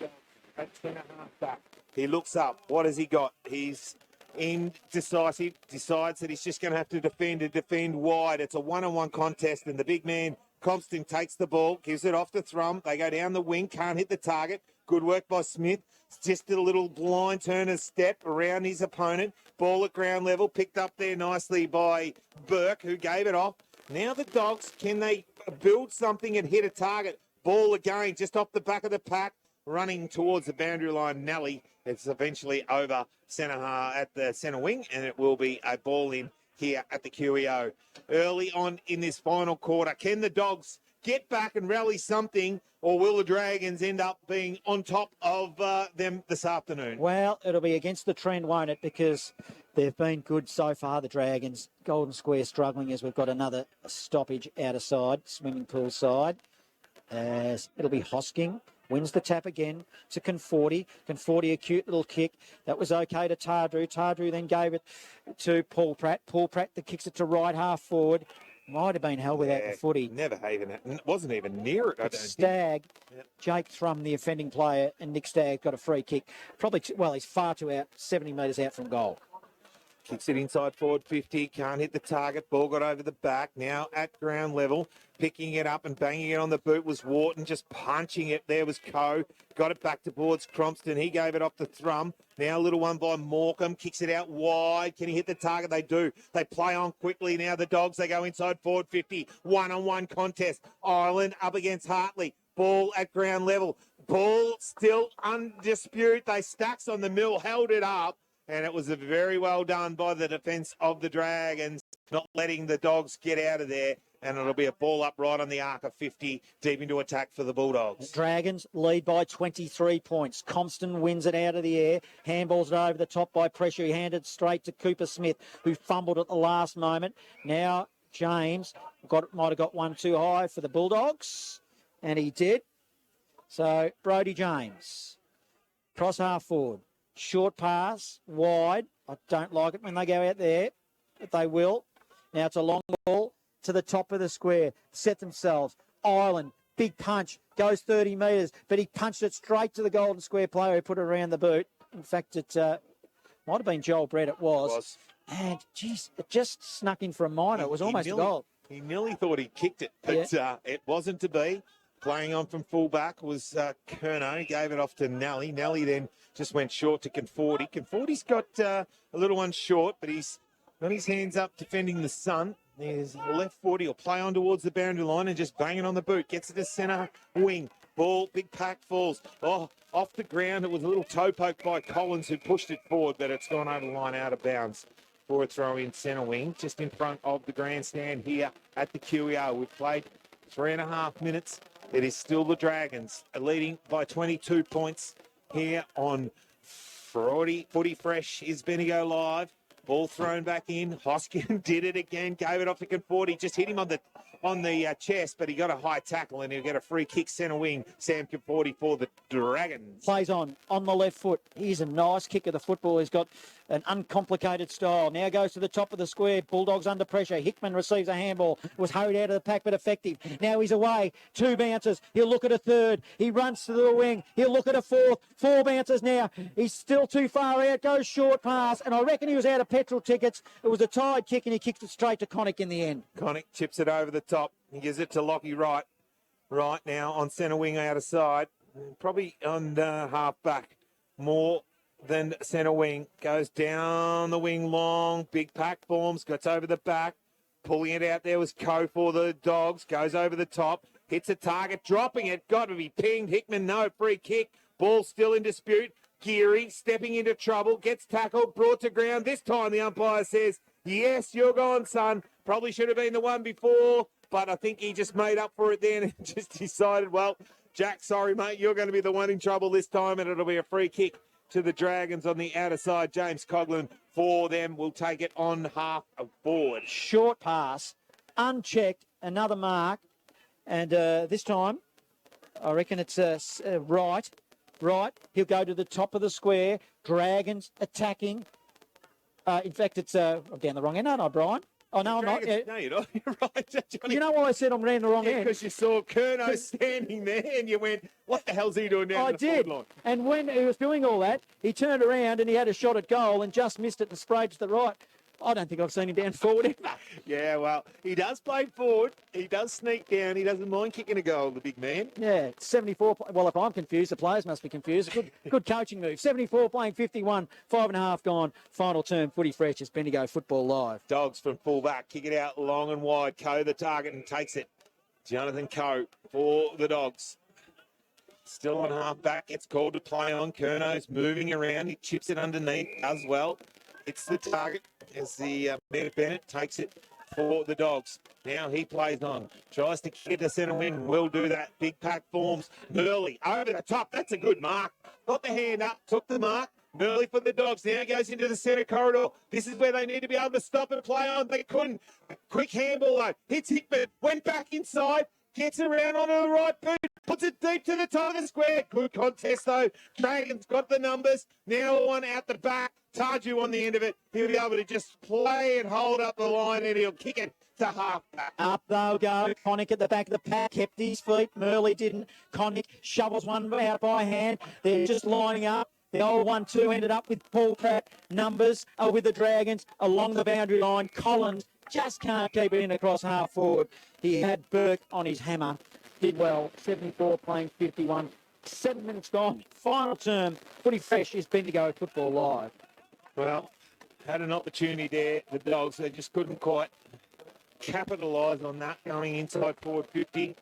at 10.5 back. He looks up. What has he got? He's indecisive, decides that he's just going to have to defend wide. It's a one-on-one contest, and the big man, Compton, takes the ball, gives it off to Thrum. They go down the wing, can't hit the target. Good work by Smith. It's just a little blind turner's step around his opponent. Ball at ground level, picked up there nicely by Burke, who gave it off. Now the Dogs, can they build something and hit a target? Ball again, just off the back of the pack, running towards the boundary line. Nelly, it's eventually over centre at the centre wing, and it will be a ball in here at the QEO. Early on in this final quarter, can the Dogs get back and rally something, or will the Dragons end up being on top of them this afternoon? Well, it'll be against the trend, won't it? Because they've been good so far, the Dragons. Golden+Square struggling as we've got another stoppage out of side, swimming pool side. As it'll be Hosking. Wins the tap again to Conforti. Conforti, a cute little kick. That was okay to Tardru. Tardru then gave it to Paul Pratt. Paul Pratt that kicks it to right half forward. Might have been held without the footy. Never even, wasn't even near it. I don't Stagg, Yep. Jake Thrum, the offending player, and Nick Stagg got a free kick. Probably, he's far too out, 70 metres out from goal. Kicks it inside forward 50, can't hit the target. Ball got over the back, now at ground level. Picking it up and banging it on the boot was Wharton, just punching it. There was Coe. Got it back towards Crompton. He gave it off to Thrum. Now a little one by Morecambe. Kicks it out wide. Can he hit the target? They do. They play on quickly now. The Dogs, they go inside forward 50. One-on-one contest. Ireland up against Hartley. Ball at ground level. Ball still undisputed. They stacks on the middle, held it up. And it was a very well done by the defence of the Dragons, not letting the Dogs get out of there. And it'll be a ball up right on the arc of 50, deep into attack for the Bulldogs. Dragons lead by 23 points. Compton wins it out of the air. Handballs it over the top by pressure. He handed straight to Cooper Smith, who fumbled at the last moment. Now James might have got one too high for the Bulldogs, and he did. So Brodie James, cross half forward. Short pass, wide. I don't like it when they go out there, but they will. Now it's a long ball to the top of the square. Set themselves. Ireland, big punch, goes 30 metres, but he punched it straight to the Golden+Square player who put it around the boot. In fact, it might have been Joel Brett, it was. And, geez, it just snuck in for a minor. It was almost a goal. He nearly thought he kicked it, but it wasn't to be. Playing on from fullback was Kerno. He gave it off to Nelly. Nelly then just went short to Conforti. Conforti's got a little one short, but he's got his hands up defending the sun. There's left foot. He'll play on towards the boundary line and just bang it on the boot. Gets it to centre wing. Ball, big pack falls. Oh, off the ground. It was a little toe poke by Collins who pushed it forward, but it's gone over the line out of bounds for a throw in centre wing, just in front of the grandstand here at the QEO. We've played 3.5 minutes. It is still the Dragons leading by 22 points here on Footy Fresh is Bendigo Live. Ball thrown back in. Hoskin did it again. Gave it off to Conforti. Just hit him on the on the chest, but he got a high tackle and he'll get a free kick centre wing. Sam Caporti for the Dragons. Plays on the left foot. Here's a nice kick of the football. He's got an uncomplicated style. Now goes to the top of the square. Bulldogs under pressure. Hickman receives a handball. Was hurried out of the pack, but effective. Now he's away. 2 bounces. He'll look at a third. He runs to the wing. He'll look at a fourth. 4 bounces now. He's still too far out. Goes short pass. And I reckon he was out of petrol tickets. It was a tied kick and he kicked it straight to Connick in the end. Connick chips it over the top. He gives it to Lockie Wright. Right now on centre wing out of side. Probably on half back. More than centre wing. Goes down the wing long. Big pack forms. Gets over the back. Pulling it out there was Coe for the Dogs. Goes over the top. Hits a target. Dropping it. Got to be pinged. Hickman, no. Free kick. Ball still in dispute. Geary stepping into trouble. Gets tackled. Brought to ground. This time the umpire says, yes, you're gone, son. Probably should have been the one before. But I think he just made up for it then and just decided, well, Jack, sorry, mate, you're going to be the one in trouble this time, and it'll be a free kick to the Dragons on the outer side. James Coughlin for them will take it on half forward. Short pass, unchecked, another mark, and this time I reckon it's right. He'll go to the top of the square. Dragons attacking. In fact, it's I'm down the wrong end, aren't I, Brian? Oh, no, I'm not. Yeah. No, you're not. You're right, Johnny. You know why I said I'm round the wrong end? Because you saw Kerno standing there and you went, what the hell's he doing down I the did. forward line? And when he was doing all that, he turned around and he had a shot at goal and just missed it and sprayed to the right. I don't think I've seen him down forward ever. Yeah, well, he does play forward. He does sneak down. He doesn't mind kicking a goal, the big man. Yeah, 74. Well, if I'm confused, the players must be confused. Good coaching move. 74 playing 51, 5.5 gone. Final term, footy fresh. It's Bendigo Football Live. Dogs from fullback, kick it out long and wide. Coe the target and takes it. Jonathan Coe for the Dogs. Still on half back, gets called to play on. Kerno's moving around. He chips it underneath as well. It's the target as the Bennett takes it for the Dogs. Now he plays on. Tries to kick the centre wing. Will do that. Big pack forms. Murley over the top. That's a good mark. Got the hand up. Took the mark. Murley for the Dogs. Now goes into the centre corridor. This is where they need to be able to stop and play on. They couldn't. Quick handball though. Hits Hickman. Went back inside. Gets around onto the right boot. Puts it deep to the top of the square. Good contest though. Dragons got the numbers. Now one out the back. Taju on the end of it. He'll be able to just play and hold up the line and he'll kick it to half back. Up they'll go. Connick at the back of the pack. Kept his feet. Murley didn't. Connick shovels one out by hand. They're just lining up. The old 1-2 ended up with Paul Pratt. Numbers are with the Dragons along the boundary line. Collins just can't keep it in across half forward. He had Burke on his hammer. Did well. 74 playing 51. 7 minutes gone. Final term. Footy fresh is Bendigo Football Live. Well, had an opportunity there. The Dogs, they just couldn't quite capitalise on that going inside forward 50.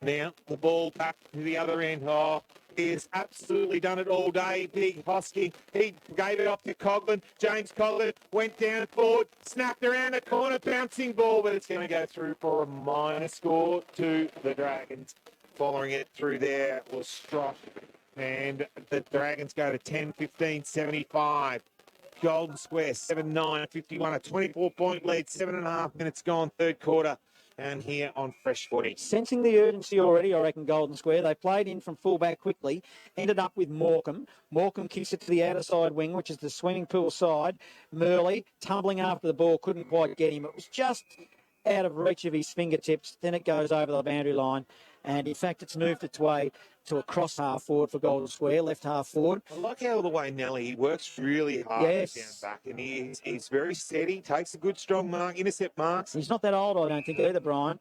Now the ball back to the other end. Oh, he has absolutely done it all day. Big Hosking. He gave it off to Coughlin. James Coughlin went down forward, snapped around the corner, bouncing ball, but it's going to go through for a minor score to the Dragons. Following it through there was Strock. And the Dragons go to 10-15, 75. Golden Square, 7-9, 51, a 24-point lead, 7.5 minutes gone, third quarter, and here on Fresh Footy. Sensing the urgency already, I reckon, Golden Square. They played in from fullback quickly, ended up with Morecambe. Morecambe kicks it to the outer side wing, which is the swimming pool side. Murley, tumbling after the ball, couldn't quite get him. It was just out of reach of his fingertips. Then it goes over the boundary line. And, in fact, it's moved its way to a cross half forward for Golden Square, left half forward. I like how the way Nelly, he works really hard Yes. down back, and he's very steady, takes a good strong mark, intercept marks. He's not that old, I don't think, either, Brian.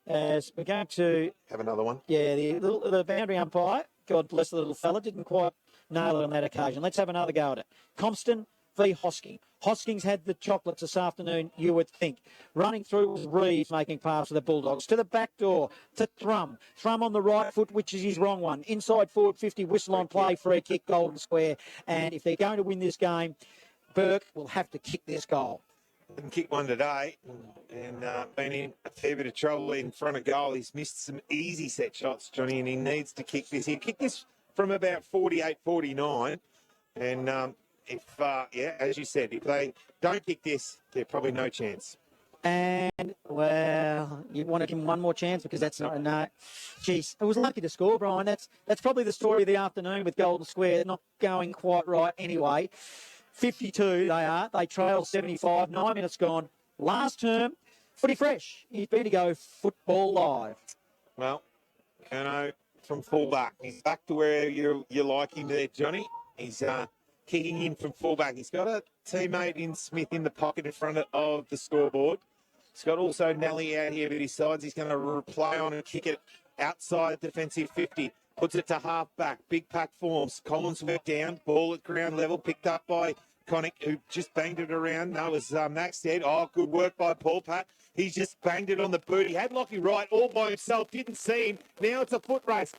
As we're going to, Have another one. yeah, the boundary umpire, God bless the little fella, didn't quite nail it on that occasion. Let's have another go at it. Compston v. Hosking. Hosking's had the chocolates this afternoon, you would think. Running through was Reeves making pass to the Bulldogs. To the back door, to Thrum. Thrum on the right foot, which is his wrong one. Inside forward 50, whistle on play, free kick, Golden Square. And if they're going to win this game, Burke will have to kick this goal. Didn't kick one today and been in a fair bit of trouble in front of goal. He's missed some easy set shots, Johnny, and he needs to kick this. He kicked this from about 48, 49. And as you said, if they don't kick this, they're probably no chance. And, well, you want to give him one more chance because that's not a no. Geez, it was lucky to score, Brian. That's probably the story of the afternoon with Golden Square. Not going quite right anyway. 52 they are. They trail 75. 9 minutes gone. Last term, footy fresh. He's been to go football live. Well, from fullback. He's back to where you like him there, Johnny. He's kicking in from fullback. He's got a teammate in Smith in the pocket in front of the scoreboard. He's got also Nelly out here, but he decides he's going to play on and kick it outside defensive 50. Puts it to half-back. Big pack forms. Collins went down. Ball at ground level. Picked up by Connick, who just banged it around. That was Max dead. Oh, good work by Paul Pat. He's just banged it on the boot. He had Lockie Wright all by himself. Didn't see him. Now it's a foot race.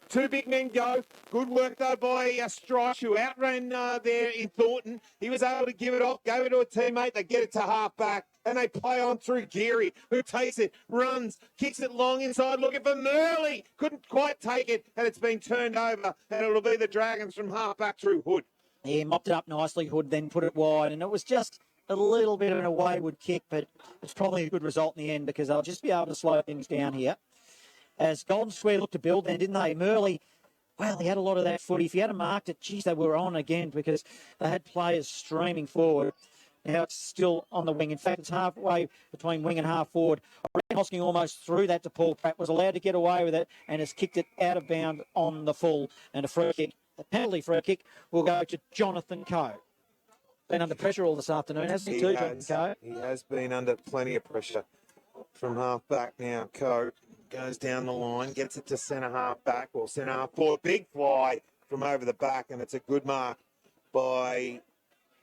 Two big men go. Good work, though, by Strike, who outran there in Thornton. He was able to give it off, gave it to a teammate. They get it to half-back, and they play on through Geary, who takes it, runs, kicks it long inside, looking for Murley. Couldn't quite take it, and it's been turned over, and it'll be the Dragons from half-back through Hood. He mopped it up nicely, Hood, then put it wide, and it was just a little bit of an wayward kick, but it's probably a good result in the end because they'll just be able to slow things down here. As Golden Square looked to build then, didn't they? Murley, well, he had a lot of that footy. If he had marked it, geez, they were on again because they had players streaming forward. Now it's still on the wing. In fact, it's halfway between wing and half forward. Hosking almost threw that to Paul Pratt, was allowed to get away with it and has kicked it out of bounds on the full. And a free kick, a penalty free kick, will go to Jonathan Coe. Been under pressure all this afternoon, hasn't he, too, Jonathan Coe? He has been under plenty of pressure from half back now. Coe goes down the line, gets it to centre half back or centre half forward. Big fly from over the back, and it's a good mark by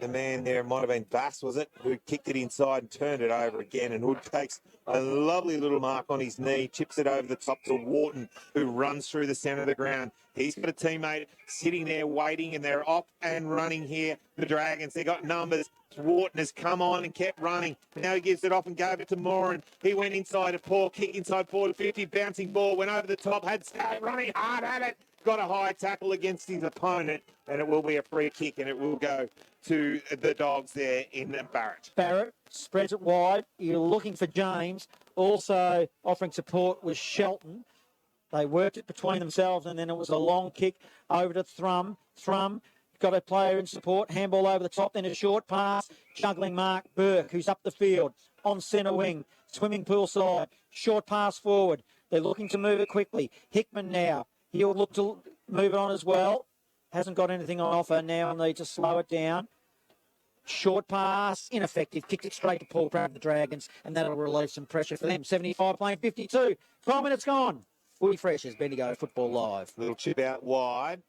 the man there. It might have been Bass, was it, who kicked it inside and turned it over again. And Hood takes a lovely little mark on his knee, chips it over the top to Wharton, who runs through the centre of the ground. He's got a teammate sitting there waiting, and they're off and running here. The Dragons, they got numbers. Wharton has come on and kept running. Now he gives it off and gave it to Moran. He went inside a poor kick inside forward 50, bouncing ball, went over the top, had Stay running hard at it. Got a high tackle against his opponent, and it will be a free kick, and it will go to the Dogs there in Barrett. Barrett spreads it wide. You're looking for James. Also offering support was Shelton. They worked it between themselves, and then it was a long kick over to Thrum. Thrum got a player in support. Handball over the top, then a short pass. Juggling Mark Burke, who's up the field on centre wing. Swimming pool side. Short pass forward. They're looking to move it quickly. Hickman now. He'll look to move it on as well. Hasn't got anything on offer now. Need to slow it down. Short pass, ineffective. Kicked it straight to Paul Pratt of the Dragons, and that'll relieve some pressure for them. 75 playing 52. 12 minutes gone. Footy fresh as Bendigo Football Live. Little chip out wide.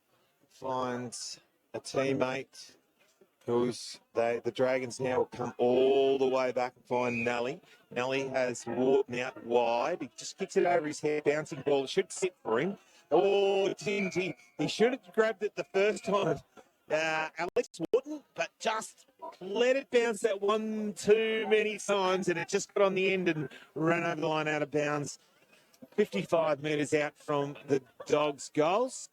Finds a teammate who's the Dragons now will come all the way back and find Nelly. Nelly has Wharton out wide. He just kicks it over his head. Bouncing ball. It should sit for him. Oh, Tingy. He should have grabbed it the first time. Alex Wharton, but just let it bounce that one too many times, and it just got on the end and ran over the line out of bounds. 55 metres out from the Dogs' goals.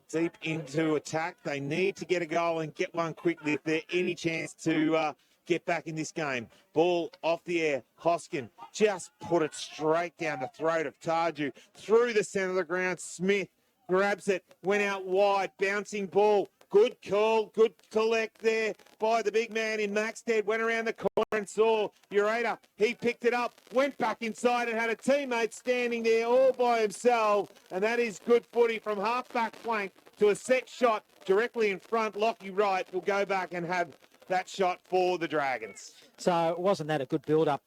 Deep into attack. They need to get a goal and get one quickly if there's any chance to get back in this game. Ball off the air. Hoskin just put it straight down the throat of Tarju. Through the centre of the ground. Smith grabs it. Went out wide. Bouncing ball. Good call. Good collect there by the big man in Maxted. Went around the corner and saw Ureta. He picked it up. Went back inside and had a teammate standing there all by himself. And that is good footy from half-back flank to a set shot directly in front. Lockie Wright will go back and have that shot for the Dragons. So wasn't that a good build-up?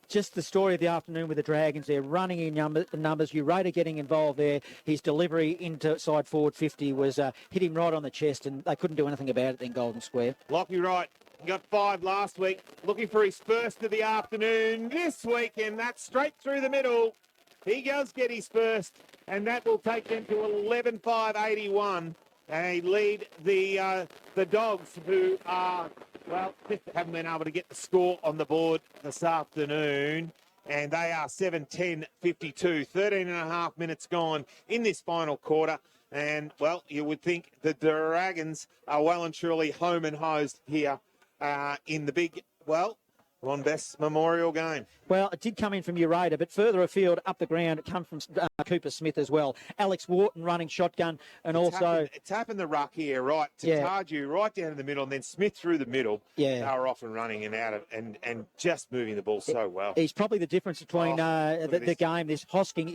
Just the story of the afternoon with the Dragons. They're running in numbers. Ureta getting involved there. His delivery into side forward 50 was hit him right on the chest, and they couldn't do anything about it in Golden Square. Lockie Wright got 5 last week. Looking for his first of the afternoon this week, and that's straight through the middle. He does get his first, and that will take them to 11-5-81. And they lead the Dogs, who are, well, haven't been able to get the score on the board this afternoon. And they are 7-10-52. 13 and a half minutes gone in this final quarter. And, well, you would think the Dragons are well and truly home and hosed here in the big, well, Best Memorial game. Well, it did come in from Uraida, but further afield up the ground, it come from Cooper Smith as well. Alex Wharton running shotgun, and tapping the ruck here, right to Tarju, right down in the middle, and then Smith through the middle. Yeah, they were off and running and out of and just moving the ball so well. He's probably the difference between the game. This Hosking,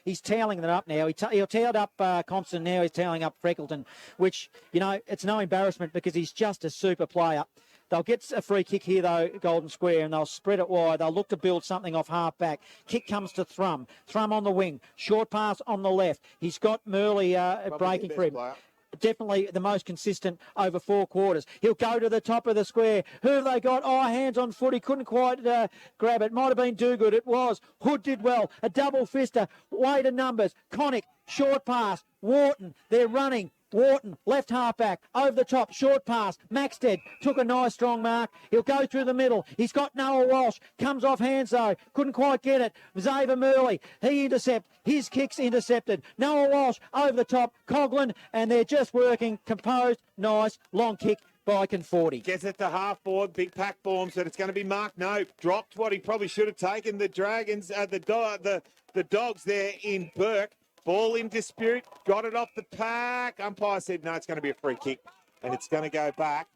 he's toweling them up now. He towed up Compton, now he's toweling up Freckleton, which it's no embarrassment because he's just a super player. They'll get a free kick here, though, Golden Square, and they'll spread it wide. They'll look to build something off half-back. Kick comes to Thrum. Thrum on the wing. Short pass on the left. He's got Murley breaking for him. Definitely the most consistent over 4 quarters. He'll go to the top of the square. Who have they got? Hands on foot. He couldn't quite grab it. Might have been Dogood. It was. Hood did well. A double fister. Way to numbers. Connick, short pass. Wharton, they're running. Wharton, left half-back, over the top, short pass. Maxted took a nice strong mark. He'll go through the middle. He's got Noah Walsh. Comes off hands, though. Couldn't quite get it. Xavier Murley, he intercepts. His kick's intercepted. Noah Walsh over the top. Coughlin, and they're just working. Composed, nice, long kick by Conforti. Gets it to half forward, big pack form, so it's going to be Mark. No, dropped what he probably should have taken. The Dragons, the Dogs there in Burke. Ball in dispute, got it off the pack. Umpire said, no, it's going to be a free kick. And it's going to go back.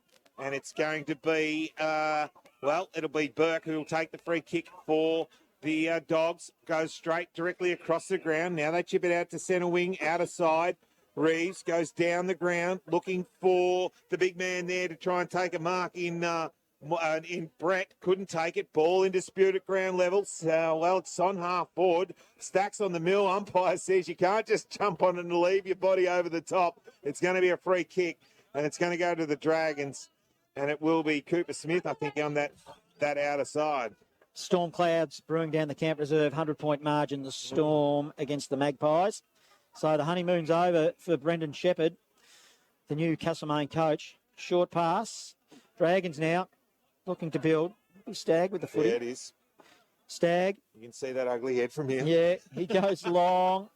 And it's going to be, it'll be Burke who will take the free kick for the Dogs. Goes straight directly across the ground. Now they chip it out to centre wing, outer side. Reeves goes down the ground, looking for the big man there to try and take a mark in Brett. Couldn't take it. Ball in dispute at ground level. So, it's on half forward. Stacks on the mill. Umpire says you can't just jump on it and leave your body over the top. It's going to be a free kick, and it's going to go to the Dragons, and it will be Cooper Smith, I think, on that outer side. Storm clouds brewing down the Camp Reserve, 100-point margin, the Storm against the Magpies. So the honeymoon's over for Brendan Shepherd, the new Castlemaine coach. Short pass. Dragons now looking to build. Stagg with the footy. Yeah, it is. Stagg. You can see that ugly head from here. Yeah, he goes long.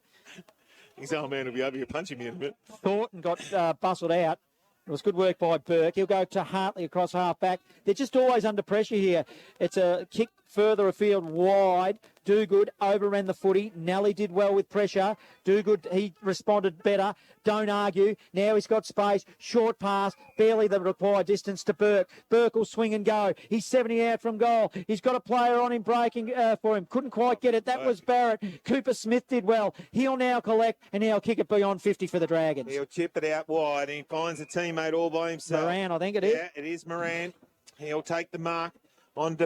His old man will be over here punching me in a bit. Thornton got bustled out. It was good work by Burke. He'll go to Hartley across half-back. They're just always under pressure here. It's a kick further afield wide. Dogood overran the footy. Nelly did well with pressure. Dogood, he responded better. Don't argue. Now he's got space. Short pass. Barely the required distance to Burke. Burke will swing and go. He's 70 out from goal. He's got a player on him breaking for him. Couldn't quite get it. That was Barrett. Cooper Smith did well. He'll now collect and he'll kick it beyond 50 for the Dragons. He'll chip it out wide and he finds a teammate all by himself. Moran, I think it is. Yeah, it is Moran. He'll take the mark on,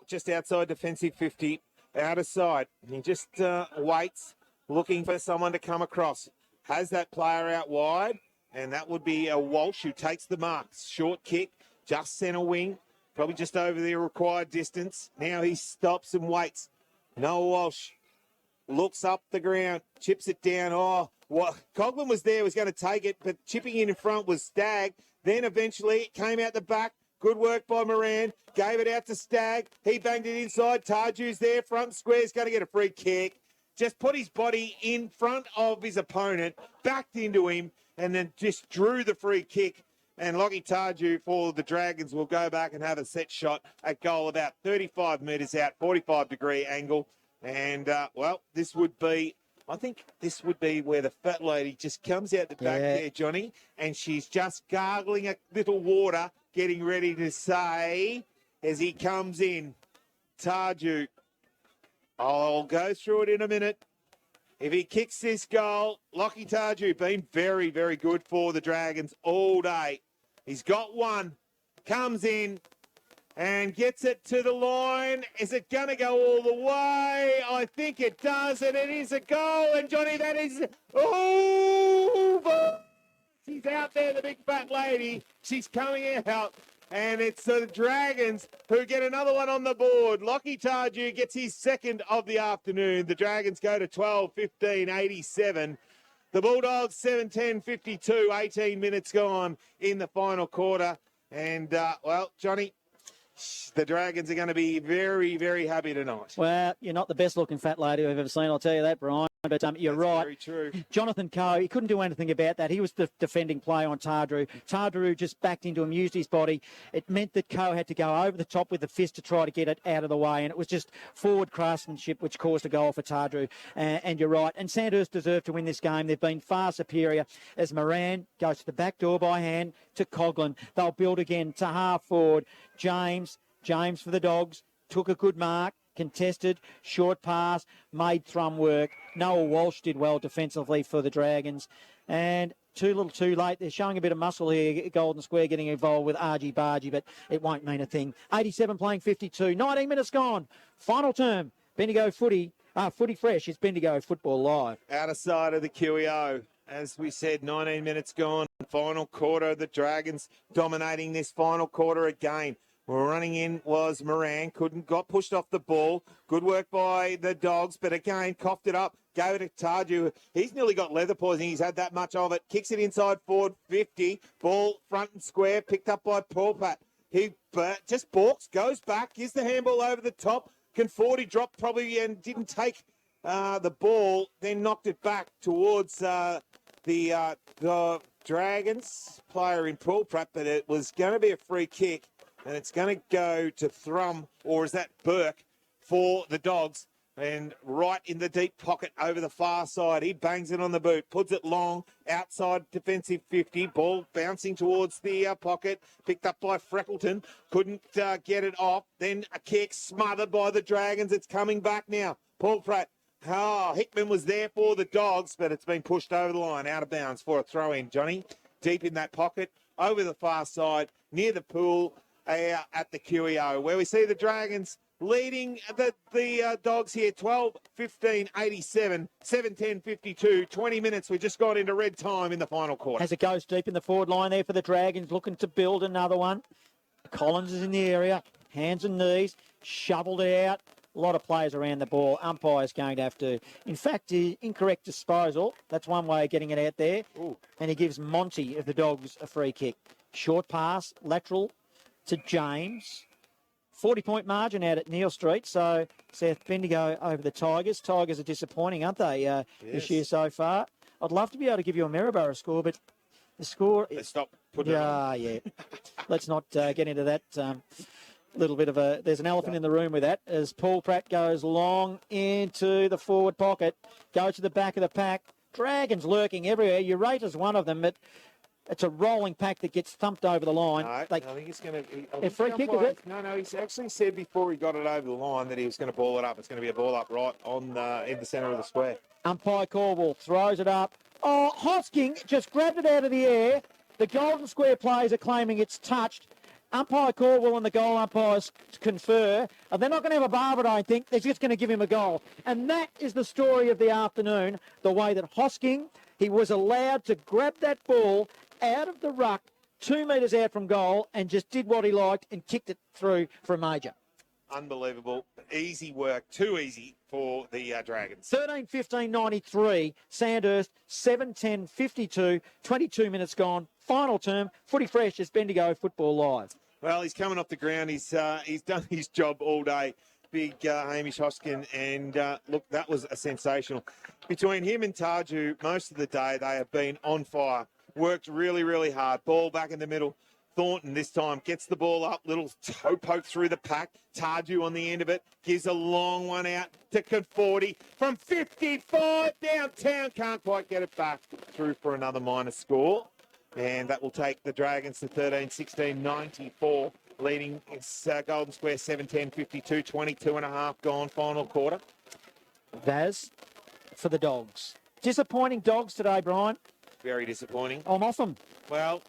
just outside defensive 50. Out of side. He just waits, looking for someone to come across. Has that player out wide, and that would be a Walsh who takes the mark. Short kick, just centre wing, probably just over the required distance. Now he stops and waits. Noah Walsh looks up the ground, chips it down. Coughlin was there, was going to take it, but chipping in front was Stagg. Then eventually it came out the back. Good work by Moran. Gave it out to Stagg. He banged it inside. Tarju's there. Front square's going to get a free kick. Just put his body in front of his opponent, backed into him, and then just drew the free kick. And Lockie Tarju for the Dragons will go back and have a set shot at goal about 35 metres out, 45-degree angle. And, this would be, I think this would be where the fat lady just comes out the back there, Johnny, and she's just gargling a little water, getting ready to say, as he comes in, Tarju, I'll go through it in a minute. If he kicks this goal, Lockie Tarju been very, very good for the Dragons all day. He's got one, comes in and gets it to the line. Is it going to go all the way? I think it does, and it is a goal. And Johnny, that is over. She's out there, the big fat lady. She's coming out. And it's the Dragons who get another one on the board. Lockie Tarju gets his second of the afternoon. The Dragons go to 12-15-87. The Bulldogs 7-10-52, 18 minutes gone in the final quarter. And, Johnny, the Dragons are going to be very, very happy tonight. Well, you're not the best looking fat lady I've ever seen, I'll tell you that, Brian. But you're right. Very true. Jonathan Coe, he couldn't do anything about that. He was the defending player on Tardru. Tardru just backed into him, used his body. It meant that Coe had to go over the top with the fist to try to get it out of the way, and it was just forward craftsmanship which caused a goal for Tardru. And you're right. And Sandhurst deserved to win this game. They've been far superior as Moran goes to the back door by hand to Coughlin. They'll build again to half forward. James for the Dogs, took a good mark. Contested, short pass, made Thrum work. Noah Walsh did well defensively for the Dragons. And too little too late. They're showing a bit of muscle here. Golden Square getting involved with Argy Bargy, but it won't mean a thing. 87 playing 52. 19 minutes gone. Final term. Bendigo footy fresh is Bendigo Football Live. Out of sight of the QEO. As we said, 19 minutes gone. Final quarter, the Dragons dominating this final quarter again. Running in was Moran, got pushed off the ball. Good work by the Dogs, but again, coughed it up. Gave it to Tarju. He's nearly got leather poisoning. He's had that much of it. Kicks it inside forward, 50. Ball front and square, picked up by Paul Pat. He just balks, goes back, gives the handball over the top. Conforti dropped probably and didn't take the ball, then knocked it back towards the Dragons player in Paul Pratt, but it was going to be a free kick. And it's going to go to Thrum, or is that Burke, for the Dogs. And right in the deep pocket over the far side. He bangs it on the boot, puts it long, outside defensive 50. Ball bouncing towards the pocket, picked up by Freckleton. Couldn't get it off. Then a kick smothered by the Dragons. It's coming back now. Paul Pratt. Hickman was there for the Dogs, but it's been pushed over the line, out of bounds for a throw-in, Johnny. Deep in that pocket, over the far side, near the pool, at the QEO, where we see the Dragons leading the Dogs here, 12-15-87, 7-10-52, 20 minutes. We just got into red time in the final quarter. As it goes deep in the forward line there for the Dragons, looking to build another one. Collins is in the area, hands and knees, shoveled it out. A lot of players around the ball. Umpire's going to have to, in fact, incorrect disposal. That's one way of getting it out there. Ooh. And he gives Monty of the Dogs a free kick. Short pass, lateral to James. 40-point margin out at Neil Street. So South Bendigo over the Tigers. Tigers are disappointing, aren't they, this year so far? I'd love to be able to give you a Maryborough score, but the score... Let's stop putting it on. Yeah. Let's not get into that little bit of a... There's an elephant in the room with that as Paul Pratt goes long into the forward pocket, goes to the back of the pack. Dragons lurking everywhere. Urata's one of them, but... It's a rolling pack that gets thumped over the line. No, I think it's going to... A free kick, is it? No, he's actually said before he got it over the line that he was going to ball it up. It's going to be a ball up right on in the centre of the square. Umpire Corwell throws it up. Oh, Hosking just grabbed it out of the air. The Golden Square players are claiming it's touched. Umpire Corwell and the goal umpires confer. And they're not going to have a bar, but I think they're just going to give him a goal. And that is the story of the afternoon, the way that Hosking, he was allowed to grab that ball out of the ruck, 2 metres out from goal, and just did what he liked and kicked it through for a major. Unbelievable. Easy work. Too easy for the Dragons. 13-15-93, Sandhurst, 7-10-52, 22 minutes gone. Final term, footy fresh is Bendigo Football Live. Well, he's coming off the ground. He's done his job all day. Big Hamish Hoskin, and look, that was a sensational. Between him and Tarju, most of the day, they have been on fire. Worked really, really hard. Ball back in the middle. Thornton this time gets the ball up. Little toe poke through the pack. Tarju on the end of it. Gives a long one out to Conforti. From 55 downtown. Can't quite get it back. Through for another minor score. And that will take the Dragons to 13-16-94. Leading Golden Square 7-10-52. 22 and a half gone. Final quarter. Vaz for the Dogs. Disappointing Dogs today, Brian. Very disappointing. I'm off them. Well,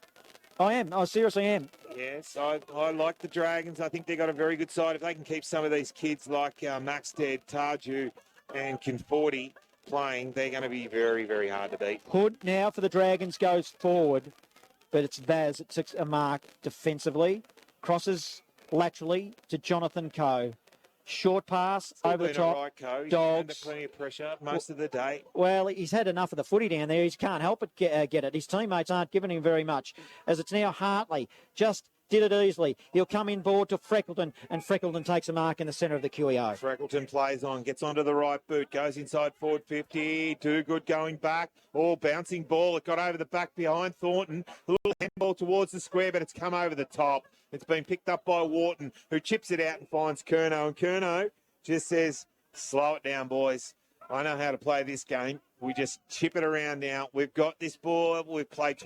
I am. I seriously am. yes, I like the Dragons. I think they've got a very good side. If they can keep some of these kids like Maxted, Tarju and Conforti playing, they're going to be very, very hard to beat. Hood now for the Dragons goes forward, but it's Vaz that takes a mark defensively. Crosses laterally to Jonathan Coe. Short pass Still over the been all top. right, Co. He's Dogs. under plenty of pressure most of the day. Well, he's had enough of the footy down there. He can't help but get it. His teammates aren't giving him very much. As it's now Hartley just did it easily. He'll come in board to Freckleton, and Freckleton takes a mark in the centre of the QEO. Freckleton plays on, gets onto the right boot, goes inside forward 50. Too good going back. Bouncing ball. It got over the back behind Thornton. A little handball towards the square, but it's come over the top. It's been picked up by Wharton, who chips it out and finds Curnow. And Curnow just says, slow it down, boys. I know how to play this game. We just chip it around now. We've got this ball. We've played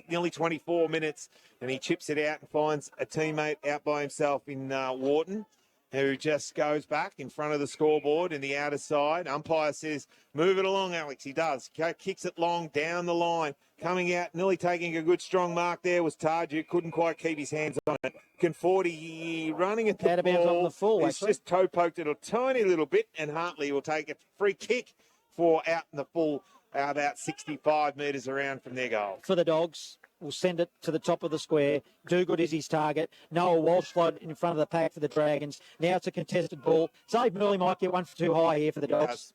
nearly 24 minutes, and he chips it out and finds a teammate out by himself in Wharton, who just goes back in front of the scoreboard in the outer side. Umpire says, move it along, Alex. He does. Kicks it long down the line. Coming out, nearly taking a good strong mark there was Tarju. Couldn't quite keep his hands on it. Conforti running at the Out of bounds ball. on the full, He's just toe poked it a tiny little bit, and Hartley will take a free kick for out in the full, about 65 metres around from their goal. For the Dogs, we'll send it to the top of the square. Do Good is his target. Noah Walsh float in front of the pack for the Dragons. Now it's a contested ball. Zave Murley might get one for too high here for the Dogs.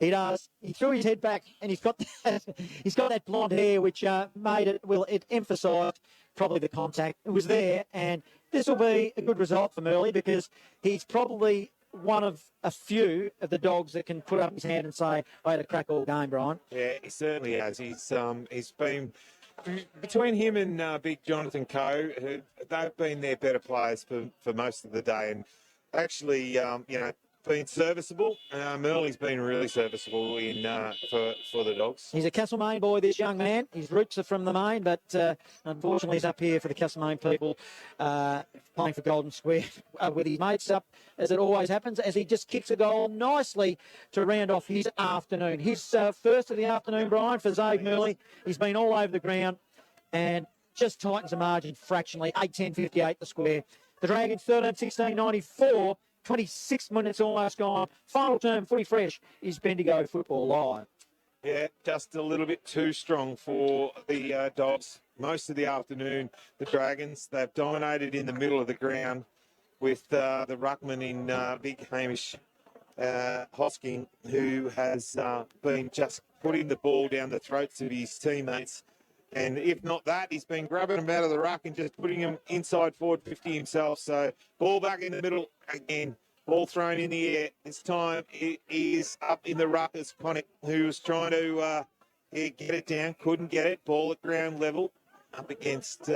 He does. He threw his head back, and he's got that blonde hair, which made it. Well, it emphasised probably the contact. It was there, and this will be a good result for Murley because he's probably one of a few of the Dogs that can put up his hand and say, I had a crack all game, Brian. Yeah, he certainly has. He's been between him and Big Jonathan Coe, they've been their better players for most of the day, and actually, been serviceable. Murley's been really serviceable for the Dogs. He's a Castlemaine boy, this young man. His roots are from the Main, but unfortunately he's up here for the Castlemaine people, playing for Golden Square with his mates up, as it always happens, as he just kicks a goal nicely to round off his afternoon. His first of the afternoon, Brian, for Zave Murley. He's been all over the ground and just tightens the margin fractionally. 8-10-58 the square. The Dragons 13-16-94. 26 minutes almost gone. Final term, footy fresh, is Bendigo Football Live. Yeah, just a little bit too strong for the Dogs. Most of the afternoon, the Dragons, they've dominated in the middle of the ground with the ruckman in Big Hamish Hosking, who has been just putting the ball down the throats of his teammates. And if not that, he's been grabbing them out of the ruck and just putting them inside forward 50 himself. So ball back in the middle again. Ball thrown in the air. This time he is up in the ruck as Connick, who was trying to get it down. Couldn't get it. Ball at ground level up against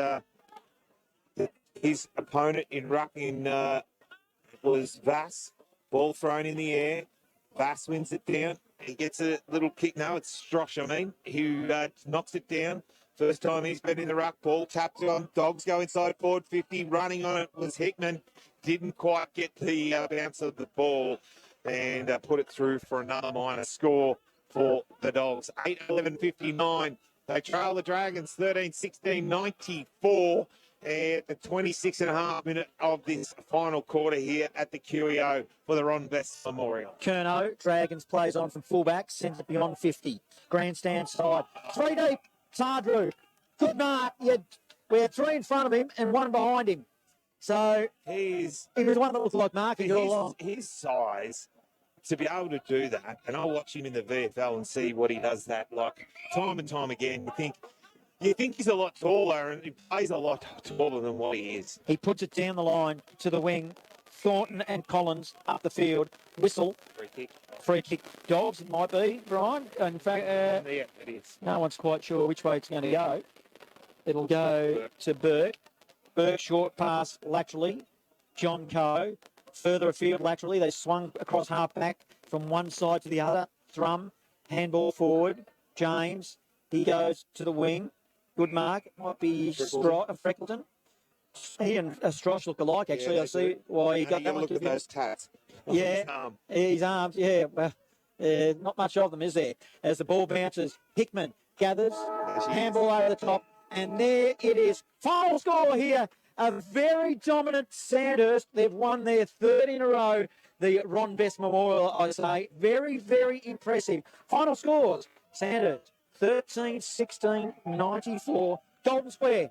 his opponent in ruck was Vass. Ball thrown in the air. Vass wins it down. He gets a little kick. No, it's Strosh, who knocks it down. First time he's been in the ruck. Ball tapped on. Dogs go inside forward 50. Running on it was Hickman. Didn't quite get the bounce of the ball and put it through for another minor score for the Dogs. 8-11-59. They trail the Dragons 13-16-94 at the 26.5 minute of this final quarter here at the QEO for the Ron Best Memorial. Curnow, Dragons plays on from fullback, sends it beyond 50. Grandstand side. 3 deep. Sardru. Good mark. We had 3 in front of him and 1 behind him. So he was one that looked like marking all along. His size, to be able to do that, and I watch him in the VFL and see what he does that, like, time and time again. You think he's a lot taller, and he plays a lot taller than what he is. He puts it down the line to the wing. Thornton and Collins up the field. Whistle. Free kick. Dogs, it might be, Brian. In fact, Yeah, it is. no one's quite sure which way it's going to go. It'll go to Burke. Burke short pass laterally. John Coe further afield laterally. They swung across half back from one side to the other. Thrum, handball forward. James, he goes to the wing. Good mark. Might be Freckleton. He and Strosh look alike, actually. Yeah, I see why he got that one. Look at those tats. Yeah, his arms. Yeah, well, not much of them, is there? As the ball bounces, Hickman gathers, handball over the top, and there it is. Final score here. A very dominant Sandhurst. They've won their 3rd in a row. The Ron Best Memorial, I say. Very, very impressive. Final scores. Sandhurst, 13-16-94. Golden Square,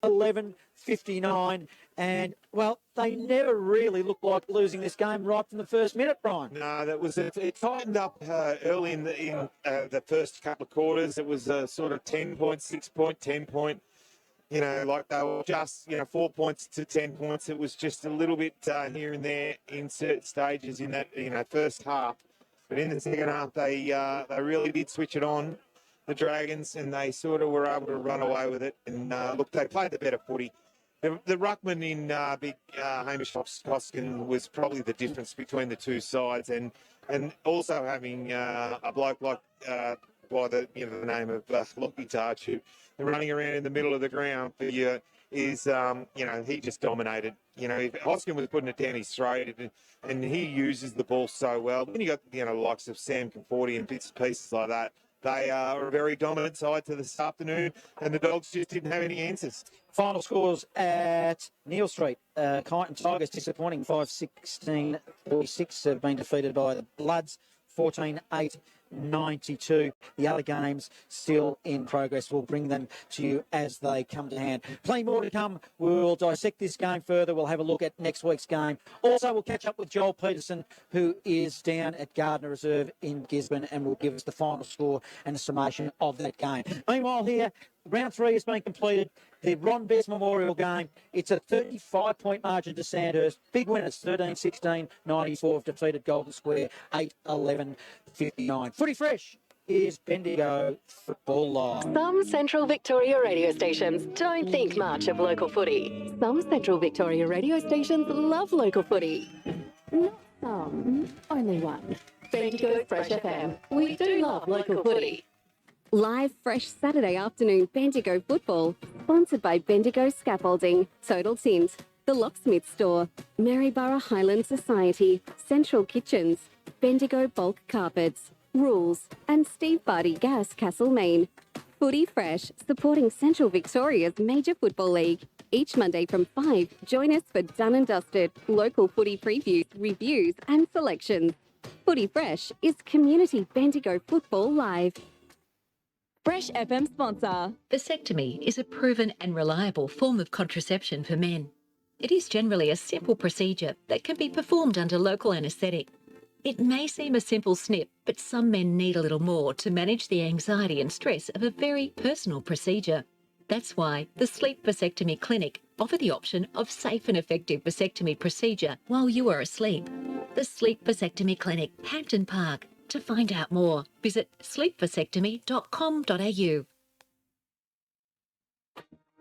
8-11-59. And, well, they never really looked like losing this game right from the first minute, Brian. No, it tightened up early in the first couple of quarters. It was a sort of 10-point, 6-point, 10-point. like they were just, 4 points to 10 points. It was just a little bit here and there in certain stages in that, first half. But in the second half, they really did switch it on, the Dragons, and they sort of were able to run away with it. And look, they played the better footy. The ruckman in big Hamish Hoskin was probably the difference between the two sides, and also having a bloke like by the the name of Lockie Tarchu running around in the middle of the ground for you is he just dominated. If Hoskin was putting it down his throat, and he uses the ball so well. Then you got the likes of Sam Conforti and bits and pieces like that. They are a very dominant side to this afternoon, and the Dogs just didn't have any answers. Final scores at Neil Street. Kyneton Tigers disappointing 5-16-46 have been defeated by the Bloods 14-8-92. The other games still in progress. We'll bring them to you as they come to hand. Plenty more to come. We'll dissect this game further. We'll have a look at next week's game. Also, we'll catch up with Joel Peterson, who is down at Gardner Reserve in Gisborne, and will give us the final score and the summation of that game. Meanwhile, here, round 3 has been completed. The Ron Best Memorial game, it's a 35-point margin to Sandhurst. Big winners, 13-16-94 have defeated Golden+Square, 8-11-59. Footy Fresh is Bendigo Football Live. Some Central Victoria radio stations don't think much of local footy. Some Central Victoria radio stations love local footy. Not some, only one. Bendigo Fresh FM. We do love local footy. Live fresh Saturday afternoon Bendigo football, sponsored by Bendigo Scaffolding, Total Tint, The Locksmith Store, Maryborough Highland Society, Central Kitchens, Bendigo Bulk Carpets, Rules, and Steve Barty Gas, Castlemaine. Footy Fresh, supporting Central Victoria's major football league. Each Monday from 5, join us for Done and Dusted, local footy previews, reviews, and selections. Footy Fresh is Community Bendigo Football Live. Fresh FM sponsor. Vasectomy is a proven and reliable form of contraception for men. It is generally a simple procedure that can be performed under local anaesthetic. It may seem a simple snip, but some men need a little more to manage the anxiety and stress of a very personal procedure. That's why the Sleep Vasectomy Clinic offer the option of safe and effective vasectomy procedure while you are asleep. The Sleep Vasectomy Clinic, Hampton Park. To find out more, visit sleepvasectomy.com.au.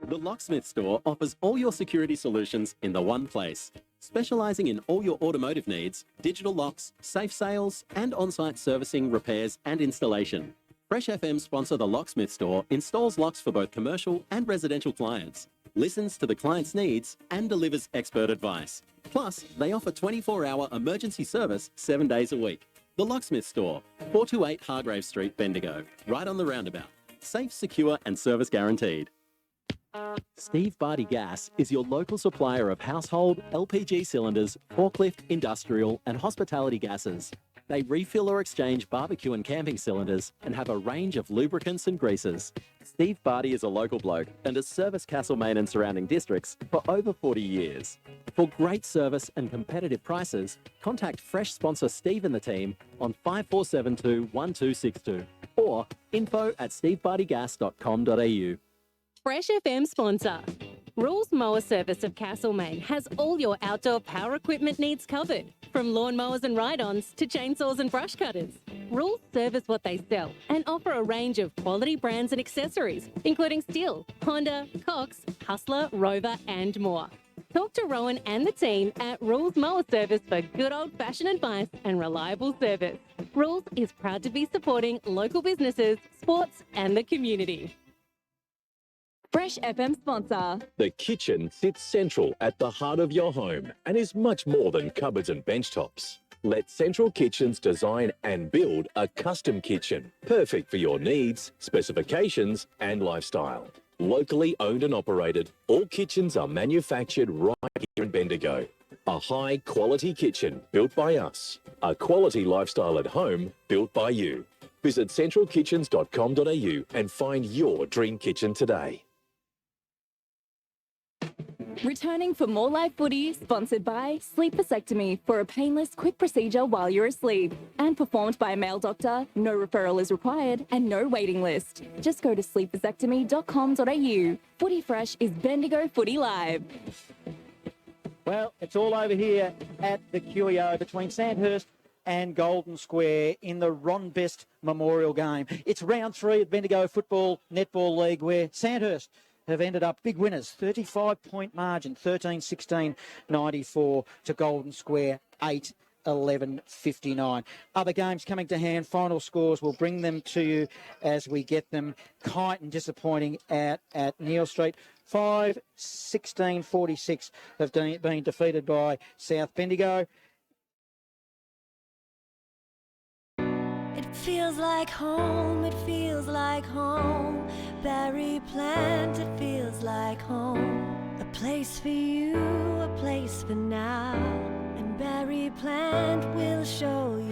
The Locksmith Store offers all your security solutions in the one place. Specialising in all your automotive needs, digital locks, safe sales, and on-site servicing, repairs and installation. Fresh FM sponsor The Locksmith Store installs locks for both commercial and residential clients, listens to the client's needs and delivers expert advice. Plus, they offer 24-hour emergency service 7 days a week. The Locksmith Store, 428 Hargrave Street, Bendigo, right on the roundabout. Safe, secure and service guaranteed. Steve Barty Gas is your local supplier of household, LPG cylinders, forklift, industrial and hospitality gases. They refill or exchange barbecue and camping cylinders and have a range of lubricants and greases. Steve Barty is a local bloke and has serviced Castlemaine and surrounding districts for over 40 years. For great service and competitive prices, contact Fresh sponsor Steve and the team on 5472 1262 or info@stevebartygas.com.au. Fresh FM sponsor. Rules Mower Service of Castlemaine has all your outdoor power equipment needs covered, from lawnmowers and ride-ons to chainsaws and brush cutters. Rules service what they sell and offer a range of quality brands and accessories, including Stihl, Honda, Cox, Hustler, Rover and more. Talk to Rowan and the team at Rules Mower Service for good old-fashioned advice and reliable service. Rules is proud to be supporting local businesses, sports and the community. Fresh FM sponsor. The kitchen sits central at the heart of your home and is much more than cupboards and bench tops. Let Central Kitchens design and build a custom kitchen, perfect for your needs, specifications and lifestyle. Locally owned and operated, all kitchens are manufactured right here in Bendigo. A high-quality kitchen built by us. A quality lifestyle at home built by you. Visit centralkitchens.com.au and find your dream kitchen today. Returning for more live footy, sponsored by Sleep Vasectomy for a painless, quick procedure while you're asleep. And performed by a male doctor, no referral is required and no waiting list. Just go to sleepvasectomy.com.au. Footy Fresh is Bendigo Footy Live. Well, it's all over here at the QEO between Sandhurst and Golden Square in the Ron Best Memorial Game. It's round 3 of Bendigo Football Netball League, where Sandhurst have ended up big winners, 35-point margin, 13-16, 94 to Golden Square, 8-11-59. Other games coming to hand, final scores, we'll bring them to you as we get them. Kyneton disappointing at Neil Street. 5-16-46 have been defeated by South Bendigo. It feels like home, it feels like home. Berry plant, it feels like home. A place for you, a place for now. And Berry plant will show you.